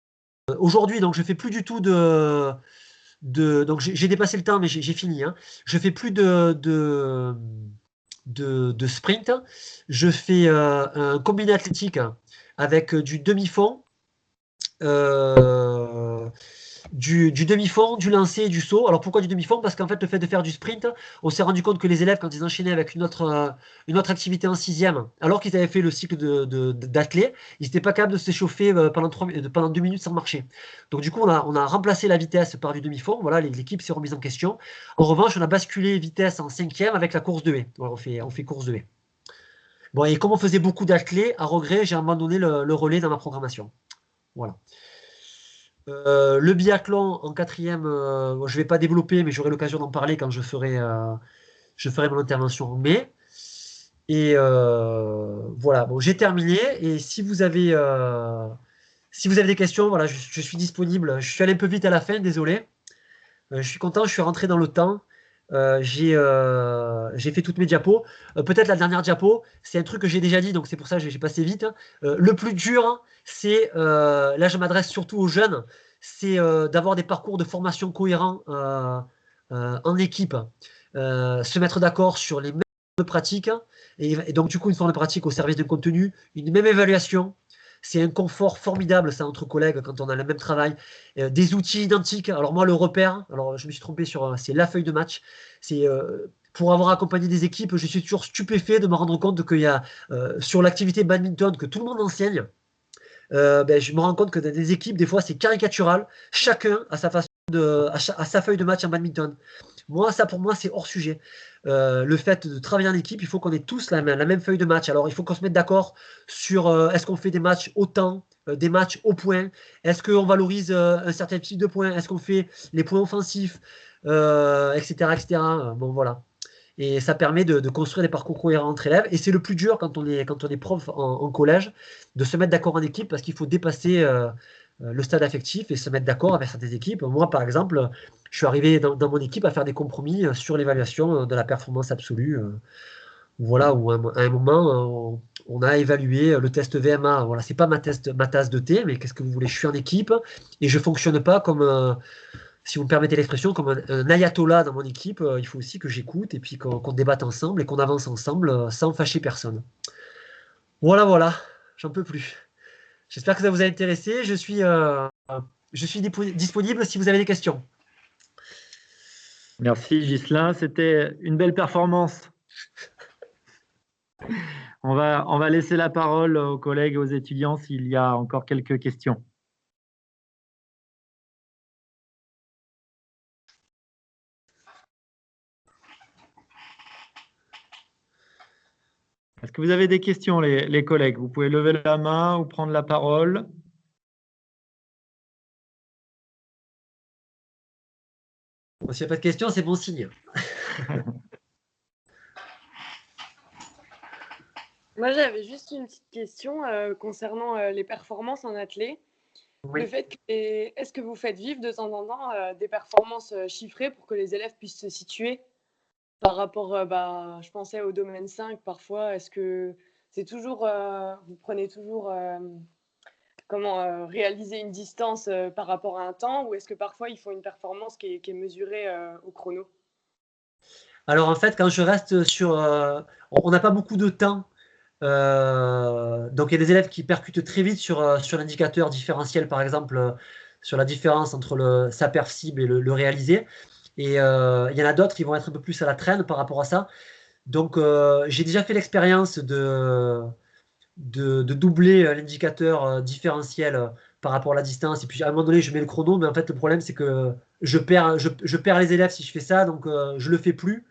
Aujourd'hui, donc, je fais plus du tout donc j'ai dépassé le temps, mais j'ai fini. Hein. Je fais plus de sprint. Je fais un combiné athlétique avec du demi-fond, du demi-fond, du lancer et du saut. Alors pourquoi du demi-fond? Parce qu'en fait, le fait de faire du sprint, on s'est rendu compte que les élèves, quand ils enchaînaient avec une autre activité en 6e, alors qu'ils avaient fait le cycle d'athlé, ils n'étaient pas capables de s'échauffer pendant 2 minutes sans marcher. Donc du coup, on a remplacé la vitesse par du demi-fond. Voilà, l'équipe s'est remise en question. En revanche, on a basculé vitesse en 5e avec la course de haie. Voilà, on fait course de haie. Bon, et comme on faisait beaucoup d'athlé, à regret, j'ai abandonné le relais dans ma programmation. Voilà. Le biathlon en 4e, je ne vais pas développer, mais j'aurai l'occasion d'en parler quand je ferai mon intervention en mai. Et voilà, bon, j'ai terminé. Et si vous avez des questions, voilà, je suis disponible. Je suis allé un peu vite à la fin, désolé. Je suis content, je suis rentré dans le temps. J'ai fait toutes mes diapos. Peut-être la dernière diapo, c'est un truc que j'ai déjà dit, donc c'est pour ça que j'ai passé vite. Le plus dur, c'est, là je m'adresse surtout aux jeunes, c'est d'avoir des parcours de formation cohérents en équipe. Se mettre d'accord sur les mêmes formes de pratique. Et donc du coup, une forme de pratique au service d'un contenu, une même évaluation. C'est un confort formidable, ça, entre collègues, quand on a le même travail. Des outils identiques. Alors moi, le repère, alors je me suis trompé c'est la feuille de match. C'est pour avoir accompagné des équipes, je suis toujours stupéfait de me rendre compte qu'il y a sur l'activité badminton que tout le monde enseigne. Je me rends compte que dans des équipes, des fois, c'est caricatural. Chacun a sa façon à sa feuille de match en badminton. Moi, ça pour moi, c'est hors sujet. Le fait de travailler en équipe, il faut qu'on ait tous la même feuille de match. Alors, il faut qu'on se mette d'accord sur est-ce qu'on fait des matchs au temps, des matchs au point, est-ce qu'on valorise un certain type de points, est-ce qu'on fait les points offensifs, etc., etc. Bon, voilà. Et ça permet de construire des parcours cohérents entre élèves. Et c'est le plus dur quand on est prof en collège, de se mettre d'accord en équipe parce qu'il faut dépasser le stade affectif et se mettre d'accord avec certaines équipes. Moi, par exemple, je suis arrivé dans mon équipe à faire des compromis sur l'évaluation de la performance absolue. Voilà, où à un moment, on a évalué le test VMA. Voilà, c'est pas ma tasse de thé, mais qu'est-ce que vous voulez? Je suis en équipe et je fonctionne pas comme, si vous me permettez l'expression, comme un ayatollah dans mon équipe. Il faut aussi que j'écoute et puis qu'on débatte ensemble et qu'on avance ensemble sans fâcher personne. Voilà, voilà, j'en peux plus. J'espère que ça vous a intéressé. Je suis disponible si vous avez des questions.
Merci Ghislain, c'était une belle performance. On va laisser la parole aux collègues et aux étudiants s'il y a encore quelques questions. Est-ce que vous avez des questions, les collègues? Vous pouvez lever la main ou prendre la parole.
S'il n'y a pas de questions, c'est bon signe.
Moi, j'avais juste une petite question concernant les performances en athlée.
Oui.
Le fait est-ce que vous faites vivre de temps en temps des performances chiffrées pour que les élèves puissent se situer par rapport, je pensais au domaine 5 parfois, est-ce que c'est toujours, vous prenez toujours réaliser une distance par rapport à un temps, ou est-ce que parfois ils font une performance qui est mesurée au chrono?
Alors en fait, quand je reste sur... on n'a pas beaucoup de temps. Donc il y a des élèves qui percutent très vite sur l'indicateur différentiel, par exemple, sur la différence entre sa perf cible et le réalisé. Et il y en a d'autres qui vont être un peu plus à la traîne par rapport à ça. Donc j'ai déjà fait l'expérience de doubler l'indicateur différentiel par rapport à la distance. Et puis à un moment donné, je mets le chrono, mais en fait, le problème, c'est que je perds les élèves si je fais ça, donc je le fais plus.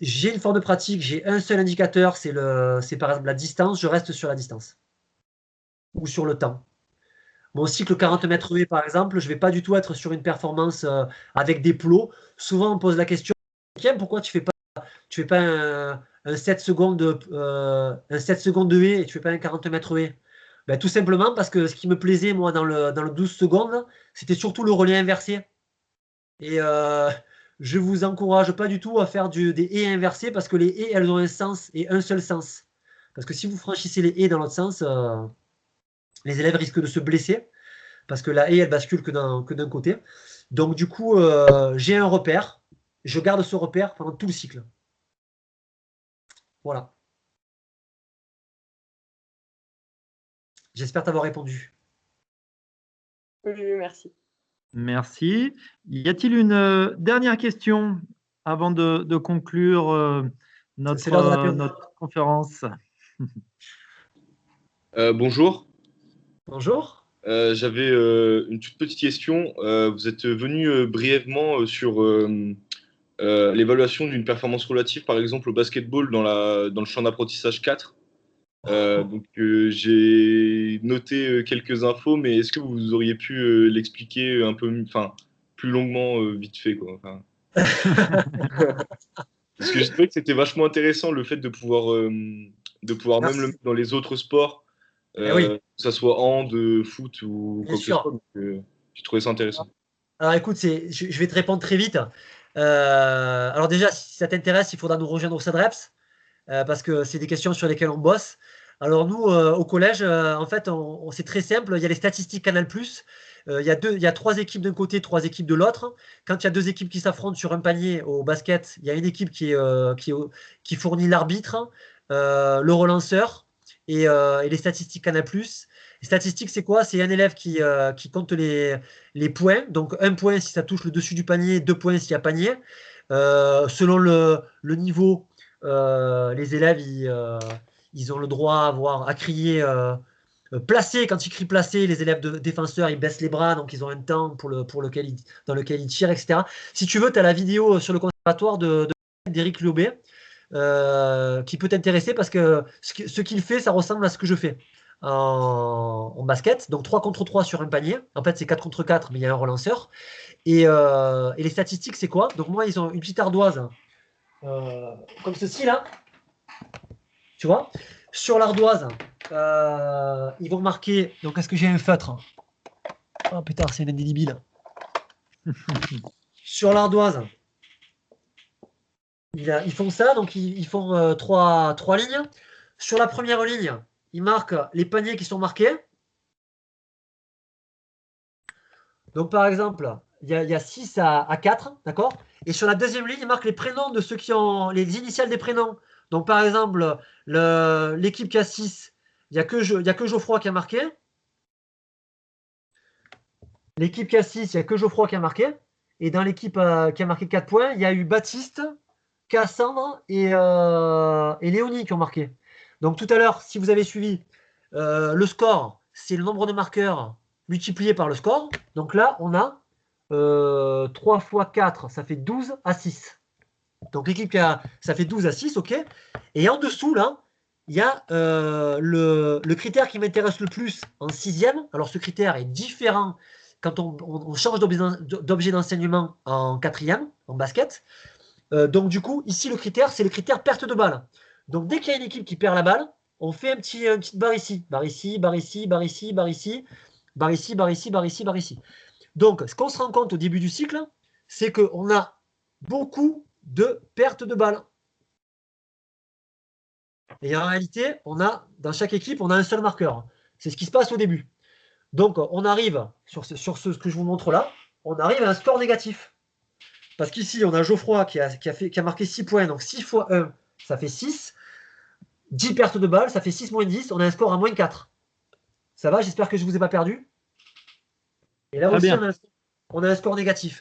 J'ai une forme de pratique, j'ai un seul indicateur, c'est par exemple la distance, je reste sur la distance ou sur le temps. Mon cycle 40 mètres haies, par exemple, je ne vais pas du tout être sur une performance avec des plots. Souvent, on pose la question, pourquoi tu fais pas un 7 secondes de haie et tu fais pas un 40 mètres haies? Ben, tout simplement parce que ce qui me plaisait, moi, dans le 12 secondes, c'était surtout le relais inversé. Et je vous encourage pas du tout à faire des haies inversées parce que les haies, elles ont un sens et un seul sens. Parce que si vous franchissez les haies dans l'autre sens, les élèves risquent de se blesser parce que la haie, elle bascule que d'un côté. Donc du coup, j'ai un repère. Je garde ce repère pendant tout le cycle. Voilà. J'espère t'avoir répondu.
Oui, merci.
Merci. Y a-t-il une dernière question avant de conclure notre conférence?
Bonjour.
Bonjour.
J'avais une toute petite question. Vous êtes venu brièvement sur l'évaluation d'une performance relative, par exemple au basketball dans le champ d'apprentissage 4. Donc j'ai noté quelques infos, mais est-ce que vous auriez pu l'expliquer un peu, enfin, plus longuement, vite fait, quoi. Enfin... Parce que je trouvais que c'était vachement intéressant le fait de pouvoir même le mettre dans les autres sports,
oui.
que ça soit hand, foot ou quoi que ce soit. Donc, j'ai trouvé ça intéressant.
Alors écoute, je vais te répondre très vite. Alors déjà, si ça t'intéresse, il faudra nous rejoindre au CEDREPS parce que c'est des questions sur lesquelles on bosse. Alors nous, au collège, en fait, c'est très simple. Il y a les statistiques Canal+. Il y a 3 équipes d'un côté, 3 équipes de l'autre. Quand il y a 2 équipes qui s'affrontent sur un panier au basket, il y a une équipe qui fournit l'arbitre, le relanceur et les statistiques Canal+. Les statistiques, c'est quoi? C'est un élève qui compte les points. Donc, 1 point si ça touche le dessus du panier, 2 points s'il y a panier. Selon le niveau, les élèves, ils ont le droit à crier placé. Quand ils crient placé, les élèves défenseurs, ils baissent les bras. Donc, ils ont un temps dans lequel ils tirent, etc. Si tu veux, tu as la vidéo sur le conservatoire d'Éric Liobé qui peut t'intéresser parce que ce qu'il fait, ça ressemble à ce que je fais en basket. Donc 3 contre 3 sur un panier. En fait, c'est 4 contre 4, mais il y a un relanceur. Et les statistiques, c'est quoi? Donc moi, ils ont une petite ardoise comme ceci, là. Tu vois? Sur l'ardoise, ils vont marquer... Donc, est-ce que j'ai un feutre? Oh putain, c'est indélébile. Sur l'ardoise, ils font ça. Donc, ils font 3 lignes. Sur la première ligne, ils marquent les paniers qui sont marqués. Donc, par exemple, il y a 6 à 4, d'accord? Et sur la deuxième ligne, ils marquent les prénoms de ceux qui ont les initiales des prénoms. Donc, par exemple, l'équipe qui a 6, il n'y a que Geoffroy qui a marqué. L'équipe qui a 6, il n'y a que Geoffroy qui a marqué. Et dans l'équipe qui a marqué 4 points, il y a eu Baptiste, Cassandre et Léonie qui ont marqué. Donc, tout à l'heure, si vous avez suivi, le score, c'est le nombre de marqueurs multiplié par le score. Donc là, on a 3 fois 4, ça fait 12 à 6. Donc l'équipe ça fait 12 à 6, ok. Et en dessous, là, il y a le critère qui m'intéresse le plus en 6e. Alors ce critère est différent quand on change d'objet d'enseignement en 4e, en basket. Donc du coup, ici, le critère, c'est le critère perte de balle. Donc dès qu'il y a une équipe qui perd la balle, on fait une petite barre ici. Barre ici, barre ici, barre ici, barre ici, barre ici, barre ici, barre ici, barre ici. Donc, ce qu'on se rend compte au début du cycle, c'est qu'on a beaucoup de pertes de balles. Et en réalité, dans chaque équipe, on a un seul marqueur. C'est ce qui se passe au début. Donc, on arrive, sur ce que je vous montre là, on arrive à un score négatif. Parce qu'ici, on a Geoffroy qui a marqué 6 points. Donc, 6 fois 1, ça fait 6. 10 pertes de balles, ça fait 6 moins 10. On a un score à moins 4. Ça va? J'espère que je ne vous ai pas perdu. Et là aussi, on a un score négatif.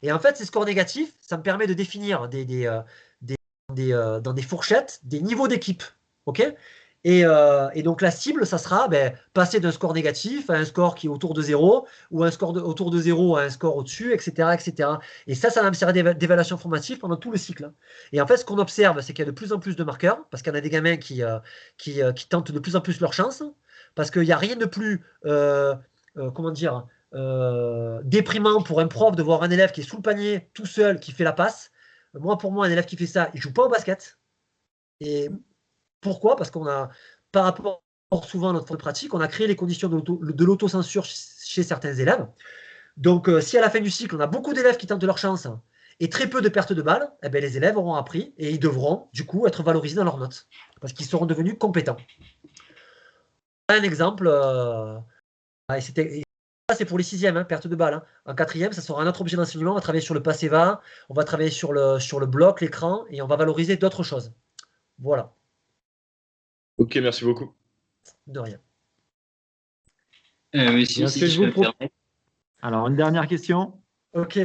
Et en fait, ces scores négatifs, ça me permet de définir dans des fourchettes des niveaux d'équipe. OK? Et donc, la cible, ça sera passer d'un score négatif à un score qui est autour de 0, ou un score autour de 0 à un score au-dessus, etc., etc. Et ça va me servir d'évaluation formative pendant tout le cycle. Et en fait, ce qu'on observe, c'est qu'il y a de plus en plus de marqueurs, parce qu'il y en a des gamins qui tentent de plus en plus leur chance, parce qu'il n'y a rien de plus, déprimant pour un prof de voir un élève qui est sous le panier, tout seul, qui fait la passe. Pour moi, un élève qui fait ça, il ne joue pas au basket. Et pourquoi? Parce qu'on a, par rapport souvent à notre pratique, on a créé les conditions de l'autocensure chez certains élèves. Donc, si à la fin du cycle, on a beaucoup d'élèves qui tentent leur chance et très peu de pertes de balles, les élèves auront appris et ils devront, du coup, être valorisés dans leurs notes parce qu'ils seront devenus compétents. Un exemple, c'est pour les 6e, perte de balles. En 4e, ça sera un autre objet d'enseignement. On va travailler sur le passe-va, on va travailler sur le bloc, l'écran, et on va valoriser d'autres choses. Voilà.
Ok, merci beaucoup.
De rien.
Monsieur, si je peux me permettre.
Alors, une dernière question.
Ok.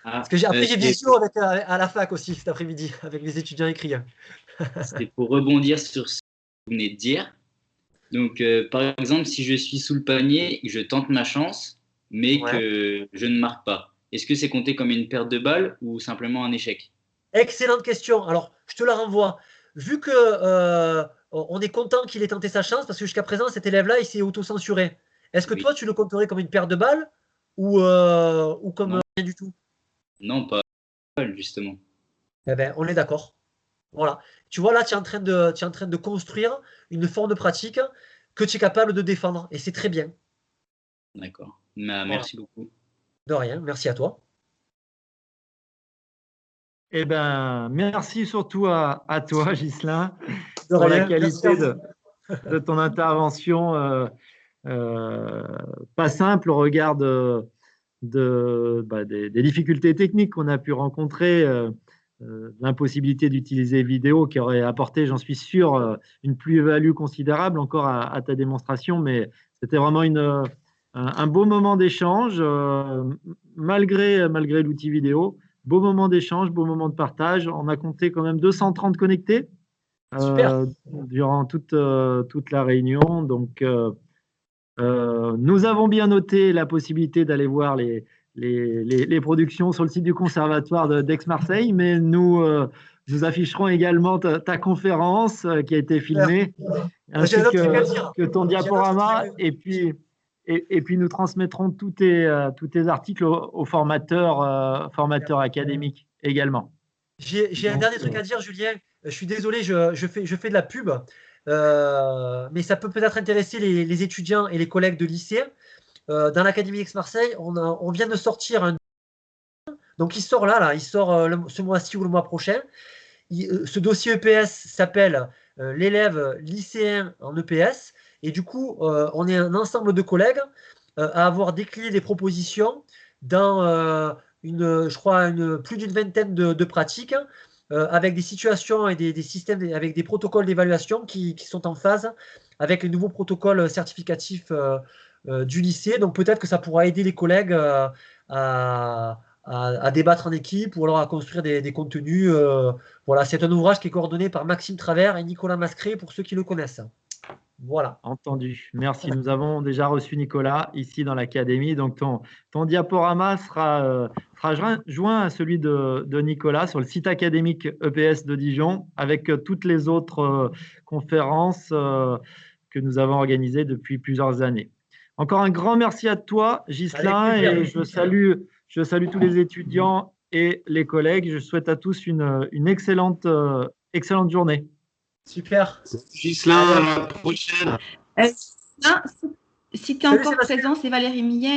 Parce que après, j'ai visio à la fac aussi cet après-midi, avec mes étudiants écrits.
C'était pour rebondir sur ce que vous venez de dire. Donc, par exemple, si je suis sous le panier, je tente ma chance, mais que je ne marque pas, est-ce que c'est compté comme une perte de balle ou simplement un échec?
Excellente question. Alors, je te la renvoie. Vu que on est content qu'il ait tenté sa chance, parce que jusqu'à présent, cet élève-là, il s'est auto-censuré. Est-ce que toi, tu le compterais comme une perte de balle ou comme rien du tout?
Non, pas justement.
On est d'accord. Voilà. Tu vois, là, tu es en train de construire une forme de pratique que tu es capable de défendre. Et c'est très bien.
D'accord. Merci beaucoup.
De rien. Merci à toi.
Merci surtout à toi, Ghislain, pour la qualité de ton intervention. Pas simple au regard des difficultés techniques qu'on a pu rencontrer, l'impossibilité d'utiliser vidéo qui aurait apporté, j'en suis sûr, une plus-value considérable encore à ta démonstration, mais c'était vraiment un beau moment d'échange, malgré l'outil vidéo. Beau moment d'échange, beau moment de partage. On a compté quand même 230 connectés durant toute la réunion. Donc, nous avons bien noté la possibilité d'aller voir les productions sur le site du Conservatoire d'Aix-Marseille, mais nous afficherons également ta conférence qui a été filmée, ainsi que ton diaporama, et puis nous transmettrons tous tes articles aux formateurs académiques également.
J'ai un dernier truc à dire, Julien. Je suis désolé, je fais de la pub. Mais ça peut peut-être intéresser les étudiants et les collègues de lycée. Dans l'Académie Aix-Marseille, on vient de sortir un... Donc, il sort il sort ce mois-ci ou le mois prochain. Ce dossier EPS s'appelle l'élève lycéen en EPS. Et du coup, on est un ensemble de collègues à avoir décliné des propositions dans plus d'une vingtaine de pratiques, avec des situations et des systèmes, avec des protocoles d'évaluation qui sont en phase avec les nouveaux protocoles certificatifs du lycée. Donc peut-être que ça pourra aider les collègues à débattre en équipe ou alors à construire des contenus. Voilà, c'est un ouvrage qui est coordonné par Maxime Travers et Nicolas Mascret pour ceux qui le connaissent. Voilà.
Entendu. Merci. Nous avons déjà reçu Nicolas ici dans l'académie. Donc, ton diaporama sera joint à celui de Nicolas sur le site académique EPS de Dijon, avec toutes les autres conférences que nous avons organisées depuis plusieurs années. Encore un grand merci à toi, Ghislain, et je salue tous les étudiants et les collègues. Je souhaite à tous une excellente journée.
Super.
Ghislain, à la prochaine.
Si tu es encore présent, c'est Valérie Millet.